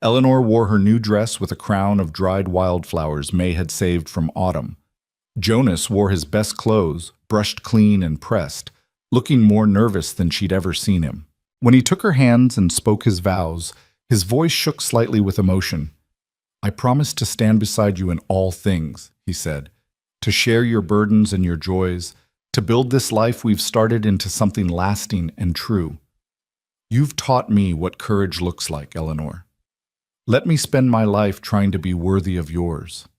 Eleanor wore her new dress with a crown of dried wildflowers May had saved from autumn. Jonas wore his best clothes, brushed clean and pressed, looking more nervous than she'd ever seen him. When he took her hands and spoke his vows, his voice shook slightly with emotion. "I promise to stand beside you in all things," he said, "to share your burdens and your joys, to build this life we've started into something lasting and true. You've taught me what courage looks like, Eleanor. Let me spend my life trying to be worthy of yours."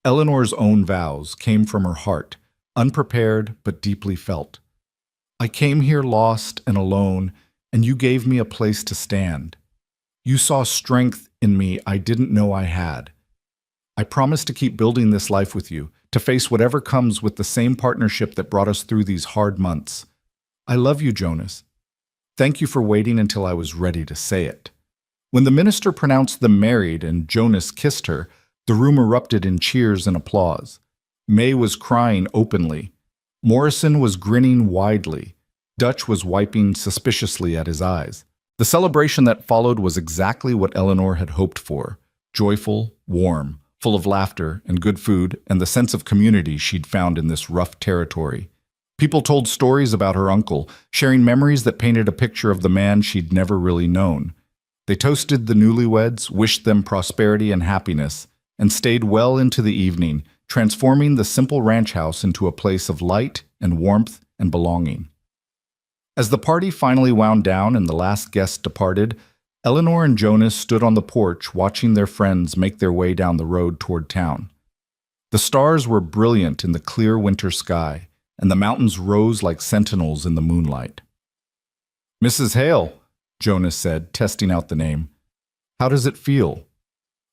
Eleanor's own vows came from her heart, unprepared but deeply felt. "I came here lost and alone, and you gave me a place to stand. You saw strength in me I didn't know I had. I promise to keep building this life with you, to face whatever comes with the same partnership that brought us through these hard months. I love you, Jonas. Thank you for waiting until I was ready to say it." When the minister pronounced them married and Jonas kissed her, the room erupted in cheers and applause. May was crying openly. Morrison was grinning widely. Dutch was wiping suspiciously at his eyes. The celebration that followed was exactly what Eleanor had hoped for: joyful, warm, full of laughter and good food and the sense of community she'd found in this rough territory. People told stories about her uncle, sharing memories that painted a picture of the man she'd never really known. They toasted the newlyweds, wished them prosperity and happiness, and stayed well into the evening, transforming the simple ranch house into a place of light and warmth and belonging. As the party finally wound down and the last guest departed, Eleanor and Jonas stood on the porch watching their friends make their way down the road toward town. The stars were brilliant in the clear winter sky, and the mountains rose like sentinels in the moonlight. "Mrs. Hale," Jonas said, testing out the name. "How does it feel?"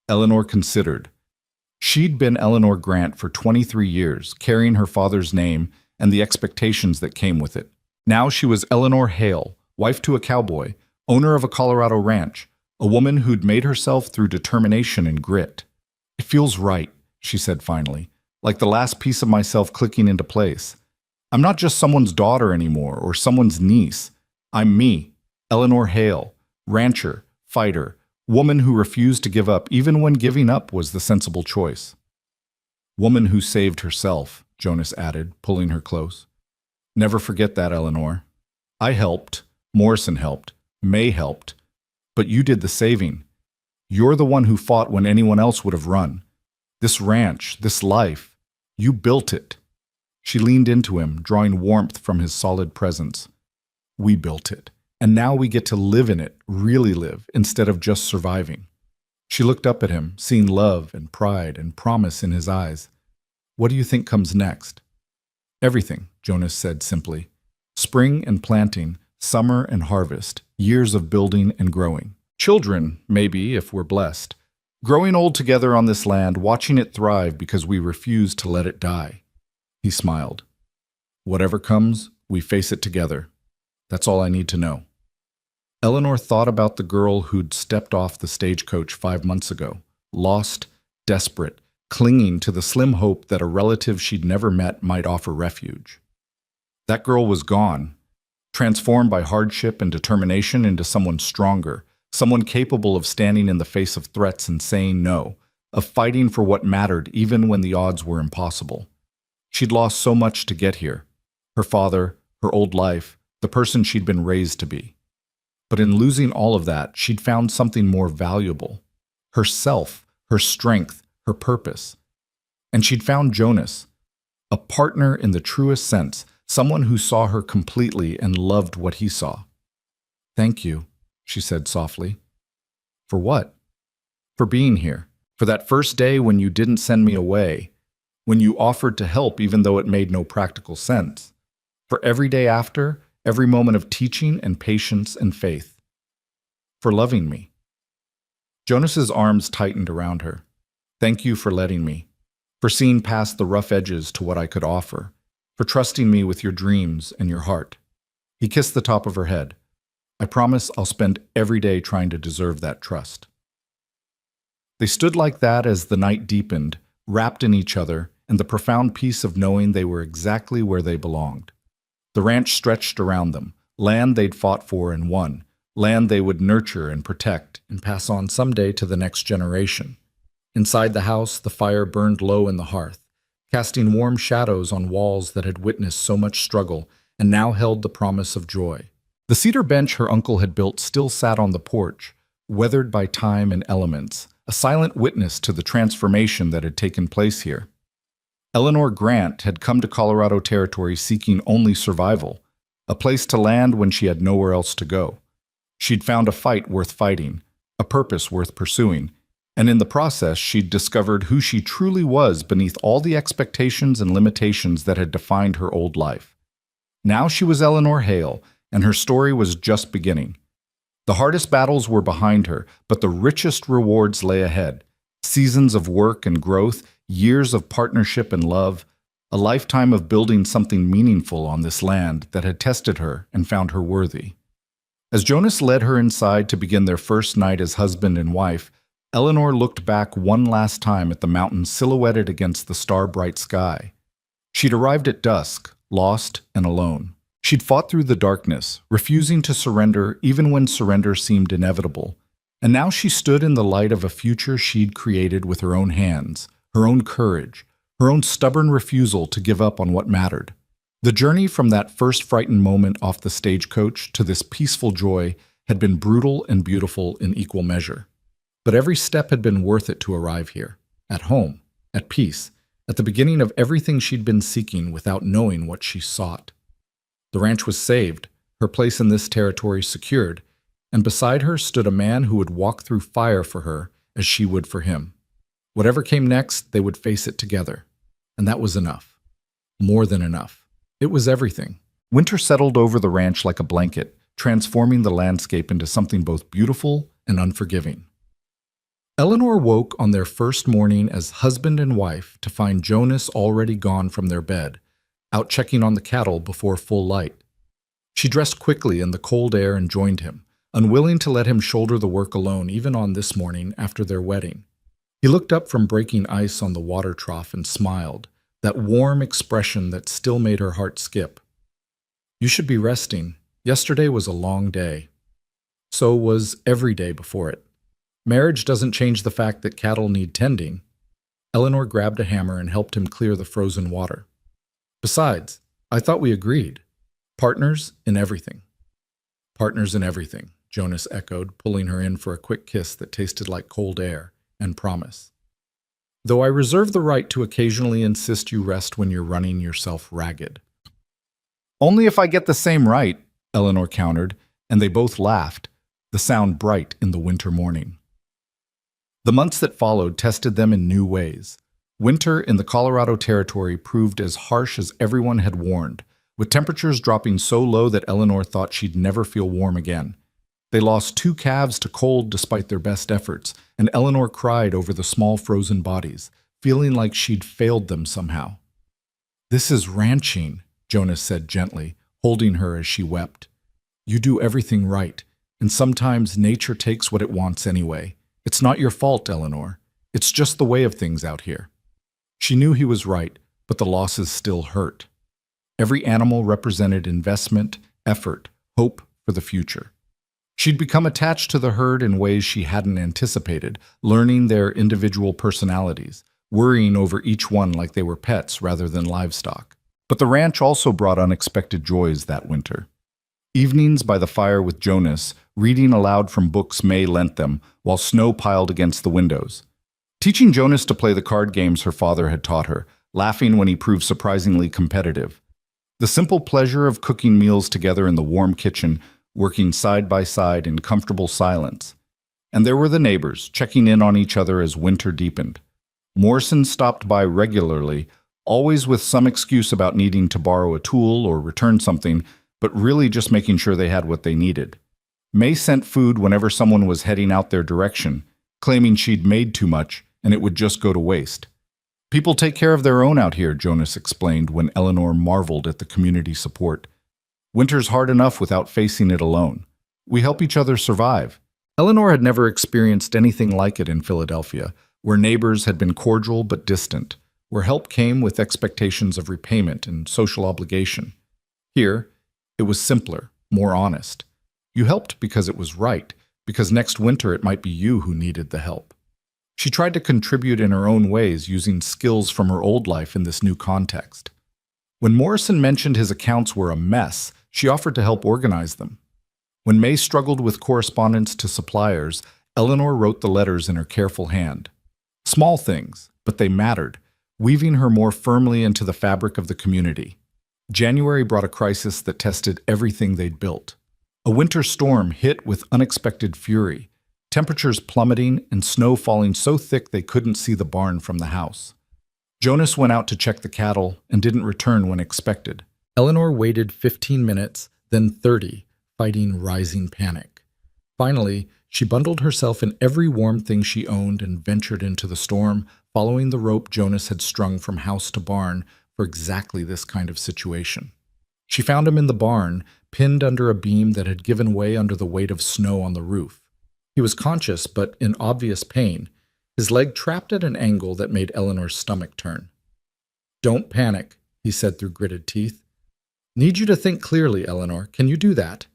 Eleanor considered. She'd been Eleanor Grant for 23 years, carrying her father's name and the expectations that came with it. Now she was Eleanor Hale, wife to a cowboy, owner of a Colorado ranch, a woman who'd made herself through determination and grit. "It feels right," she said finally, "like the last piece of myself clicking into place. I'm not just someone's daughter anymore or someone's niece. I'm me, Eleanor Hale, rancher, fighter, woman who refused to give up even when giving up was the sensible choice." "Woman who saved herself," Jonas added, pulling her close. "Never forget that, Eleanor. I helped, Morrison helped, May helped, but you did the saving. You're the one who fought when anyone else would have run. This ranch, this life, you built it." She leaned into him, drawing warmth from his solid presence. "We built it, and now we get to live in it, really live, instead of just surviving." She looked up at him, seeing love and pride and promise in his eyes. "What do you think comes next?" "Everything," Jonas said simply. "Spring and planting, summer and harvest, years of building and growing. Children, maybe, if we're blessed. Growing old together on this land, watching it thrive because we refuse to let it die." He smiled. "Whatever comes, we face it together. That's all I need to know." Eleanor thought about the girl who'd stepped off the stagecoach 5 months ago, lost, desperate, clinging to the slim hope that a relative she'd never met might offer refuge. That girl was gone, transformed by hardship and determination into someone stronger, someone capable of standing in the face of threats and saying no, of fighting for what mattered even when the odds were impossible. She'd lost so much to get here: her father, her old life, the person she'd been raised to be. But in losing all of that, she'd found something more valuable: herself, her strength, her purpose. And she'd found Jonas, a partner in the truest sense, someone who saw her completely and loved what he saw. "Thank you," she said softly. "For what?" "For being here. For that first day when you didn't send me away, when you offered to help even though it made no practical sense. For every day after, every moment of teaching and patience and faith. For loving me." Jonas's arms tightened around her. "Thank you for letting me, for seeing past the rough edges to what I could offer, for trusting me with your dreams and your heart." He kissed the top of her head. "I promise I'll spend every day trying to deserve that trust." They stood like that as the night deepened, wrapped in each other and the profound peace of knowing they were exactly where they belonged. The ranch stretched around them, land they'd fought for and won, land they would nurture and protect and pass on someday to the next generation. Inside the house, the fire burned low in the hearth, casting warm shadows on walls that had witnessed so much struggle and now held the promise of joy. The cedar bench her uncle had built still sat on the porch, weathered by time and elements, a silent witness to the transformation that had taken place here. Eleanor Grant had come to Colorado Territory seeking only survival, a place to land when she had nowhere else to go. She'd found a fight worth fighting, a purpose worth pursuing, and in the process she'd discovered who she truly was beneath all the expectations and limitations that had defined her old life. Now she was Eleanor Hale, and her story was just beginning. The hardest battles were behind her, but the richest rewards lay ahead. Seasons of work and growth, years of partnership and love, a lifetime of building something meaningful on this land that had tested her and found her worthy. As Jonas led her inside to begin their first night as husband and wife, Eleanor looked back one last time at the mountain silhouetted against the star-bright sky. She'd arrived at dusk, lost and alone. She'd fought through the darkness, refusing to surrender even when surrender seemed inevitable. And now she stood in the light of a future she'd created with her own hands, her own courage, her own stubborn refusal to give up on what mattered. The journey from that first frightened moment off the stagecoach to this peaceful joy had been brutal and beautiful in equal measure. But every step had been worth it to arrive here, at home, at peace, at the beginning of everything she'd been seeking without knowing what she sought. The ranch was saved, her place in this territory secured, and beside her stood a man who would walk through fire for her as she would for him. Whatever came next, they would face it together. And that was enough. More than enough. It was everything. Winter settled over the ranch like a blanket, transforming the landscape into something both beautiful and unforgiving. Eleanor woke on their first morning as husband and wife to find Jonas already gone from their bed, out checking on the cattle before full light. She dressed quickly in the cold air and joined him, unwilling to let him shoulder the work alone even on this morning after their wedding. He looked up from breaking ice on the water trough and smiled, that warm expression that still made her heart skip. "You should be resting. Yesterday was a long day." So was every day before it. Marriage doesn't change the fact that cattle need tending. Eleanor grabbed a hammer and helped him clear the frozen water. "Besides, I thought we agreed. Partners in everything." "Partners in everything," Jonas echoed, pulling her in for a quick kiss that tasted like cold air and promise. "Though I reserve the right to occasionally insist you rest when you're running yourself ragged." "Only if I get the same right," Eleanor countered, and they both laughed, the sound bright in the winter morning. The months that followed tested them in new ways. Winter in the Colorado Territory proved as harsh as everyone had warned, with temperatures dropping so low that Eleanor thought she'd never feel warm again. They lost 2 calves to cold despite their best efforts, and Eleanor cried over the small frozen bodies, feeling like she'd failed them somehow. "This is ranching," Jonas said gently, holding her as she wept. "You do everything right, and sometimes nature takes what it wants anyway. It's not your fault, Eleanor. It's just the way of things out here." She knew he was right, but the losses still hurt. Every animal represented investment, effort, hope for the future. She'd become attached to the herd in ways she hadn't anticipated, learning their individual personalities, worrying over each one like they were pets rather than livestock. But the ranch also brought unexpected joys that winter. Evenings by the fire with Jonas, reading aloud from books May lent them, while snow piled against the windows. Teaching Jonas to play the card games her father had taught her, laughing when he proved surprisingly competitive. The simple pleasure of cooking meals together in the warm kitchen, working side by side in comfortable silence. And there were the neighbors, checking in on each other as winter deepened. Morrison stopped by regularly, always with some excuse about needing to borrow a tool or return something, but really just making sure they had what they needed. May sent food whenever someone was heading out their direction, claiming she'd made too much and it would just go to waste. "People take care of their own out here," Jonas explained when Eleanor marveled at the community support. "Winter's hard enough without facing it alone. We help each other survive." Eleanor had never experienced anything like it in Philadelphia, where neighbors had been cordial but distant, where help came with expectations of repayment and social obligation. Here, it was simpler, more honest. You helped because it was right, because next winter it might be you who needed the help. She tried to contribute in her own ways, using skills from her old life in this new context. When Morrison mentioned his accounts were a mess, she offered to help organize them. When May struggled with correspondence to suppliers, Eleanor wrote the letters in her careful hand. Small things, but they mattered, weaving her more firmly into the fabric of the community. January brought a crisis that tested everything they'd built. A winter storm hit with unexpected fury, temperatures plummeting and snow falling so thick they couldn't see the barn from the house. Jonas went out to check the cattle and didn't return when expected. Eleanor waited 15 minutes, then 30, fighting rising panic. Finally, she bundled herself in every warm thing she owned and ventured into the storm, following the rope Jonas had strung from house to barn for exactly this kind of situation. She found him in the barn, pinned under a beam that had given way under the weight of snow on the roof. He was conscious, but in obvious pain, his leg trapped at an angle that made Eleanor's stomach turn. "Don't panic," he said through gritted teeth. "Need you to think clearly, Eleanor. Can you do that?"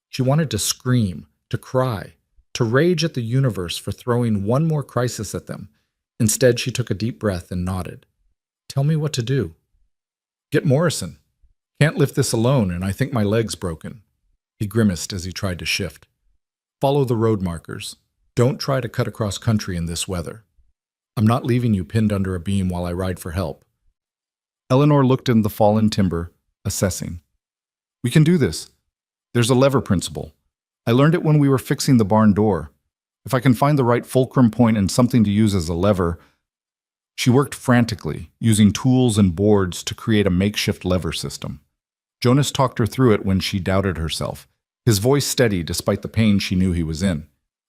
She wanted to scream, to cry, to rage at the universe for throwing one more crisis at them. Instead, she took a deep breath and nodded. "Tell me what to do." "Get Morrison. Can't lift this alone, and I think my leg's broken." He grimaced as he tried to shift. "Follow the road markers. Don't try to cut across country in this weather. I'm not leaving you pinned under a beam while I ride for help." Eleanor looked in the fallen timber, assessing. "We can do this. There's a lever principle. I learned it when we were fixing the barn door. If I can find the right fulcrum point and something to use as a lever..." She worked frantically, using tools and boards to create a makeshift lever system. Jonas talked her through it when she doubted herself, his voice steady despite the pain she knew he was in.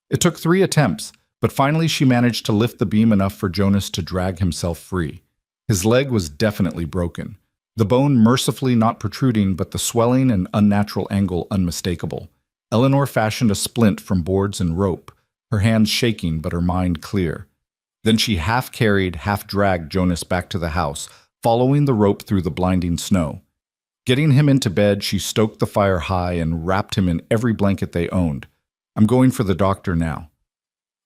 It took 3 attempts, but finally she managed to lift the beam enough for Jonas to drag himself free. His leg was definitely broken, the bone mercifully not protruding, but the swelling and unnatural angle unmistakable. Eleanor fashioned a splint from boards and rope, her hands shaking but her mind clear. Then she half-carried, half-dragged Jonas back to the house, following the rope through the blinding snow. Getting him into bed, she stoked the fire high and wrapped him in every blanket they owned. "I'm going for the doctor now."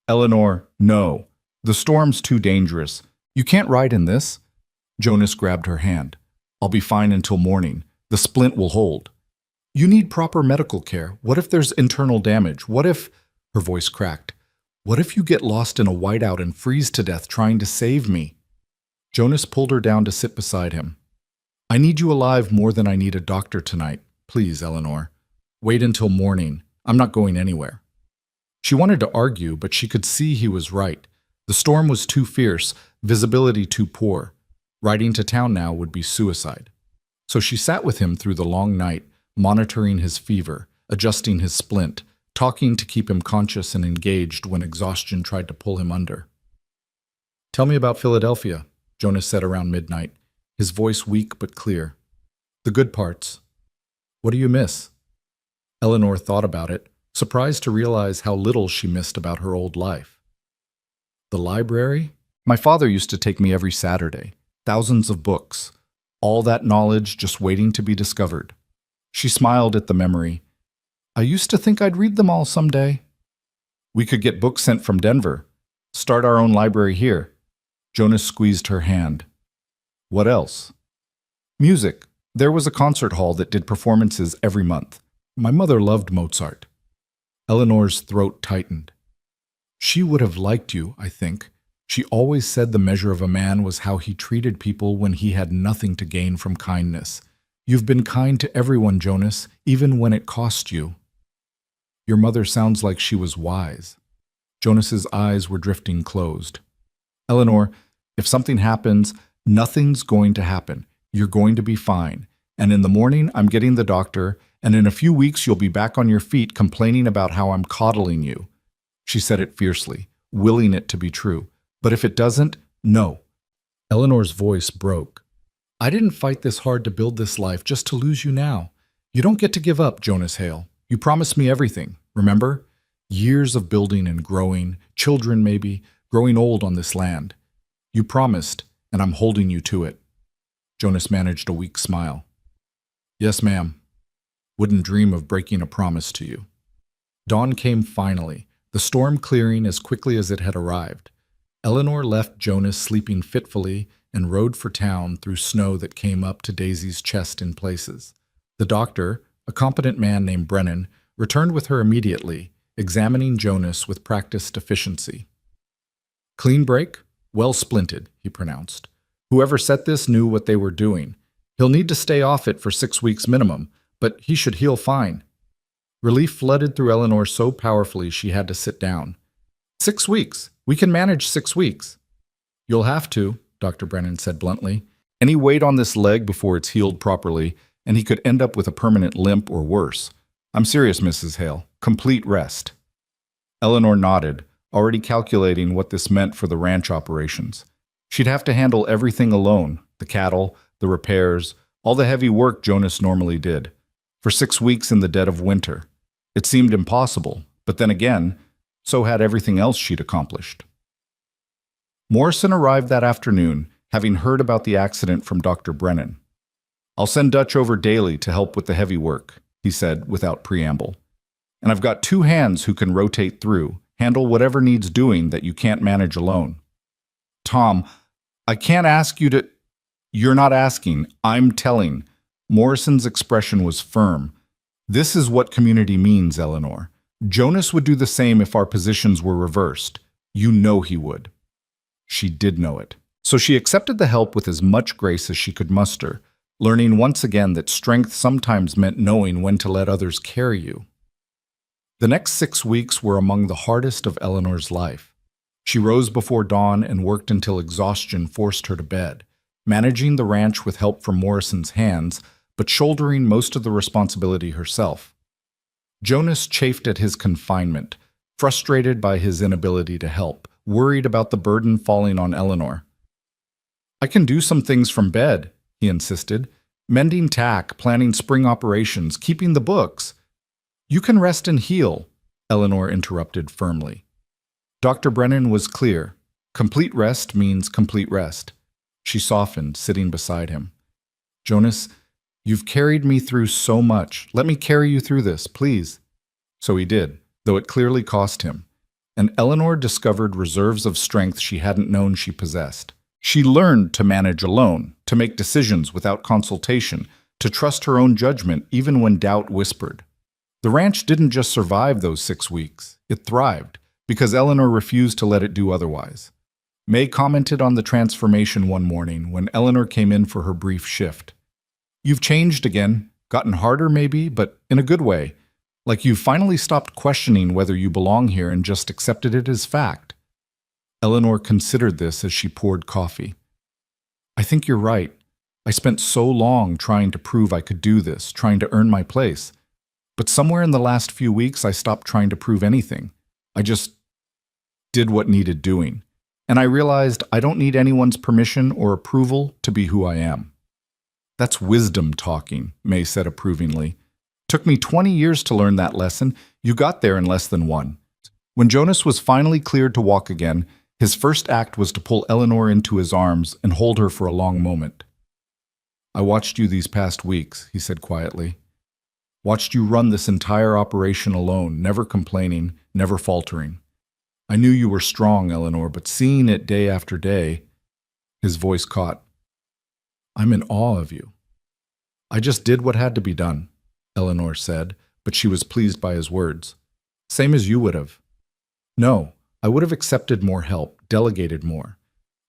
"Eleanor, no. The storm's too dangerous. You can't ride in this." Jonas grabbed her hand. "I'll be fine until morning. The splint will hold." "You need proper medical care. What if there's internal damage? What if..." Her voice cracked. "What if you get lost in a whiteout and freeze to death trying to save me?" Jonas pulled her down to sit beside him. "I need you alive more than I need a doctor tonight. Please, Eleanor. Wait until morning. I'm not going anywhere." She wanted to argue, but she could see he was right. The storm was too fierce, visibility too poor. Riding to town now would be suicide. So she sat with him through the long night, monitoring his fever, adjusting his splint, talking to keep him conscious and engaged when exhaustion tried to pull him under. "Tell me about Philadelphia," Jonas said around midnight, his voice weak but clear. "The good parts. What do you miss?" Eleanor thought about it, surprised to realize how little she missed about her old life. "The library? My father used to take me every Saturday. Thousands of books. All that knowledge just waiting to be discovered." She smiled at the memory. "I used to think I'd read them all someday." "We could get books sent from Denver. Start our own library here." Jonas squeezed her hand. "What else?" "Music. There was a concert hall that did performances every month. My mother loved Mozart." Eleanor's throat tightened. "She would have liked you, I think. She always said the measure of a man was how he treated people when he had nothing to gain from kindness. You've been kind to everyone, Jonas, even when it cost you." "Your mother sounds like she was wise." Jonas's eyes were drifting closed. "Eleanor, if something happens, nothing's going to happen. You're going to be fine. And in the morning, I'm getting the doctor, and in a few weeks, you'll be back on your feet complaining about how I'm coddling you." She said it fiercely, willing it to be true. "But if it doesn't, no." Eleanor's voice broke. "I didn't fight this hard to build this life just to lose you now. You don't get to give up, Jonas Hale. You promised me everything, remember? Years of building and growing, children maybe, growing old on this land. You promised, and I'm holding you to it." Jonas managed a weak smile. "Yes, ma'am. Wouldn't dream of breaking a promise to you." Dawn came finally, the storm clearing as quickly as it had arrived. Eleanor left Jonas sleeping fitfully and rode for town through snow that came up to Daisy's chest in places. The doctor, a competent man named Brennan, returned with her immediately, examining Jonas with practiced efficiency. "Clean break? Well splinted," he pronounced. "Whoever set this knew what they were doing. He'll need to stay off it for 6 weeks minimum, but he should heal fine." Relief flooded through Eleanor so powerfully she had to sit down. 6 weeks. We can manage 6 weeks." "You'll have to," Dr. Brennan said bluntly. "Any weight on this leg before it's healed properly, and he could end up with a permanent limp or worse. I'm serious, Mrs. Hale. Complete rest." Eleanor nodded, already calculating what this meant for the ranch operations. She'd have to handle everything alone, the cattle, the repairs, all the heavy work Jonas normally did. For 6 weeks in the dead of winter. It seemed impossible, but then again, so had everything else she'd accomplished. Morrison arrived that afternoon, having heard about the accident from Dr. Brennan. "I'll send Dutch over daily to help with the heavy work," he said without preamble. And I've got two hands who can rotate through, handle whatever needs doing that you can't manage alone. Tom, I can't ask you to... You're not asking, I'm telling. Morrison's expression was firm. This is what community means, Eleanor. Jonas would do the same if our positions were reversed. You know he would. She did know it. So she accepted the help with as much grace as she could muster, learning once again that strength sometimes meant knowing when to let others carry you. The next 6 weeks were among the hardest of Eleanor's life. She rose before dawn and worked until exhaustion forced her to bed, managing the ranch with help from Morrison's hands, but shouldering most of the responsibility herself. Jonas chafed at his confinement, frustrated by his inability to help, worried about the burden falling on Eleanor. I can do some things from bed, he insisted, mending tack, planning spring operations, keeping the books. You can rest and heal, Eleanor interrupted firmly. Dr. Brennan was clear. Complete rest means complete rest. She softened, sitting beside him. Jonas, you've carried me through so much. Let me carry you through this, please. So he did, though it clearly cost him. And Eleanor discovered reserves of strength she hadn't known she possessed. She learned to manage alone, to make decisions without consultation, to trust her own judgment even when doubt whispered. The ranch didn't just survive those 6 weeks. It thrived, because Eleanor refused to let it do otherwise. May commented on the transformation one morning when Eleanor came in for her brief shift. You've changed again, gotten harder maybe, but in a good way. Like you've finally stopped questioning whether you belong here and just accepted it as fact. Eleanor considered this as she poured coffee. I think you're right. I spent so long trying to prove I could do this, trying to earn my place. But somewhere in the last few weeks, I stopped trying to prove anything. I just did what needed doing. And I realized I don't need anyone's permission or approval to be who I am. That's wisdom talking, May said approvingly. Took me 20 years to learn that lesson. You got there in less than one. When Jonas was finally cleared to walk again, his first act was to pull Eleanor into his arms and hold her for a long moment. I watched you these past weeks, he said quietly. Watched you run this entire operation alone, never complaining, never faltering. I knew you were strong, Eleanor, but seeing it day after day, his voice caught. I'm in awe of you. I just did what had to be done, Eleanor said, but she was pleased by his words. Same as you would have. No, I would have accepted more help, delegated more.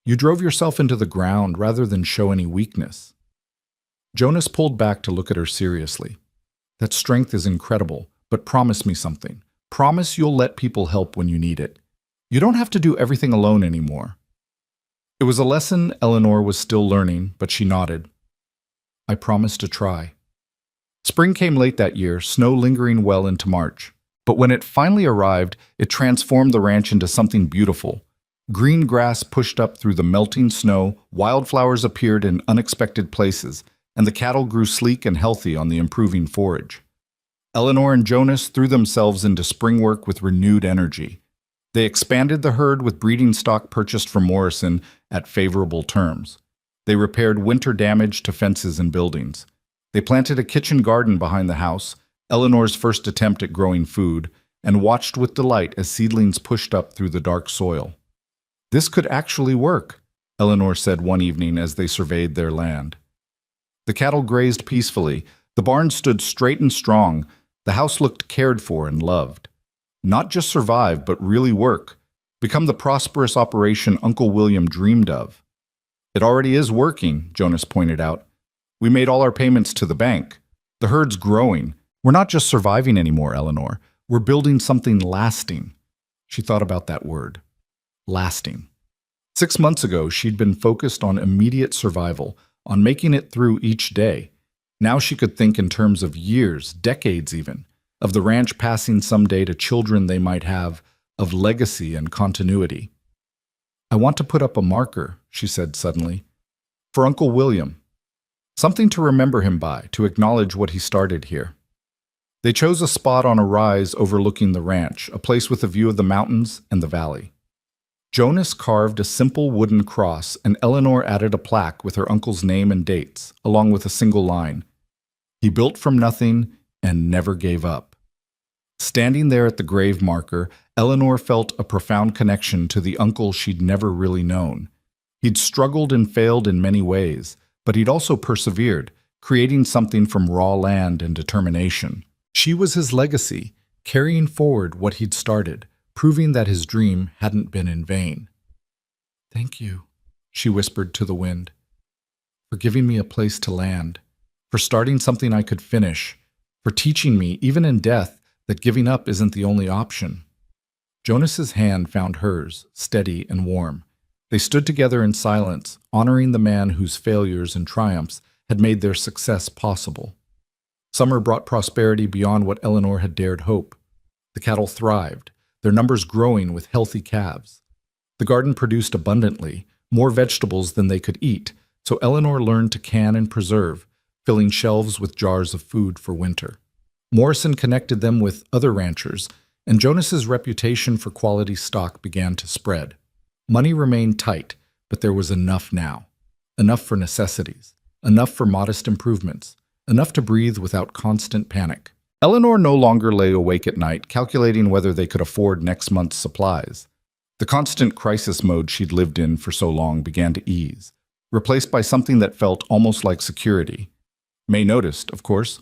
You drove yourself into the ground rather than show any weakness. Jonas pulled back to look at her seriously. That strength is incredible, but promise me something. Promise you'll let people help when you need it. You don't have to do everything alone anymore. It was a lesson Eleanor was still learning, but she nodded. I promise to try. Spring came late that year, snow lingering well into March. But when it finally arrived, it transformed the ranch into something beautiful. Green grass pushed up through the melting snow, wildflowers appeared in unexpected places, and the cattle grew sleek and healthy on the improving forage. Eleanor and Jonas threw themselves into spring work with renewed energy. They expanded the herd with breeding stock purchased from Morrison at favorable terms. They repaired winter damage to fences and buildings. They planted a kitchen garden behind the house, Eleanor's first attempt at growing food, and watched with delight as seedlings pushed up through the dark soil. This could actually work, Eleanor said one evening as they surveyed their land. The cattle grazed peacefully, the barn stood straight and strong, the house looked cared for and loved. Not just survive, but really work, become the prosperous operation Uncle William dreamed of. It already is working, Jonas pointed out. We made all our payments to the bank. The herd's growing. We're not just surviving anymore, Eleanor. We're building something lasting. She thought about that word. Lasting. 6 months ago, she'd been focused on immediate survival, on making it through each day. Now she could think in terms of years, decades even, of the ranch passing someday to children they might have, of legacy and continuity. I want to put up a marker, she said suddenly, for Uncle William. Something to remember him by, to acknowledge what he started here. They chose a spot on a rise overlooking the ranch, a place with a view of the mountains and the valley. Jonas carved a simple wooden cross, and Eleanor added a plaque with her uncle's name and dates, along with a single line. He built from nothing and never gave up. Standing there at the grave marker, Eleanor felt a profound connection to the uncle she'd never really known. He'd struggled and failed in many ways, but he'd also persevered, creating something from raw land and determination. She was his legacy, carrying forward what he'd started, proving that his dream hadn't been in vain. "Thank you," she whispered to the wind, "for giving me a place to land, for starting something I could finish, for teaching me, even in death, that giving up isn't the only option." Jonas's hand found hers, steady and warm. They stood together in silence, honoring the man whose failures and triumphs had made their success possible. Summer brought prosperity beyond what Eleanor had dared hope. The cattle thrived, their numbers growing with healthy calves. The garden produced abundantly, more vegetables than they could eat, so Eleanor learned to can and preserve, filling shelves with jars of food for winter. Morrison connected them with other ranchers, and Jonas's reputation for quality stock began to spread. Money remained tight, but there was enough now. Enough for necessities, enough for modest improvements, enough to breathe without constant panic. Eleanor no longer lay awake at night, calculating whether they could afford next month's supplies. The constant crisis mode she'd lived in for so long began to ease, replaced by something that felt almost like security. May noticed, of course.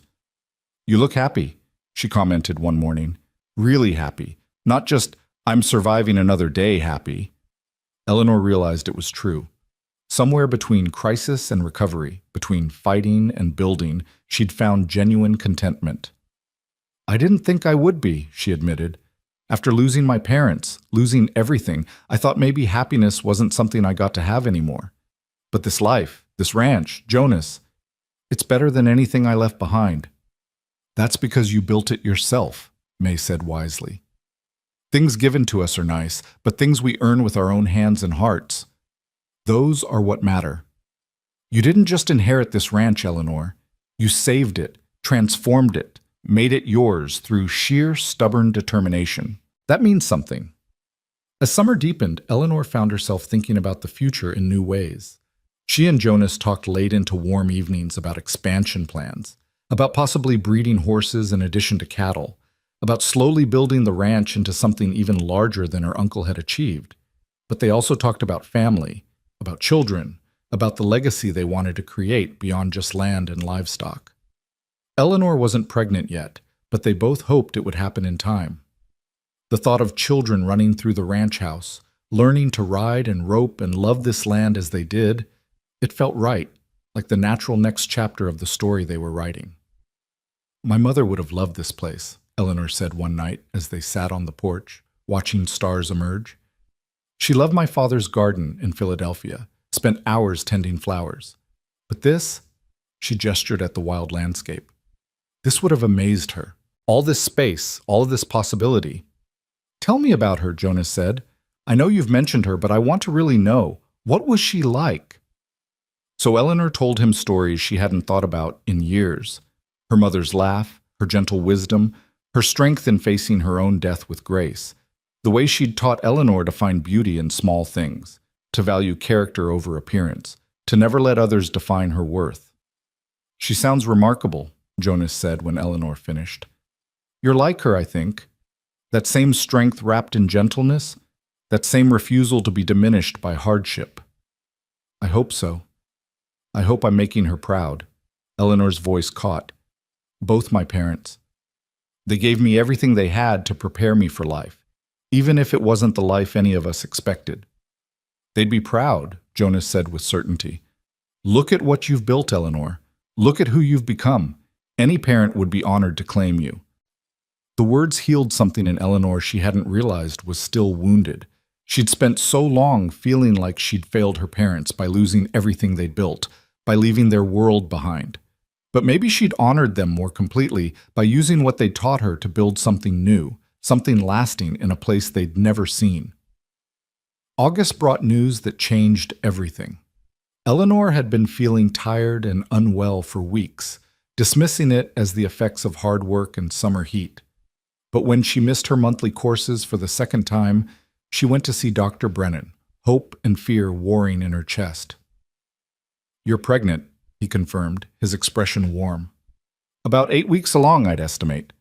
"You look happy," she commented one morning. "Really happy. Not just, I'm surviving another day happy." Eleanor realized it was true. Somewhere between crisis and recovery, between fighting and building, she'd found genuine contentment. "I didn't think I would be," she admitted. "After losing my parents, losing everything, I thought maybe happiness wasn't something I got to have anymore. But this life, this ranch, Jonas, it's better than anything I left behind." "That's because you built it yourself," May said wisely. "Things given to us are nice, but things we earn with our own hands and hearts, those are what matter. You didn't just inherit this ranch, Eleanor. You saved it, transformed it, made it yours through sheer stubborn determination. That means something." As summer deepened, Eleanor found herself thinking about the future in new ways. She and Jonas talked late into warm evenings about expansion plans, about possibly breeding horses in addition to cattle, about slowly building the ranch into something even larger than her uncle had achieved. But they also talked about family, about children, about the legacy they wanted to create beyond just land and livestock. Eleanor wasn't pregnant yet, but they both hoped it would happen in time. The thought of children running through the ranch house, learning to ride and rope and love this land as they did, it felt right, like the natural next chapter of the story they were writing. "My mother would have loved this place," Eleanor said one night as they sat on the porch, watching stars emerge. "She loved my father's garden in Philadelphia, spent hours tending flowers. But this," she gestured at the wild landscape, "this would have amazed her. All this space, all of this possibility." "Tell me about her," Jonas said. "I know you've mentioned her, but I want to really know. What was she like?" So Eleanor told him stories she hadn't thought about in years. Her mother's laugh, her gentle wisdom, her strength in facing her own death with grace. The way she'd taught Eleanor to find beauty in small things, to value character over appearance, to never let others define her worth. "She sounds remarkable," Jonas said when Eleanor finished. "You're like her, I think. That same strength wrapped in gentleness, that same refusal to be diminished by hardship." "I hope so. I hope I'm making her proud." Eleanor's voice caught. "Both my parents. They gave me everything they had to prepare me for life, even if it wasn't the life any of us expected." "They'd be proud," Jonas said with certainty. "Look at what you've built, Eleanor. Look at who you've become. Any parent would be honored to claim you." The words healed something in Eleanor she hadn't realized was still wounded. She'd spent so long feeling like she'd failed her parents by losing everything they'd built, by leaving their world behind. But maybe she'd honored them more completely by using what they'd taught her to build something new, something lasting in a place they'd never seen. August brought news that changed everything. Eleanor had been feeling tired and unwell for weeks, dismissing it as the effects of hard work and summer heat. But when she missed her monthly courses for the second time, she went to see Dr. Brennan, hope and fear warring in her chest. "You're pregnant," he confirmed, his expression warm. "About 8 weeks along, I'd estimate."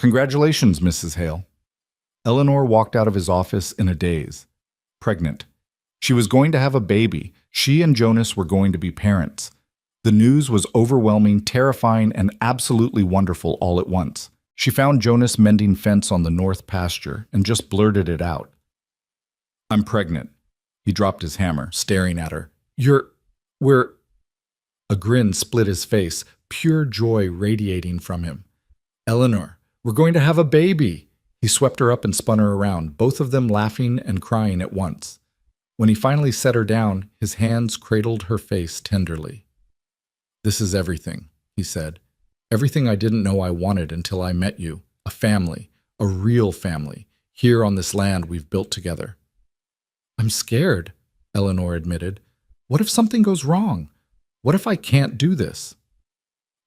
Congratulations, Mrs. Hale. Eleanor walked out of his office in a daze. Pregnant. She was going to have a baby. She and Jonas were going to be parents. The news was overwhelming, terrifying, and absolutely wonderful all at once. She found Jonas mending fence on the north pasture and just blurted it out. I'm pregnant. He dropped his hammer, staring at her. We're... A grin split his face, pure joy radiating from him. Eleanor, we're going to have a baby. He swept her up and spun her around, both of them laughing and crying at once. When he finally set her down, his hands cradled her face tenderly. This is everything, he said. Everything I didn't know I wanted until I met you. A family, a real family, here on this land we've built together. I'm scared, Eleanor admitted. What if something goes wrong? What if I can't do this?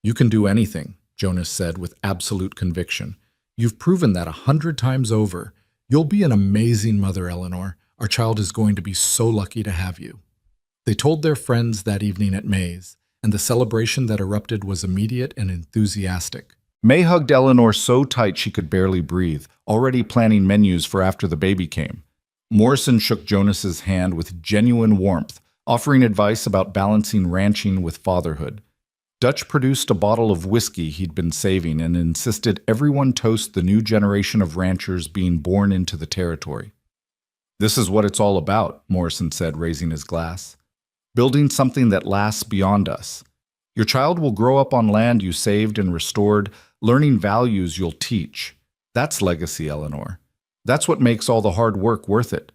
You can do anything, Jonas said with absolute conviction. You've proven that 100 times over. You'll be an amazing mother, Eleanor. Our child is going to be so lucky to have you. They told their friends that evening at May's, and the celebration that erupted was immediate and enthusiastic. May hugged Eleanor so tight she could barely breathe, already planning menus for after the baby came. Morrison shook Jonas's hand with genuine warmth, offering advice about balancing ranching with fatherhood. Dutch produced a bottle of whiskey he'd been saving and insisted everyone toast the new generation of ranchers being born into the territory. This is what it's all about, Morrison said, raising his glass. Building something that lasts beyond us. Your child will grow up on land you saved and restored, learning values you'll teach. That's legacy, Eleanor. That's what makes all the hard work worth it.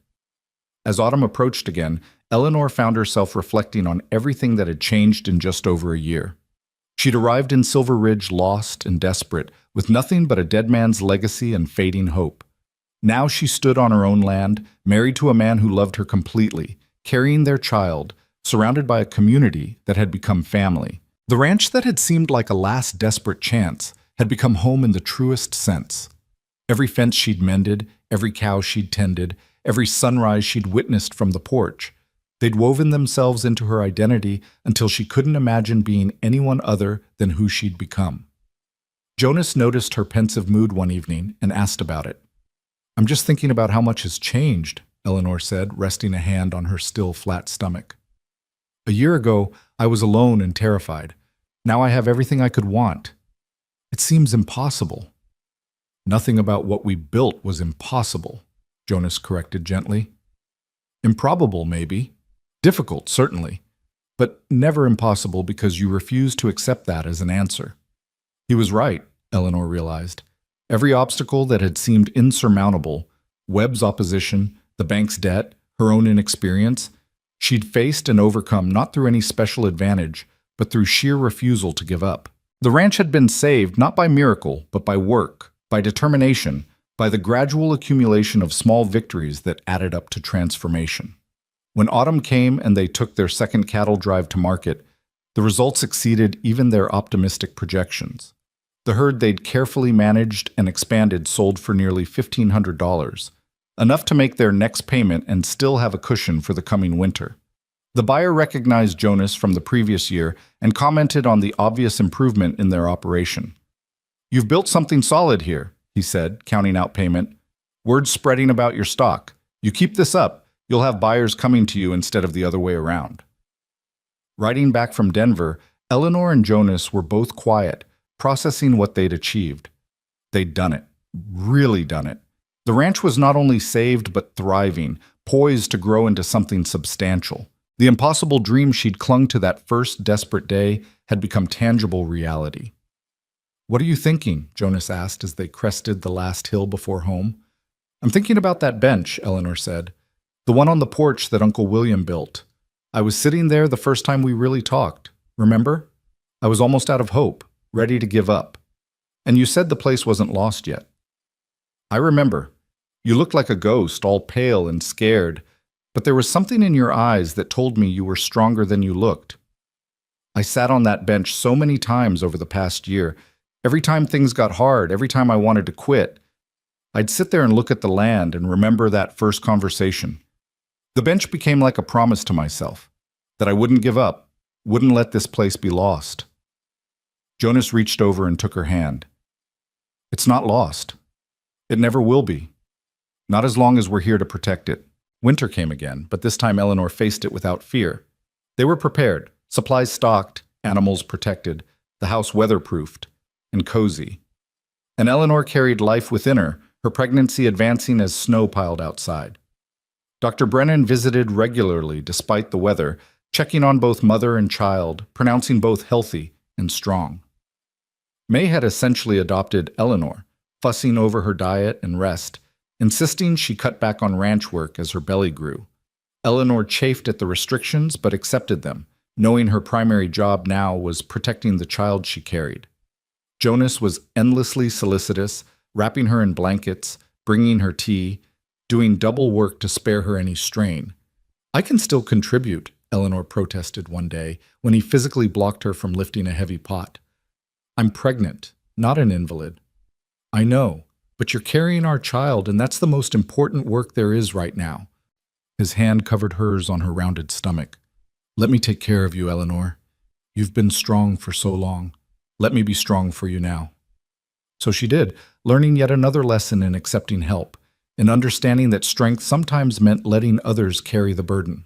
As autumn approached again, Eleanor found herself reflecting on everything that had changed in just over a year. She'd arrived in Silver Ridge lost and desperate, with nothing but a dead man's legacy and fading hope. Now she stood on her own land, married to a man who loved her completely, carrying their child, surrounded by a community that had become family. The ranch that had seemed like a last desperate chance had become home in the truest sense. Every fence she'd mended, every cow she'd tended, every sunrise she'd witnessed from the porch, they'd woven themselves into her identity until she couldn't imagine being anyone other than who she'd become. Jonas noticed her pensive mood one evening and asked about it. I'm just thinking about how much has changed, Eleanor said, resting a hand on her still flat stomach. A year ago, I was alone and terrified. Now I have everything I could want. It seems impossible. Nothing about what we built was impossible, Jonas corrected gently. Improbable, maybe. Difficult, certainly. But never impossible because you refused to accept that as an answer. He was right, Eleanor realized. Every obstacle that had seemed insurmountable, Webb's opposition, the bank's debt, her own inexperience, she'd faced and overcome not through any special advantage, but through sheer refusal to give up. The ranch had been saved not by miracle, but by work, by determination, by the gradual accumulation of small victories that added up to transformation. When autumn came and they took their second cattle drive to market, the results exceeded even their optimistic projections. The herd they'd carefully managed and expanded sold for nearly $1,500, enough to make their next payment and still have a cushion for the coming winter. The buyer recognized Jonas from the previous year and commented on the obvious improvement in their operation. You've built something solid here, he said, counting out payment. Word's spreading about your stock. You keep this up, you'll have buyers coming to you instead of the other way around. Riding back from Denver, Eleanor and Jonas were both quiet, processing what they'd achieved. They'd done it. Really done it. The ranch was not only saved but thriving, poised to grow into something substantial. The impossible dream she'd clung to that first desperate day had become tangible reality. What are you thinking? Jonas asked as they crested the last hill before home. I'm thinking about that bench, Eleanor said. The one on the porch that Uncle William built. I was sitting there the first time we really talked. Remember? I was almost out of hope, ready to give up. And you said the place wasn't lost yet. I remember. You looked like a ghost, all pale and scared, but there was something in your eyes that told me you were stronger than you looked. I sat on that bench so many times over the past year. Every time things got hard, every time I wanted to quit, I'd sit there and look at the land and remember that first conversation. The bench became like a promise to myself, that I wouldn't give up, wouldn't let this place be lost. Jonas reached over and took her hand. It's not lost. It never will be. Not as long as we're here to protect it. Winter came again, but this time Eleanor faced it without fear. They were prepared, supplies stocked, animals protected, the house weatherproofed and cozy. And Eleanor carried life within her pregnancy advancing as snow piled outside. Dr. Brennan visited regularly despite the weather, checking on both mother and child, pronouncing both healthy and strong. May had essentially adopted Eleanor, fussing over her diet and rest, insisting she cut back on ranch work as her belly grew. Eleanor chafed at the restrictions but accepted them, knowing her primary job now was protecting the child she carried. Jonas was endlessly solicitous, wrapping her in blankets, bringing her tea, doing double work to spare her any strain. "I can still contribute," Eleanor protested one day when he physically blocked her from lifting a heavy pot. "I'm pregnant, not an invalid." "I know, but you're carrying our child, and that's the most important work there is right now." His hand covered hers on her rounded stomach. "Let me take care of you, Eleanor. You've been strong for so long. Let me be strong for you now." So she did, learning yet another lesson in accepting help, in understanding that strength sometimes meant letting others carry the burden.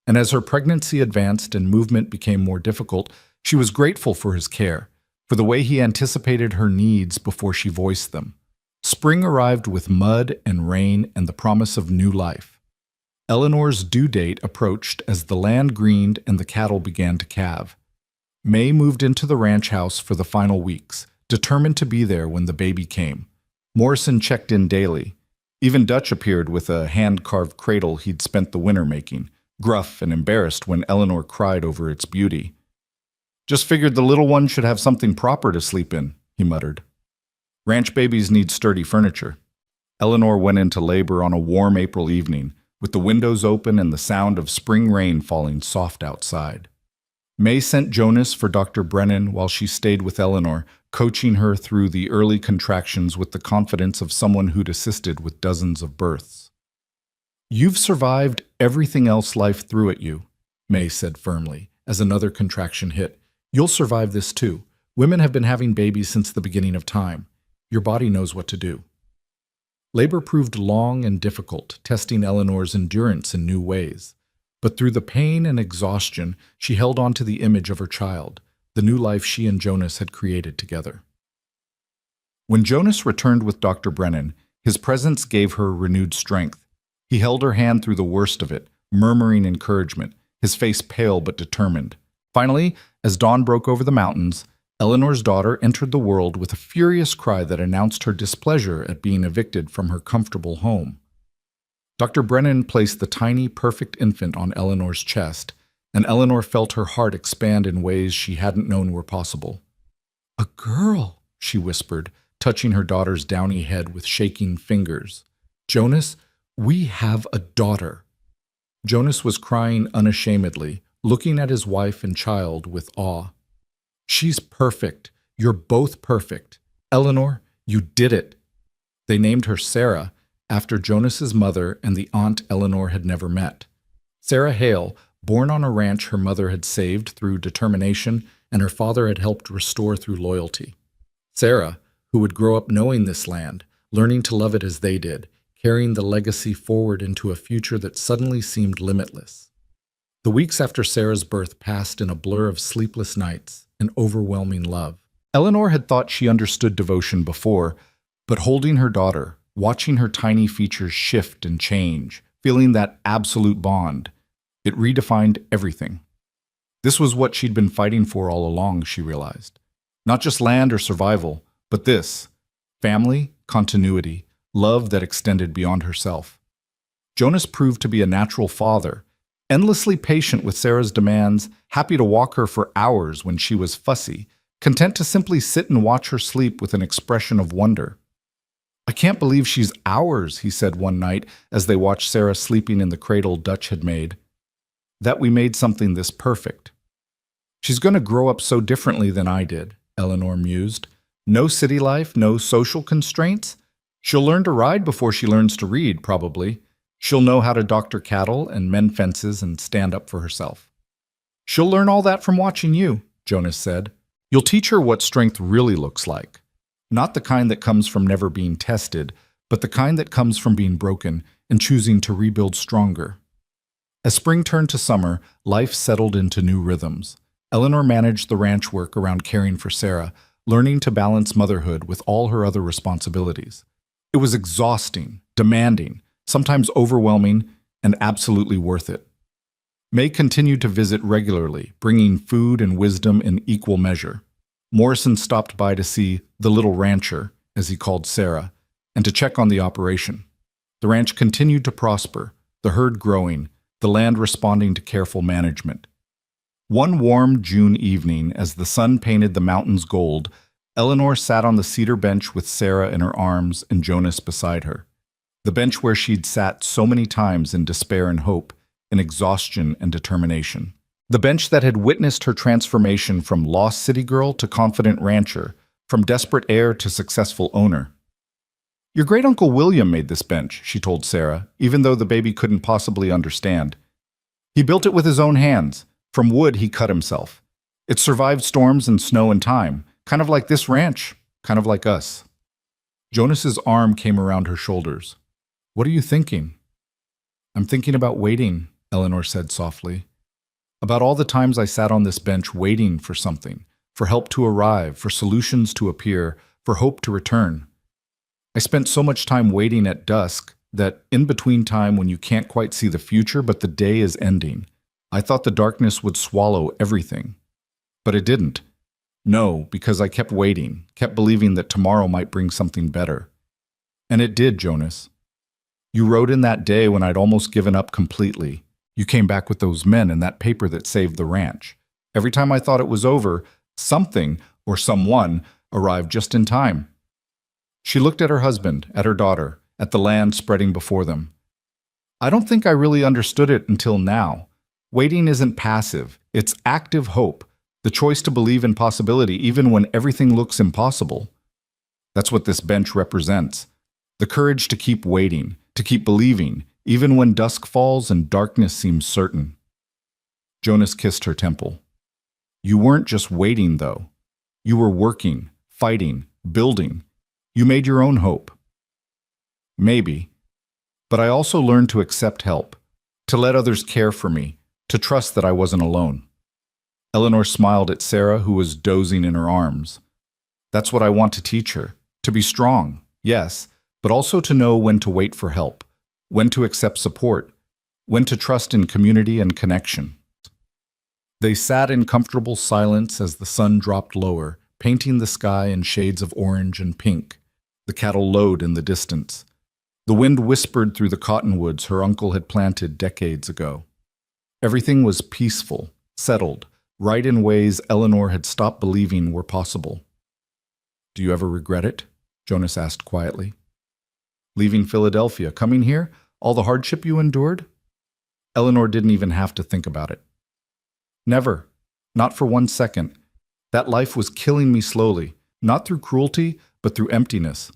And as her pregnancy advanced and movement became more difficult, she was grateful for his care, for the way he anticipated her needs before she voiced them. Spring arrived with mud and rain and the promise of new life. Eleanor's due date approached as the land greened and the cattle began to calve. May moved into the ranch house for the final weeks, determined to be there when the baby came. Morrison checked in daily. Even Dutch appeared with a hand-carved cradle he'd spent the winter making, gruff and embarrassed when Eleanor cried over its beauty. "Just figured the little one should have something proper to sleep in," he muttered. "Ranch babies need sturdy furniture." Eleanor went into labor on a warm April evening, with the windows open and the sound of spring rain falling soft outside. May sent Jonas for Dr. Brennan while she stayed with Eleanor, coaching her through the early contractions with the confidence of someone who'd assisted with dozens of births. "You've survived everything else life threw at you," May said firmly, as another contraction hit. "You'll survive this too. Women have been having babies since the beginning of time. Your body knows what to do." Labor proved long and difficult, testing Eleanor's endurance in new ways. But through the pain and exhaustion, she held on to the image of her child, the new life she and Jonas had created together. When Jonas returned with Dr. Brennan, his presence gave her renewed strength. He held her hand through the worst of it, murmuring encouragement, his face pale but determined. Finally, as dawn broke over the mountains, Eleanor's daughter entered the world with a furious cry that announced her displeasure at being evicted from her comfortable home. Dr. Brennan placed the tiny, perfect infant on Eleanor's chest, and Eleanor felt her heart expand in ways she hadn't known were possible. "A girl," she whispered, touching her daughter's downy head with shaking fingers. "Jonas, we have a daughter." Jonas was crying unashamedly, looking at his wife and child with awe. "She's perfect. You're both perfect. Eleanor, you did it." They named her Sarah, after Jonas's mother and the aunt Eleanor had never met. Sarah Hale, born on a ranch her mother had saved through determination and her father had helped restore through loyalty. Sarah, who would grow up knowing this land, learning to love it as they did, carrying the legacy forward into a future that suddenly seemed limitless. The weeks after Sarah's birth passed in a blur of sleepless nights and overwhelming love. Eleanor had thought she understood devotion before, but holding her daughter, watching her tiny features shift and change, feeling that absolute bond, it redefined everything. This was what she'd been fighting for all along, she realized. Not just land or survival, but this: family, continuity, love that extended beyond herself. Jonas proved to be a natural father, endlessly patient with Sarah's demands, happy to walk her for hours when she was fussy, content to simply sit and watch her sleep with an expression of wonder. "I can't believe she's ours," he said one night as they watched Sarah sleeping in the cradle Dutch had made. "That we made something this perfect." "She's going to grow up so differently than I did," Eleanor mused. "No city life, no social constraints. She'll learn to ride before she learns to read, probably. She'll know how to doctor cattle and mend fences and stand up for herself." "She'll learn all that from watching you," Jonas said. "You'll teach her what strength really looks like." Not the kind that comes from never being tested, but the kind that comes from being broken and choosing to rebuild stronger. As spring turned to summer, life settled into new rhythms. Eleanor managed the ranch work around caring for Sarah, learning to balance motherhood with all her other responsibilities. It was exhausting, demanding, sometimes overwhelming, and absolutely worth it. May continued to visit regularly, bringing food and wisdom in equal measure. Morrison stopped by to see the little rancher, as he called Sarah, and to check on the operation. The ranch continued to prosper, the herd growing, the land responding to careful management. One warm June evening, as the sun painted the mountains gold, Eleanor sat on the cedar bench with Sarah in her arms and Jonas beside her. The bench where she'd sat so many times in despair and hope, in exhaustion and determination. The bench that had witnessed her transformation from lost city girl to confident rancher, from desperate heir to successful owner. "Your great-uncle William made this bench," she told Sarah, even though the baby couldn't possibly understand. "He built it with his own hands. From wood he cut himself. It survived storms and snow and time, kind of like this ranch, kind of like us." Jonas's arm came around her shoulders. "What are you thinking?" "I'm thinking about waiting," Eleanor said softly. "About all the times I sat on this bench waiting for something, for help to arrive, for solutions to appear, for hope to return. I spent so much time waiting at dusk that in between time when you can't quite see the future but the day is ending, I thought the darkness would swallow everything. But it didn't. No, because I kept waiting, kept believing that tomorrow might bring something better. And it did, Jonas. You wrote in that day when I'd almost given up completely. You came back with those men and that paper that saved the ranch. Every time I thought it was over, something or someone arrived just in time." She looked at her husband, at her daughter, at the land spreading before them. "I don't think I really understood it until now. Waiting isn't passive, it's active hope, the choice to believe in possibility even when everything looks impossible. That's what this bench represents. The courage to keep waiting, to keep believing, even when dusk falls and darkness seems certain." Jonas kissed her temple. "You weren't just waiting, though. You were working, fighting, building. You made your own hope." "Maybe. But I also learned to accept help, to let others care for me, to trust that I wasn't alone." Eleanor smiled at Sarah, who was dozing in her arms. "That's what I want to teach her. To be strong, yes, but also to know when to wait for help, when to accept support, when to trust in community and connection." They sat in comfortable silence as the sun dropped lower, painting the sky in shades of orange and pink. The cattle lowed in the distance. The wind whispered through the cottonwoods her uncle had planted decades ago. Everything was peaceful, settled, right in ways Eleanor had stopped believing were possible. "Do you ever regret it?" Jonas asked quietly. "Leaving Philadelphia, coming here, all the hardship you endured?" Eleanor didn't even have to think about it. "Never. Not for 1 second. That life was killing me slowly, not through cruelty, but through emptiness.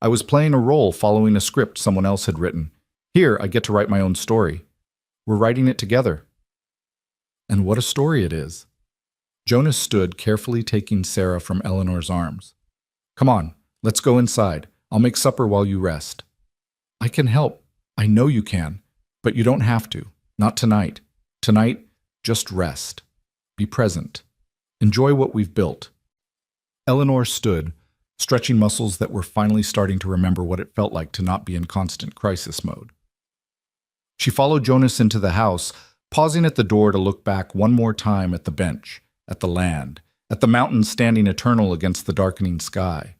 I was playing a role following a script someone else had written. Here, I get to write my own story. We're writing it together." "And what a story it is." Jonas stood, carefully taking Sarah from Eleanor's arms. "Come on, let's go inside. I'll make supper while you rest." "I can help. I know you can. But you don't have to. Not tonight. Tonight, just rest. Be present. Enjoy what we've built." Eleanor stood, stretching muscles that were finally starting to remember what it felt like to not be in constant crisis mode. She followed Jonas into the house, pausing at the door to look back one more time at the bench, at the land, at the mountains standing eternal against the darkening sky.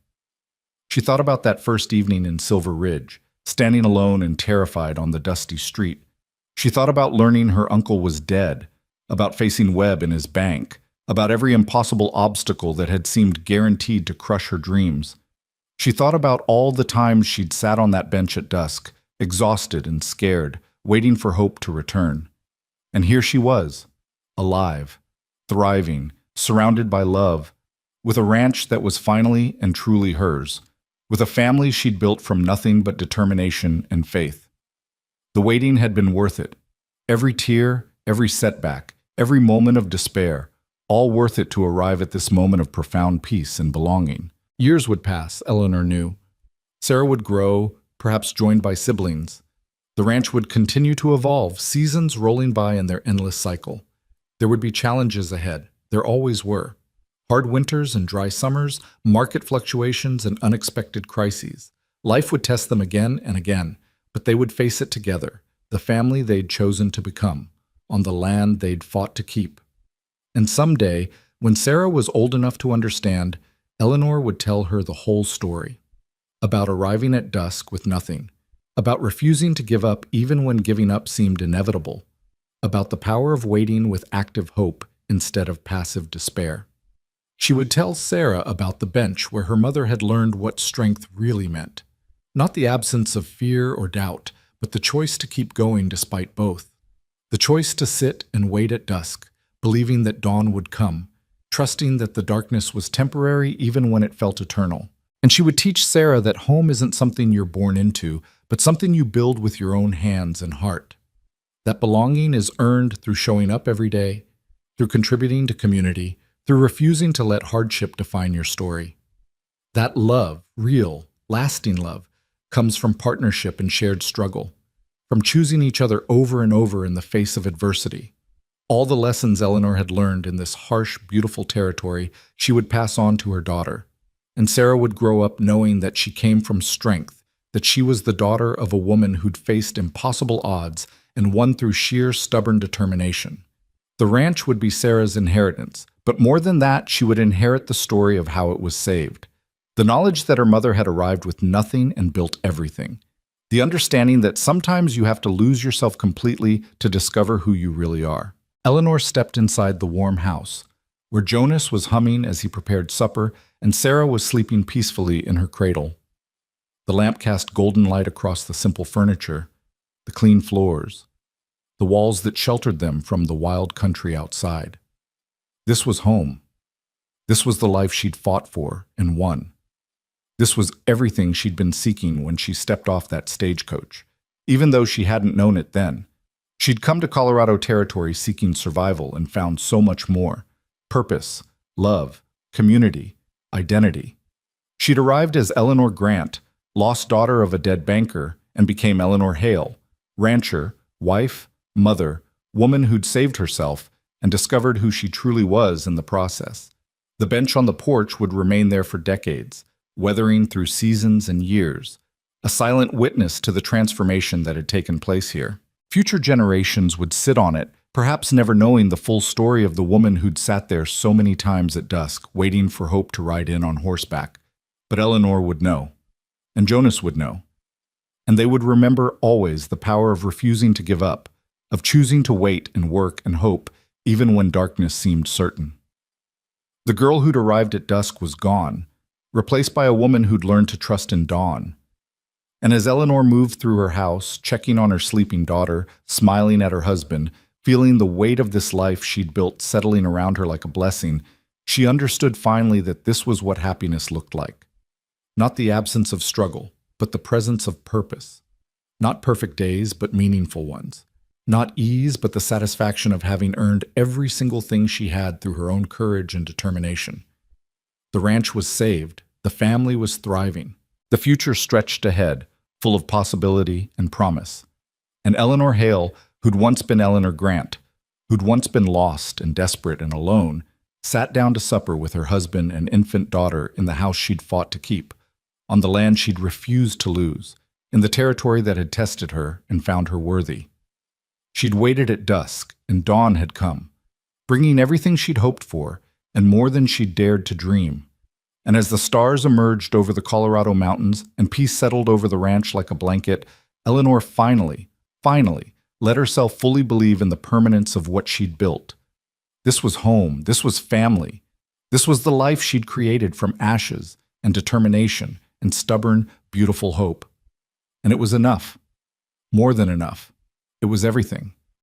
She thought about that first evening in Silver Ridge, standing alone and terrified on the dusty street. She thought about learning her uncle was dead, about facing Webb in his bank, about every impossible obstacle that had seemed guaranteed to crush her dreams. She thought about all the times she'd sat on that bench at dusk, exhausted and scared, waiting for hope to return. And here she was, alive, thriving, surrounded by love, with a ranch that was finally and truly hers, with a family she'd built from nothing but determination and faith. The waiting had been worth it. Every tear, every setback, every moment of despair, all worth it to arrive at this moment of profound peace and belonging, Years would pass, Eleanor knew. Sarah would grow, perhaps joined by siblings. The ranch would continue to evolve, seasons rolling by in their endless cycle. There would be challenges ahead. There always were. Hard winters and dry summers, market fluctuations and unexpected crises. Life would test them again and again, but they would face it together, the family they'd chosen to become, on the land they'd fought to keep. And someday, when Sarah was old enough to understand, Eleanor would tell her the whole story. About arriving at dusk with nothing, about refusing to give up even when giving up seemed inevitable, about the power of waiting with active hope instead of passive despair. She would tell Sarah about the bench where her mother had learned what strength really meant. Not the absence of fear or doubt, but the choice to keep going despite both. The choice to sit and wait at dusk, believing that dawn would come, trusting that the darkness was temporary even when it felt eternal. And she would teach Sarah that home isn't something you're born into, but something you build with your own hands and heart. That belonging is earned through showing up every day, through contributing to community, through refusing to let hardship define your story. That love, real, lasting love, comes from partnership and shared struggle, from choosing each other over and over in the face of adversity. All the lessons Eleanor had learned in this harsh, beautiful territory, she would pass on to her daughter. And Sarah would grow up knowing that she came from strength, that she was the daughter of a woman who'd faced impossible odds and won through sheer stubborn determination. The ranch would be Sarah's inheritance, but more than that, she would inherit the story of how it was saved. The knowledge that her mother had arrived with nothing and built everything. The understanding that sometimes you have to lose yourself completely to discover who you really are. Eleanor stepped inside the warm house, where Jonas was humming as he prepared supper and Sarah was sleeping peacefully in her cradle. The lamp cast golden light across the simple furniture, the clean floors, the walls that sheltered them from the wild country outside. This was home. This was the life she'd fought for and won. This was everything she'd been seeking when she stepped off that stagecoach, even though she hadn't known it then. She'd come to Colorado Territory seeking survival and found so much more: purpose, love, community, identity. She'd arrived as Eleanor Grant, lost daughter of a dead banker, and became Eleanor Hale, rancher, wife, mother, woman who'd saved herself and discovered who she truly was in the process. The bench on the porch would remain there for decades, weathering through seasons and years, a silent witness to the transformation that had taken place here. Future generations would sit on it, perhaps never knowing the full story of the woman who'd sat there so many times at dusk, waiting for hope to ride in on horseback. But Eleanor would know, and Jonas would know. And they would remember always the power of refusing to give up, of choosing to wait and work and hope, even when darkness seemed certain. The girl who'd arrived at dusk was gone, replaced by a woman who'd learned to trust in dawn. And as Eleanor moved through her house, checking on her sleeping daughter, smiling at her husband, feeling the weight of this life she'd built settling around her like a blessing, she understood finally that this was what happiness looked like. Not the absence of struggle, but the presence of purpose. Not perfect days, but meaningful ones. Not ease, but the satisfaction of having earned every single thing she had through her own courage and determination. The ranch was saved. The family was thriving. The future stretched ahead, full of possibility and promise. And Eleanor Hale, who'd once been Eleanor Grant, who'd once been lost and desperate and alone, sat down to supper with her husband and infant daughter in the house she'd fought to keep, on the land she'd refused to lose, in the territory that had tested her and found her worthy. She'd waited at dusk, and dawn had come, bringing everything she'd hoped for, and more than she'd dared to dream. And as the stars emerged over the Colorado mountains and peace settled over the ranch like a blanket, Eleanor finally let herself fully believe in the permanence of what she'd built. This was home. This was family. This was the life she'd created from ashes and determination and stubborn, beautiful hope. And it was enough. More than enough. It was everything.